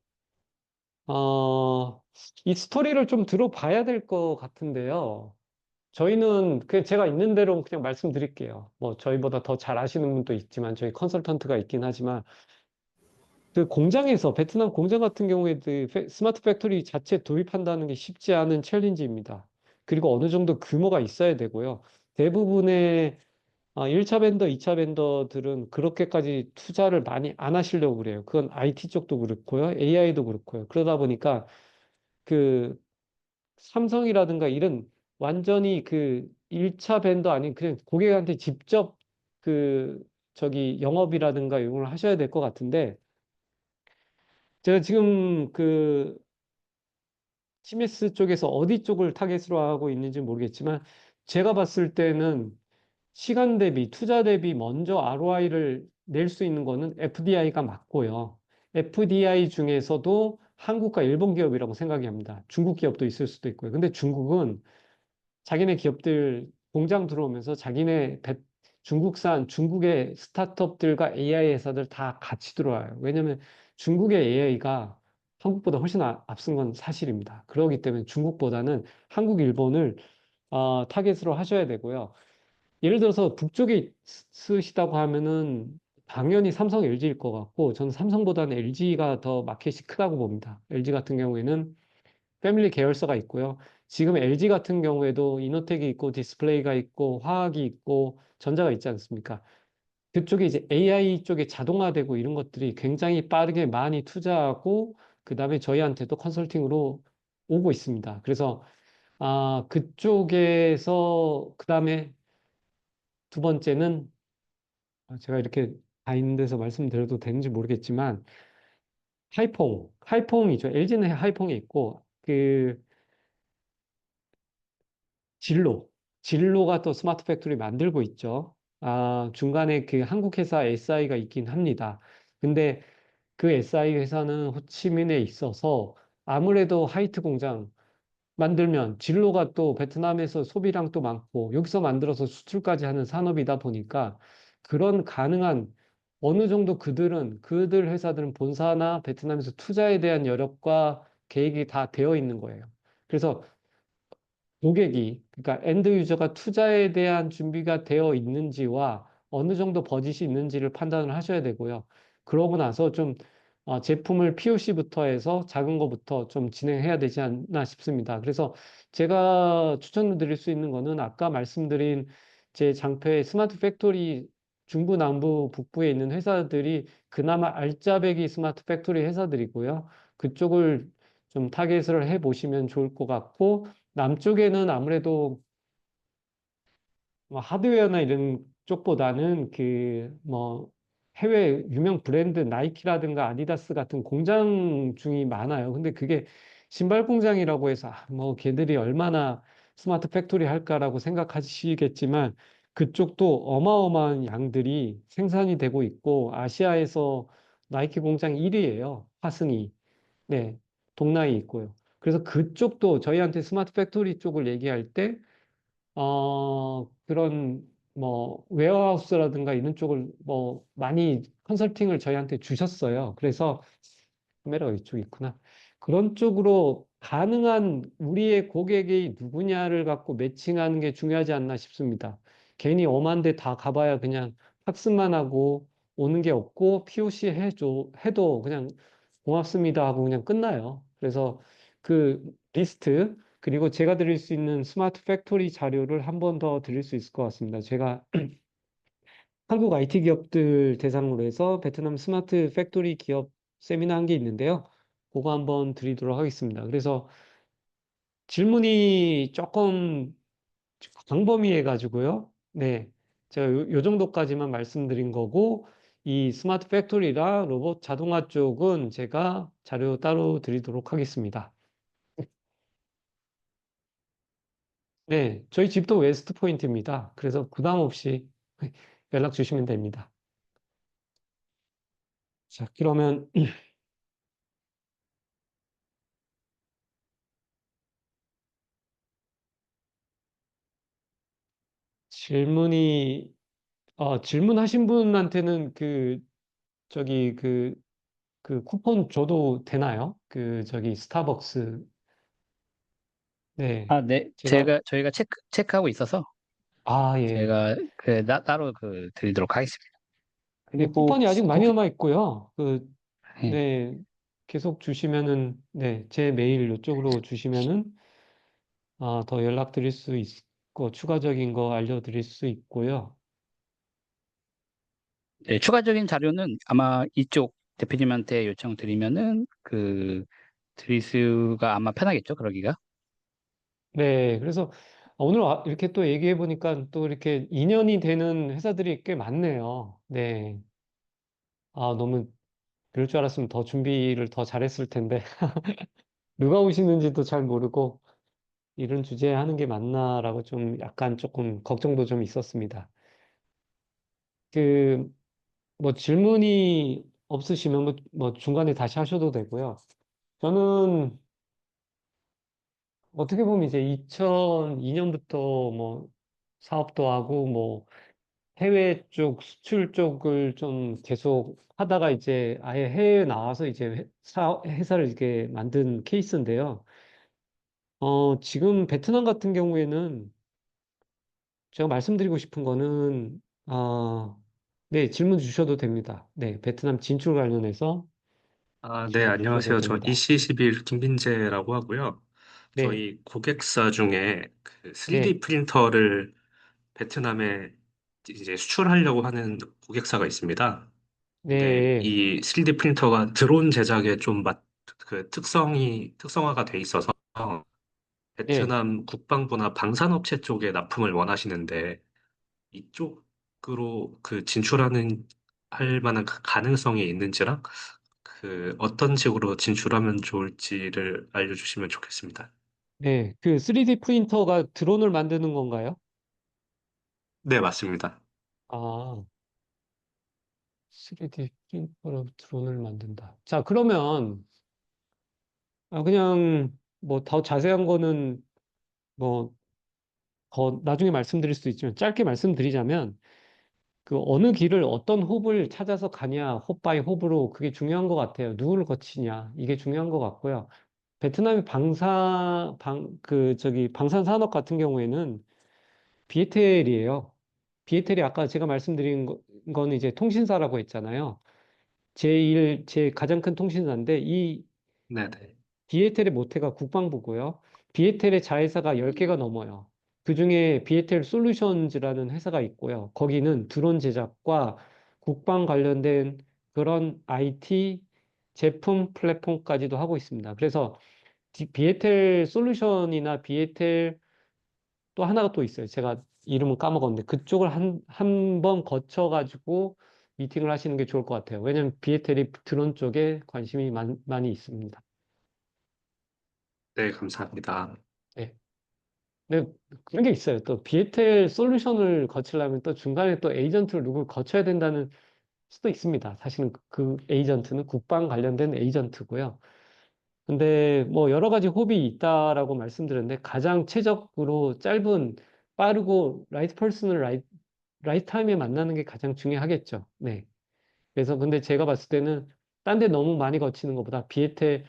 이 스토리를 좀 들어봐야 될 것 같은데요. 저희는 그 제가 있는 대로 그냥 말씀드릴게요. 뭐 저희보다 더 잘 아시는 분도 있지만 저희 컨설턴트가 있긴 하지만 그 공장에서 베트남 공장 같은 경우에 그 스마트 팩토리 자체 도입한다는 게 쉽지 않은 챌린지입니다. 그리고 어느 정도 규모가 있어야 되고요. 대부분의 1차 벤더, 2차 벤더들은 그렇게까지 투자를 많이 안 하시려고 그래요. 그건 IT 쪽도 그렇고요. AI도 그렇고요. 그러다 보니까 그 삼성이라든가 이런 완전히 그 1차 벤더 아닌 그냥 고객한테 직접 그 저기 영업이라든가 이런 걸 하셔야 될 것 같은데 제가 지금 그 CMS 쪽에서 어디 쪽을 타겟으로 하고 있는지 모르겠지만 제가 봤을 때는 시간 대비, 투자 대비 먼저 ROI를 낼 수 있는 거는 FDI가 맞고요. FDI 중에서도 한국과 일본 기업이라고 생각이 합니다. 중국 기업도 있을 수도 있고요. 근데 중국은 자기네 기업들 공장 들어오면서 중국산 중국의 스타트업들과 AI 회사들 다 같이 들어와요. 왜냐하면 중국의 AI가 한국보다 훨씬 앞선 건 사실입니다. 그렇기 때문에 중국보다는 한국, 일본을 타겟으로 하셔야 되고요. 예를 들어서 북쪽에 쓰시다고 하면은 당연히 삼성, LG일 것 같고 저는 삼성보다는 LG가 더 마켓이 크다고 봅니다. LG 같은 경우에는 패밀리 계열사가 있고요. 지금 LG 같은 경우에도 이노텍이 있고 디스플레이가 있고 화학이 있고 전자가 있지 않습니까? 그쪽에 이제 AI 쪽에 자동화되고 이런 것들이 굉장히 빠르게 많이 투자하고 그다음에 저희한테도 컨설팅으로 오고 있습니다. 그래서 그쪽에서 그다음에 두 번째는 제가 이렇게 다 있는 데서 말씀드려도 되는지 모르겠지만 하이퐁이죠. LG는 하이퐁이 있고 그 진로가 또 스마트 팩토리 만들고 있죠. 중간에 그 한국 회사 SI가 있긴 합니다. 근데 그 SI 회사는 호치민에 있어서 아무래도 하이트 공장 만들면 진로가 또 베트남에서 소비량 또 많고 여기서 만들어서 수출까지 하는 산업이다 보니까 그런 가능한 어느 정도 그들 회사들은 본사나 베트남에서 투자에 대한 여력과 계획이 다 되어 있는 거예요. 그래서 그러니까 엔드 유저가 투자에 대한 준비가 되어 있는지와 어느 정도 버짓이 있는지를 판단을 하셔야 되고요. 그러고 나서 좀 제품을 POC부터 해서 작은 거부터 좀 진행해야 되지 않나 싶습니다. 그래서 제가 추천을 드릴 수 있는 거는 아까 말씀드린 제 장표의 스마트 팩토리 중부, 남부, 북부에 있는 회사들이 그나마 알짜배기 스마트 팩토리 회사들이고요. 그쪽을 좀 타겟을 해 보시면 좋을 것 같고, 남쪽에는 아무래도 뭐 하드웨어나 이런 쪽보다는 그 뭐 해외 유명 브랜드 나이키라든가 아디다스 같은 공장 중이 많아요. 근데 그게 신발 공장이라고 해서 뭐 걔들이 얼마나 스마트 팩토리 할까라고 생각하시겠지만 그쪽도 어마어마한 양들이 생산이 되고 있고 아시아에서 나이키 공장 1위예요. 화승이. 네. 동나이 있고요. 그래서 그쪽도 저희한테 스마트 팩토리 쪽을 얘기할 때 그런, 뭐, 웨어하우스라든가 이런 쪽을 뭐, 많이 컨설팅을 저희한테 주셨어요. 그래서, 카메라가 이쪽에 있구나. 그런 쪽으로 가능한 우리의 고객이 누구냐를 갖고 매칭하는 게 중요하지 않나 싶습니다. 괜히 엄한 데 다 가봐야 그냥 학습만 하고 오는 게 없고, POC 해도 그냥 고맙습니다 하고 그냥 끝나요. 그래서 그 리스트, 그리고 제가 드릴 수 있는 스마트 팩토리 자료를 한 번 더 드릴 수 있을 것 같습니다. 제가 한국 IT 기업들 대상으로 해서 베트남 스마트 팩토리 기업 세미나 한 게 있는데요. 그거 한번 드리도록 하겠습니다. 그래서 질문이 조금 광범위해가지고요. 네. 제가 요 정도까지만 말씀드린 거고, 이 스마트 팩토리랑 로봇 자동화 쪽은 제가 자료 따로 드리도록 하겠습니다. 네. 저희 집도 웨스트 포인트입니다. 그래서 부담 없이 연락 주시면 됩니다. 자, 그러면 질문이, 질문하신 분한테는 저기, 그 쿠폰 줘도 되나요? 스타벅스. 네. 아, 네. 제가, 저희가 체크하고 있어서 예. 제가 따로 드리도록 하겠습니다. 네, 그리고 쿠폰이 아직 많이 혹시 남아 있고요. 예, 네, 계속 주시면은, 네, 제 메일 이쪽으로 주시면은, 더 연락드릴 수 있고, 추가적인 거 알려드릴 수 있고요. 네, 추가적인 자료는 아마 이쪽 대표님한테 요청드리면은 드릴 수가 아마 편하겠죠, 그러기가. 네, 그래서 오늘 이렇게 또 얘기해 보니까 또 이렇게 인연이 되는 회사들이 꽤 많네요. 네. 너무 그럴 줄 알았으면 더 준비를 더 잘했을 텐데, 누가 오시는지도 잘 모르고, 이런 주제 하는 게 맞나라고 좀 약간 조금 걱정도 좀 있었습니다. 그, 질문이 없으시면 중간에 다시 하셔도 되고요. 저는 어떻게 보면 이제 2002년부터 사업도 하고 해외 쪽 수출 쪽을 좀 계속 하다가 이제 아예 해외에 나와서 이제 회사를 이렇게 만든 케이스인데요. 지금 베트남 같은 경우에는 제가 말씀드리고 싶은 거는, 네, 질문 주셔도 됩니다. 네, 베트남 진출 관련해서 네, 질문 주셔도 안녕하세요. 저 됩니다. EC11 김빈재라고 하고요. 네, 저희 고객사 중에 그 네, 3D 프린터를 베트남에 이제 수출하려고 하는 고객사가 있습니다. 근데 네, 이 3D 프린터가 드론 제작에 좀 특성화가 돼 있어서 네, 베트남 국방부나 방산업체 쪽에 납품을 원하시는데 이쪽으로 진출하는 할 만한 가능성이 있는지랑 어떤 식으로 진출하면 좋을지를 알려주시면 좋겠습니다. 네. 그 3D 프린터가 드론을 만드는 건가요? 네, 맞습니다. 아, 3D 프린터로 드론을 만든다. 자, 그러면, 그냥, 더 자세한 거는, 뭐, 더 나중에 말씀드릴 수도 있지만, 짧게 말씀드리자면, 그 어느 길을 어떤 홉을 찾아서 가냐, 홉 바이 홉으로 그게 중요한 것 같아요. 누구를 거치냐, 이게 중요한 것 같고요. 베트남의 방산 산업 같은 경우에는 비에텔이에요. 비에텔이 아까 제가 말씀드린 거는 이제 통신사라고 했잖아요. 제 가장 큰 통신사인데 이 네네. 비에텔의 모태가 국방부고요. 비에텔의 자회사가 10개가 넘어요. 그중에 비에텔 솔루션즈라는 회사가 있고요. 거기는 드론 제작과 국방 관련된 그런 IT 제품 플랫폼까지도 하고 있습니다. 그래서 비에텔 솔루션이나 비에텔 또 하나가 또 있어요. 제가 이름을 까먹었는데 그쪽을 한 번 거쳐가지고 미팅을 하시는 게 좋을 것 같아요. 왜냐하면 비에텔이 드론 쪽에 관심이 많이 있습니다. 네, 감사합니다. 네. 근데 그런 게 있어요. 또 비에텔 솔루션을 거치려면 또 중간에 또 에이전트를 누굴 거쳐야 된다는 수도 있습니다. 사실은 그 에이전트는 국방 관련된 에이전트고요. 근데 여러 가지 홉이 있다라고 말씀드렸는데 가장 최적으로 짧은 빠르고 라이트 퍼슨을 라이트 타임에 만나는 게 가장 중요하겠죠. 네. 그래서 근데 제가 봤을 때는 딴 데 너무 많이 거치는 것보다 비에텔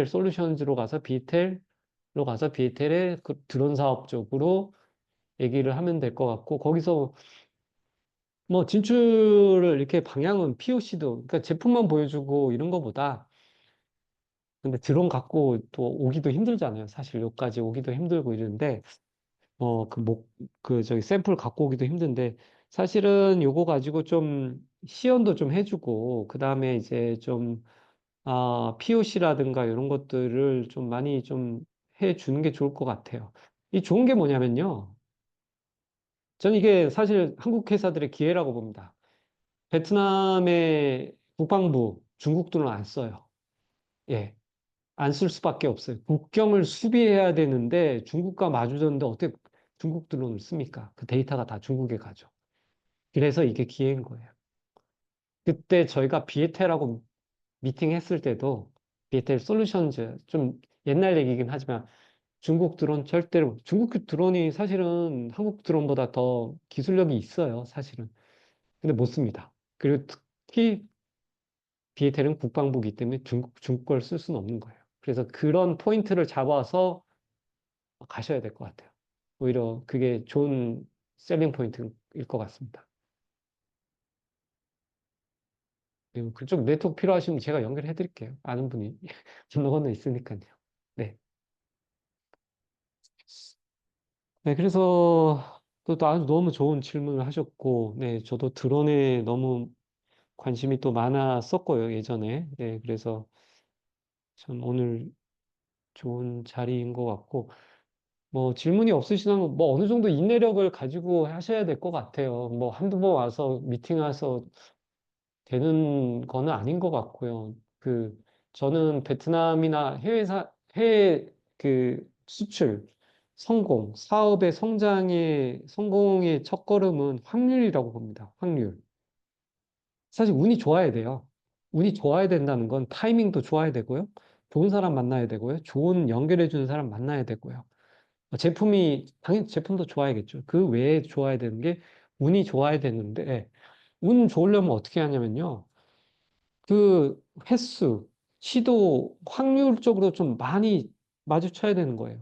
솔루션즈로 가서 비에텔의 그 드론 사업 쪽으로 얘기를 하면 될 것 같고, 거기서 진출을 이렇게 방향은 POC도, 그러니까 제품만 보여주고 이런 거보다 근데 드론 갖고 또 오기도 힘들잖아요. 사실 여기까지 오기도 힘들고 이러는데, 저기 샘플 갖고 오기도 힘든데, 사실은 요거 가지고 좀 시연도 좀 해주고, 그 다음에 이제 좀, POC라든가 이런 것들을 좀 많이 좀 해주는 게 좋을 것 같아요. 이 좋은 게 뭐냐면요. 저는 이게 사실 한국 회사들의 기회라고 봅니다. 베트남의 국방부, 중국들은 안 써요. 예. 안 쓸 수밖에 없어요. 국경을 수비해야 되는데 중국과 마주쳤는데 어떻게 중국 드론을 씁니까? 그 데이터가 다 중국에 가죠. 그래서 이게 기회인 거예요. 그때 저희가 비에텔하고 미팅했을 때도 비에텔 솔루션즈 좀 옛날 얘기긴 하지만 중국 드론 절대로 중국 드론이 사실은 한국 드론보다 더 기술력이 있어요. 사실은. 근데 못 씁니다. 그리고 특히 비에텔은 국방부기 때문에 중국 걸 쓸 수는 없는 거예요. 그래서 그런 포인트를 잡아서 가셔야 될 것 같아요. 오히려 그게 좋은 셀링 포인트일 것 같습니다. 그리고 그쪽 네트워크 필요하시면 제가 연결해 드릴게요. 아는 분이 건너 건너 있으니까요. 네. 네, 그래서 또 아주 너무 좋은 질문을 하셨고, 네, 저도 드론에 너무 관심이 또 많았었고요, 예전에. 네, 그래서 참 오늘 좋은 자리인 것 같고, 뭐 질문이 없으시다면 뭐 어느 정도 인내력을 가지고 하셔야 될 것 같아요. 뭐 한두 번 와서 미팅 와서 되는 거는 아닌 것 같고요. 저는 베트남이나 해외 수출, 사업의 성공의 첫걸음은 확률이라고 봅니다. 확률. 사실 운이 좋아야 돼요. 운이 좋아야 된다는 건 타이밍도 좋아야 되고요. 좋은 사람 만나야 되고요. 좋은 연결해 주는 사람 만나야 되고요. 당연히 제품도 좋아야겠죠. 그 외에 좋아야 되는 게 운이 좋아야 되는데, 운 좋으려면 어떻게 하냐면요. 그 횟수, 시도 확률적으로 좀 많이 마주쳐야 되는 거예요.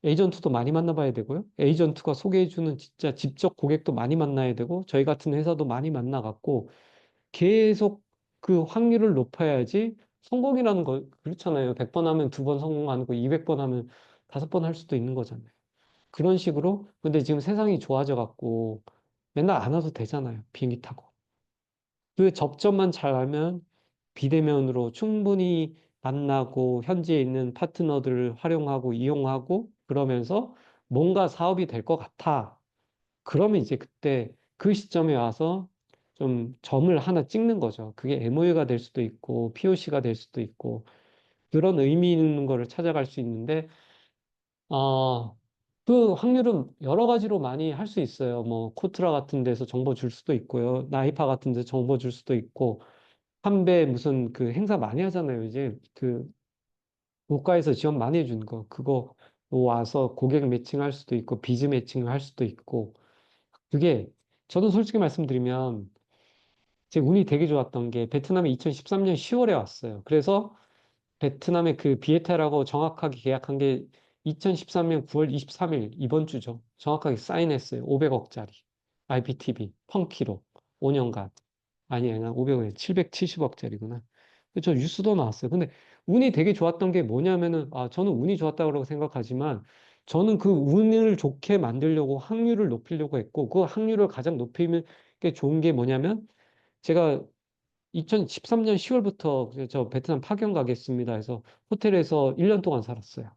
에이전트도 많이 만나봐야 되고요. 에이전트가 소개해주는 진짜 직접 고객도 많이 만나야 되고, 저희 같은 회사도 많이 만나갖고, 계속 그 확률을 높여야지 성공이라는 거, 그렇잖아요. 100번 하면 2번 성공하는 거, 200번 하면 5번 할 수도 있는 거잖아요. 그런 식으로, 근데 지금 세상이 좋아져갖고, 맨날 안 와도 되잖아요. 비행기 타고. 그 접점만 잘 알면 비대면으로 충분히 만나고 현지에 있는 파트너들을 활용하고 이용하고 그러면서 뭔가 사업이 될 것 같아. 그러면 이제 그때 그 시점에 와서 좀 점을 하나 찍는 거죠. 그게 MOU가 될 수도 있고 POC가 될 수도 있고 그런 의미 있는 거를 찾아갈 수 있는데 그 확률은 여러 가지로 많이 할 수 있어요. 뭐 코트라 같은 데서 정보 줄 수도 있고요. 나이파 같은 데서 정보 줄 수도 있고 한배 무슨 그 행사 많이 하잖아요. 이제 국가에서 지원 많이 해주는 거. 그거 와서 고객 매칭할 수도 있고, 비즈 매칭을 할 수도 있고. 그게, 저도 솔직히 말씀드리면, 제 운이 되게 좋았던 게, 베트남에 2013년 10월에 왔어요. 그래서 베트남의 그 비에텔하고 정확하게 계약한 게 2013년 9월 23일, 이번 주죠. 정확하게 사인했어요. 500억짜리. IPTV, 펑키로. 5년간. 아니야, 500억, 770억짜리구나. 저 뉴스도 나왔어요. 근데 운이 되게 좋았던 게 뭐냐면은, 저는 운이 좋았다고 생각하지만, 저는 그 운을 좋게 만들려고 확률을 높이려고 했고, 그 확률을 가장 높이면 게 좋은 게 뭐냐면, 제가 2013년 10월부터 저 베트남 파견 가겠습니다 해서 호텔에서 1년 동안 살았어요.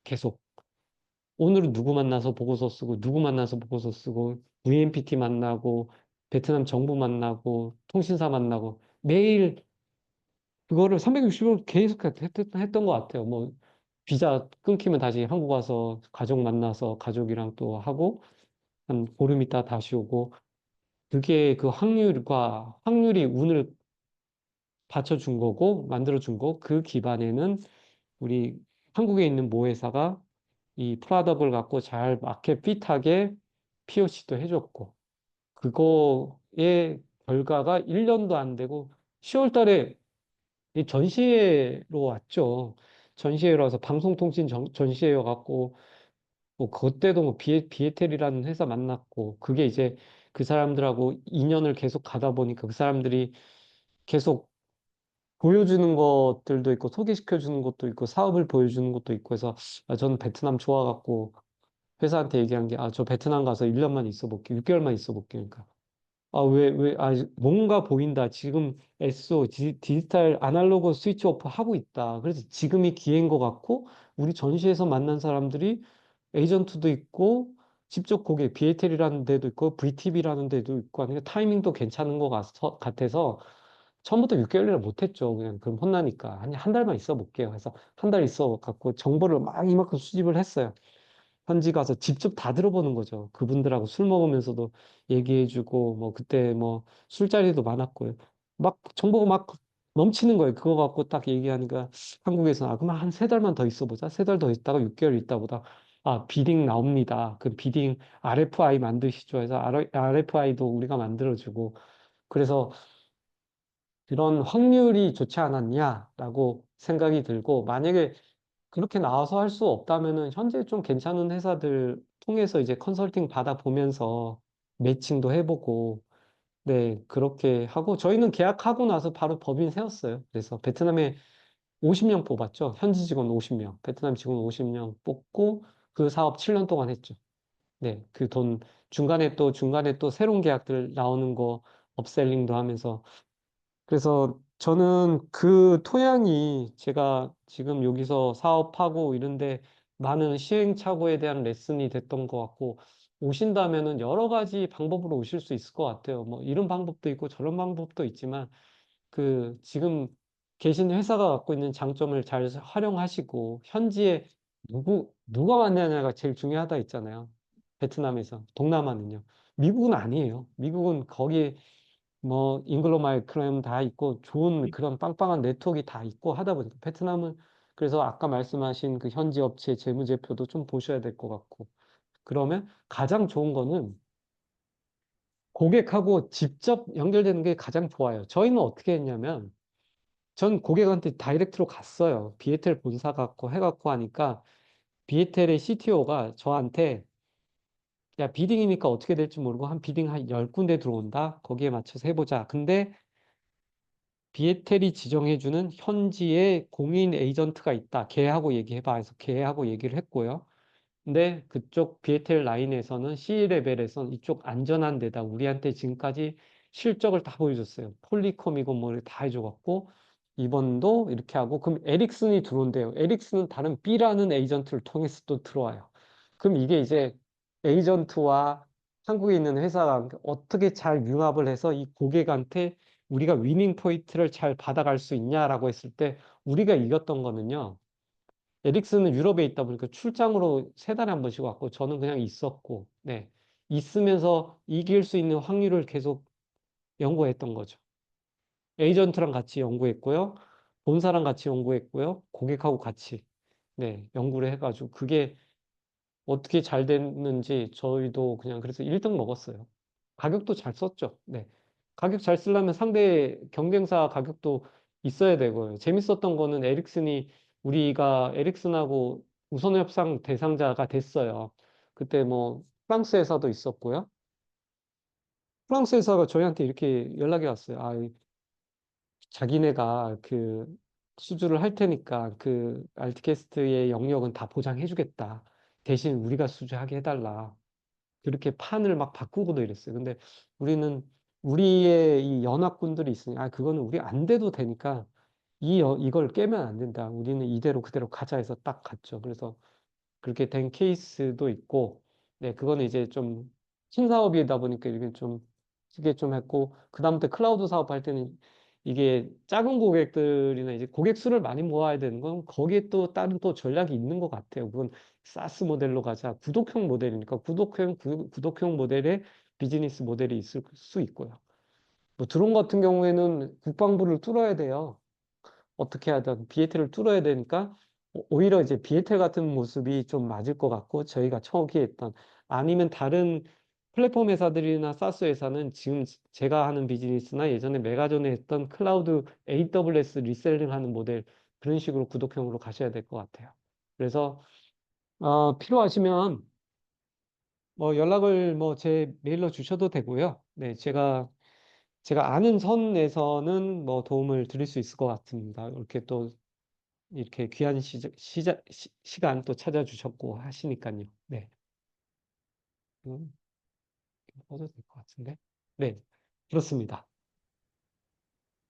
계속. 오늘은 누구 만나서 보고서 쓰고, 누구 만나서 보고서 쓰고, VNPT 만나고, 베트남 정부 만나고, 통신사 만나고, 매일 그거를 360일 계속 했던 것 같아요. 뭐, 비자 끊기면 다시 한국 와서 가족 만나서 가족이랑 또 하고, 한 보름 있다 다시 오고, 그게 그 확률이 운을 받쳐준 거고, 만들어준 거, 그 기반에는 우리 한국에 있는 모회사가 이 프로덕트를 갖고 잘 마켓 핏하게 POC도 해줬고, 그거의 결과가 1년도 안 되고, 10월 달에 이 전시회로 왔죠. 전시회로 와서 방송통신 전시회여 갖고, 뭐, 그때도 뭐, 비에텔이라는 회사 만났고, 그게 이제 그 사람들하고 인연을 계속 가다 보니까 그 사람들이 계속 보여주는 것들도 있고 소개시켜 주는 것도 있고 사업을 보여주는 것도 있고 해서 저는 베트남 좋아갖고 회사한테 얘기한 게 저 베트남 가서 1년만 있어 볼게. 6개월만 있어 볼게. 그러니까 뭔가 보인다. 지금 디지털 아날로그 스위치 오프 하고 있다. 그래서 지금이 기회인 것 같고 우리 전시에서 만난 사람들이 에이전트도 있고 직접 고객 비에텔이라는 데도 있고 VTB라는 데도 있고 하니까 타이밍도 괜찮은 것 같아서 처음부터 6개월이나 못했죠. 그냥 그럼 혼나니까 한 달만 있어 볼게요. 그래서 한 달 있어 갖고 정보를 막 이만큼 수집을 했어요. 현지 가서 직접 다 들어보는 거죠. 그분들하고 술 먹으면서도 얘기해주고 뭐 그때 뭐 술자리도 많았고요. 막 정보가 막 넘치는 거예요. 그거 갖고 딱 얘기하니까 한국에서 그럼 한 3달만 더 있어 보자. 3달 더 있다가 6개월 있다 보다 비딩 나옵니다. 그 비딩 RFI 만드시죠. 해서 RFI도 우리가 만들어주고 그래서 그런 확률이 좋지 않았냐라고 생각이 들고 만약에 그렇게 나와서 할 수 없다면은 현재 좀 괜찮은 회사들 통해서 이제 컨설팅 받아보면서 매칭도 해보고 네 그렇게 하고 저희는 계약하고 나서 바로 법인 세웠어요. 그래서 베트남에 50명 뽑았죠. 현지 직원 50명, 베트남 직원 50명 뽑고 그 사업 7년 동안 했죠. 네, 그 돈 중간에 또 새로운 계약들 나오는 거 업셀링도 하면서 그래서 저는 그 토양이 제가 지금 여기서 사업하고 이런데 많은 시행착오에 대한 레슨이 됐던 것 같고, 오신다면은 여러 가지 방법으로 오실 수 있을 것 같아요. 뭐 이런 방법도 있고 저런 방법도 있지만, 그 지금 계신 회사가 갖고 있는 장점을 잘 활용하시고, 현지에 누가 만나냐가 제일 중요하다 했잖아요. 베트남에서. 동남아는요. 미국은 아니에요. 미국은 거기 뭐 잉글로마이크램 다 있고 좋은 그런 빵빵한 네트워크가 다 있고 하다 보니까 베트남은 그래서 아까 말씀하신 그 현지 업체 재무제표도 좀 보셔야 될 것 같고 그러면 가장 좋은 거는 고객하고 직접 연결되는 게 가장 좋아요. 저희는 어떻게 했냐면 전 고객한테 다이렉트로 갔어요. 비에텔 본사 갖고 해갖고 하니까 비에텔의 CTO가 저한테 야 비딩이니까 어떻게 될지 모르고 한 비딩 한 10군데 들어온다. 거기에 맞춰서 해보자. 근데 비에텔이 지정해주는 현지의 공인 에이전트가 있다. 걔하고 얘기해봐. 해서 걔하고 얘기를 했고요. 근데 그쪽 비에텔 라인에서는 C레벨에서는 이쪽 안전한 데다 우리한테 지금까지 실적을 다 보여줬어요. 폴리콤이고 뭐 다 해줘갖고 이번도 이렇게 하고 그럼 에릭슨이 들어온대요. 에릭슨은 다른 B라는 에이전트를 통해서 또 들어와요. 그럼 이게 이제 에이전트와 한국에 있는 회사가 어떻게 잘 융합을 해서 이 고객한테 우리가 위닝 포인트를 잘 받아갈 수 있냐라고 했을 때 우리가 이겼던 거는요. 에릭슨은 유럽에 있다 보니까 출장으로 3달에 한 번씩 왔고 저는 그냥 있었고 네. 있으면서 이길 수 있는 확률을 계속 연구했던 거죠. 에이전트랑 같이 연구했고요. 본사랑 같이 연구했고요. 고객하고 같이 네, 연구를 해가지고 그게 어떻게 잘 됐는지 저희도 그냥 그래서 1등 먹었어요. 가격도 잘 썼죠. 네. 가격 잘 쓰려면 상대 경쟁사 가격도 있어야 되고요. 재밌었던 거는 우리가 에릭슨하고 우선 협상 대상자가 됐어요. 그때 뭐 프랑스 회사도 있었고요. 프랑스 회사가 저희한테 이렇게 연락이 왔어요. 자기네가 그 수주를 할 테니까 그 알티캐스트의 영역은 다 보장해 주겠다. 대신 우리가 수주하게 해달라. 그렇게 판을 막 바꾸고도 이랬어요. 근데 우리는 우리의 이 연합군들이 있으니, 그거는 우리 안 돼도 되니까 이걸 깨면 안 된다. 우리는 이대로 그대로 가자 해서 딱 갔죠. 그래서 그렇게 된 케이스도 있고, 네, 그거는 이제 좀 신사업이다 보니까 이게 좀 했고, 그다음부터 클라우드 사업할 때는 이게 작은 고객들이나 이제 고객 수를 많이 모아야 되는 건 거기에 또 다른 또 전략이 있는 것 같아요. 그건 사스 모델로 가자. 구독형 모델이니까 구독형 모델의 비즈니스 모델이 있을 수 있고요. 뭐 드론 같은 경우에는 국방부를 뚫어야 돼요. 어떻게 하든 비에텔을 뚫어야 되니까 오히려 이제 비에텔 같은 모습이 좀 맞을 것 같고 저희가 처음에 했던 아니면 다른 플랫폼 회사들이나 사스 회사는 지금 제가 하는 비즈니스나 예전에 메가존에 했던 클라우드 AWS 리셀링 하는 모델 그런 식으로 구독형으로 가셔야 될 것 같아요. 그래서 필요하시면 뭐 연락을 뭐 제 메일로 주셔도 되고요. 네, 제가 제가 아는 선에서는 뭐 도움을 드릴 수 있을 것 같습니다. 이렇게 또 이렇게 귀한 시간 또 찾아주셨고 하시니까요. 네. 음, 꺼도 될 것 같은데. 네. 그렇습니다.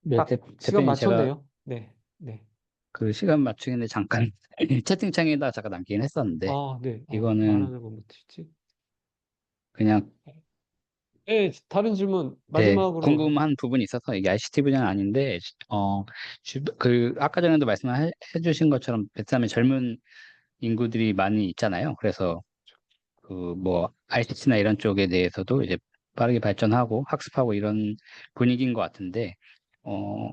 네, 딱 시간 대표님 제가 맞췄네요. 네. 네. 그 시간 맞추기는 잠깐 채팅창에다 잠깐 남기긴 했었는데 아, 네. 이거는 말하는 거 못했지. 그냥 네, 다른 질문 네, 마지막으로. 궁금한 부분이 있어서 이게 ICT 분야는 아닌데 그 아까 전에도 말씀해 주신 것처럼 베트남에 젊은 인구들이 많이 있잖아요. 그래서 그 뭐 ICT나 이런 쪽에 대해서도 이제 빠르게 발전하고 학습하고 이런 분위기인 것 같은데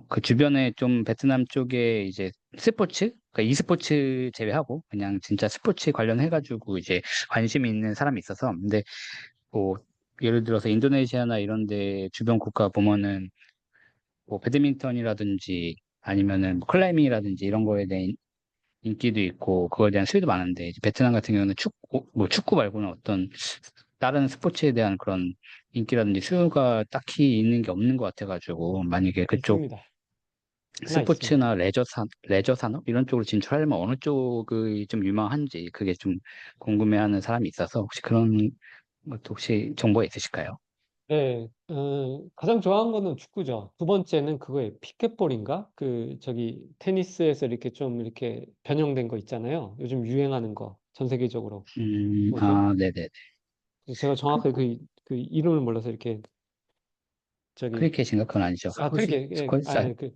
그 주변에 좀 베트남 쪽에 이제 스포츠, 그러니까 e스포츠 제외하고 그냥 진짜 스포츠 관련해가지고 이제 관심이 있는 사람이 있어서 근데 뭐 예를 들어서 인도네시아나 이런 데 주변 국가 보면은 뭐 배드민턴이라든지 아니면은 뭐 클라이밍이라든지 이런 거에 대한 인기도 있고 그거에 대한 수요도 많은데 이제 베트남 같은 경우는 축구 말고는 어떤 다른 스포츠에 대한 그런 인기라든지 수요가 딱히 있는 게 없는 것 같아가지고 만약에 그쪽 있습니다. 하나 있습니다. 스포츠나 레저 산업 이런 쪽으로 진출하려면 어느 쪽이 좀 유망한지 그게 좀 궁금해하는 사람이 있어서 혹시 그런 것도 혹시 정보가 있으실까요? 네, 가장 좋아하는 거는 축구죠. 두 번째는 그거예요. 피켓볼인가? 테니스에서 이렇게 좀 이렇게 변형된 거 있잖아요. 요즘 유행하는 거, 전 세계적으로. 뭐죠? 네네. 제가 정확하게 그 이름을 몰라서 이렇게, 저기, 크리켓인가? 그건 아니죠. 크리켓, 예, 그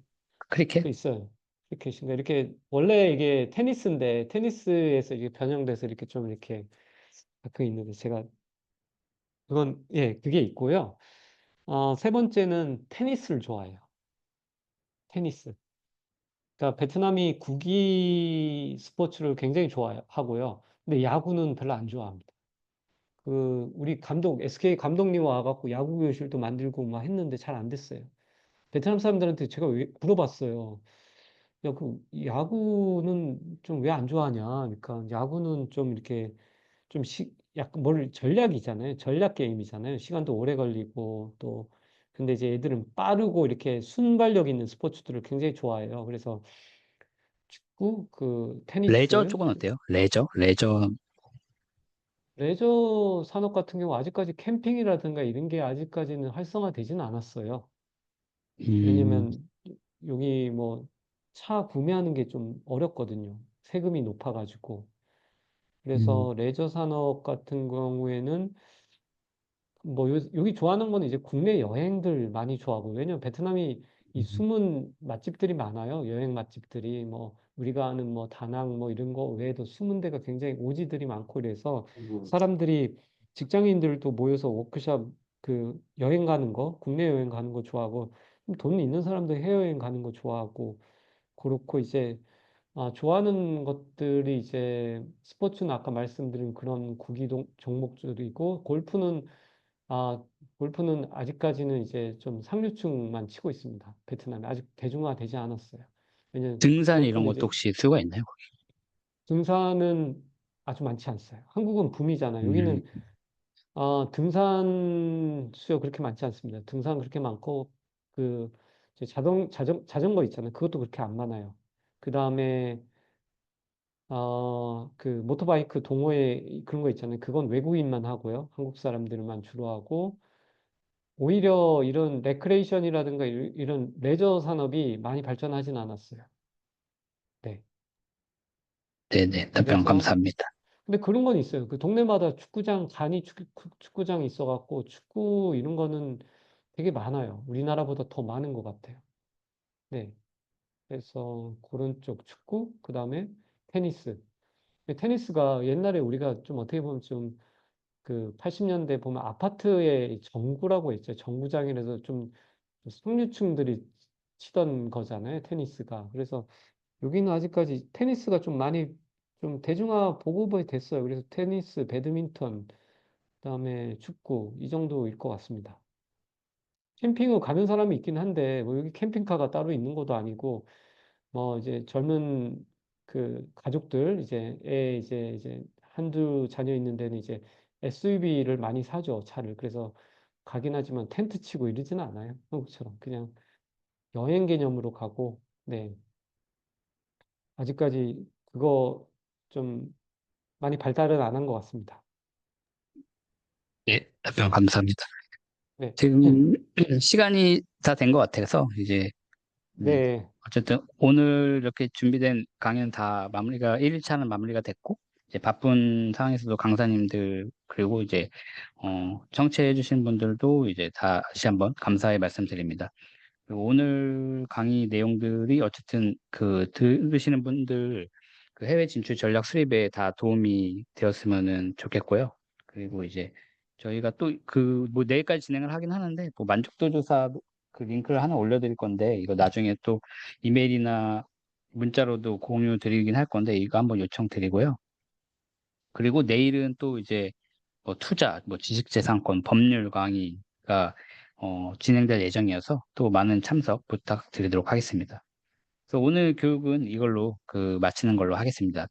크리켓? 있어요. 크리켓인가? 이렇게, 원래 이게 테니스인데, 테니스에서 이게 변형돼서 이렇게 좀 이렇게, 그 있는데, 그게 있고요. 세 번째는 테니스를 좋아해요. 테니스. 그러니까 베트남이 국기 스포츠를 굉장히 좋아하고요. 근데 야구는 별로 안 좋아합니다. 우리 SK 감독님 와갖고 야구 교실도 만들고 막 했는데 잘 안 됐어요. 베트남 사람들한테 제가 물어봤어요. 야, 야구는 좀 왜 안 좋아하냐? 그러니까 야구는 좀 이렇게 약간 전략이잖아요. 전략 게임이잖아요. 시간도 오래 걸리고 근데 이제 애들은 빠르고 이렇게 순발력 있는 스포츠들을 굉장히 좋아해요. 그래서 축구, 레저 테니스, 쪽은 어때요? 레저. 레저 산업 같은 경우 아직까지 캠핑이라든가 이런 게 아직까지는 활성화되지는 않았어요. 음, 왜냐면 여기 뭐 차 구매하는 게 좀 어렵거든요. 세금이 높아가지고. 음, 그래서 레저 산업 같은 경우에는 여기 좋아하는 거는 이제 국내 여행들 많이 좋아하고, 왜냐면 베트남이 이 음, 숨은 맛집들이 많아요. 여행 맛집들이. 우리가 아는 다낭 이런 거 외에도 숨은 데가 굉장히 오지들이 많고 이래서 사람들이, 직장인들도 모여서 워크숍 여행 가는 거, 국내 여행 가는 거 좋아하고, 돈 있는 사람들 해외여행 가는 거 좋아하고, 그렇고 이제, 좋아하는 것들이 이제 스포츠는 아까 말씀드린 그런 종목들이고, 골프는 아직까지는 이제 좀 상류층만 치고 있습니다. 베트남에 아직 대중화되지 않았어요. 왜냐면 등산 이런 골프는 것도 이제 혹시 수요가 있나요? 등산은 아주 많지 않어요. 한국은 붐이잖아요. 음, 여기는 등산 수요 그렇게 많지 않습니다. 등산 그렇게 많고 그 이제 자전거 있잖아요. 그것도 그렇게 안 많아요. 그 다음에 모토바이크 동호회 그런 거 있잖아요. 그건 외국인만 하고요. 한국 사람들만 주로 하고, 오히려 이런 레크레이션이라든가 이런 레저 산업이 많이 발전하진 않았어요. 네. 네네. 답변 그래서, 감사합니다. 근데 그런 건 있어요. 그 동네마다 축구장이 있어갖고, 축구 이런 거는 되게 많아요. 우리나라보다 더 많은 것 같아요. 네. 그래서 그런 쪽 축구, 그 다음에 테니스. 테니스가 옛날에 우리가 좀 어떻게 보면 좀 80년대 보면 아파트의 정구라고 했죠. 정구장이라서 좀 상류층들이 치던 거잖아요. 테니스가. 그래서 여기는 아직까지 테니스가 좀 많이 좀 대중화 보급이 됐어요. 그래서 테니스, 배드민턴, 그다음에 축구 이 정도일 것 같습니다. 캠핑을 가는 사람이 있긴 한데 여기 캠핑카가 따로 있는 것도 아니고 이제 젊은 가족들 이제 한두 자녀 있는 데는 이제 SUV를 많이 사죠. 차를. 그래서 가긴 하지만 텐트 치고 이러지는 않아요. 한국처럼. 그냥 여행 개념으로 가고, 네. 아직까지 그거 좀 많이 발달은 안 한 것 같습니다. 예, 답변 감사합니다. 네. 지금 시간이 다 된 것 같아서 이제 네. 어쨌든 오늘 이렇게 준비된 강연 다 마무리가 1일차는 마무리가 됐고 이제 바쁜 상황에서도 강사님들 그리고 이제 청취해 주신 분들도 이제 다시 한번 감사의 말씀드립니다. 그리고 오늘 강의 내용들이 어쨌든 그 들으시는 분들 그 해외 진출 전략 수립에 다 도움이 되었으면 좋겠고요. 그리고 이제 저희가 또 그 뭐 내일까지 진행을 하긴 하는데 뭐 만족도 조사 그 링크를 하나 올려드릴 건데 이거 나중에 또 이메일이나 문자로도 공유 드리긴 할 건데 이거 한번 요청드리고요. 그리고 내일은 또 이제 뭐 투자, 뭐 지식재산권, 법률 강의가 진행될 예정이어서 또 많은 참석 부탁드리도록 하겠습니다. 그래서 오늘 교육은 이걸로 마치는 걸로 하겠습니다.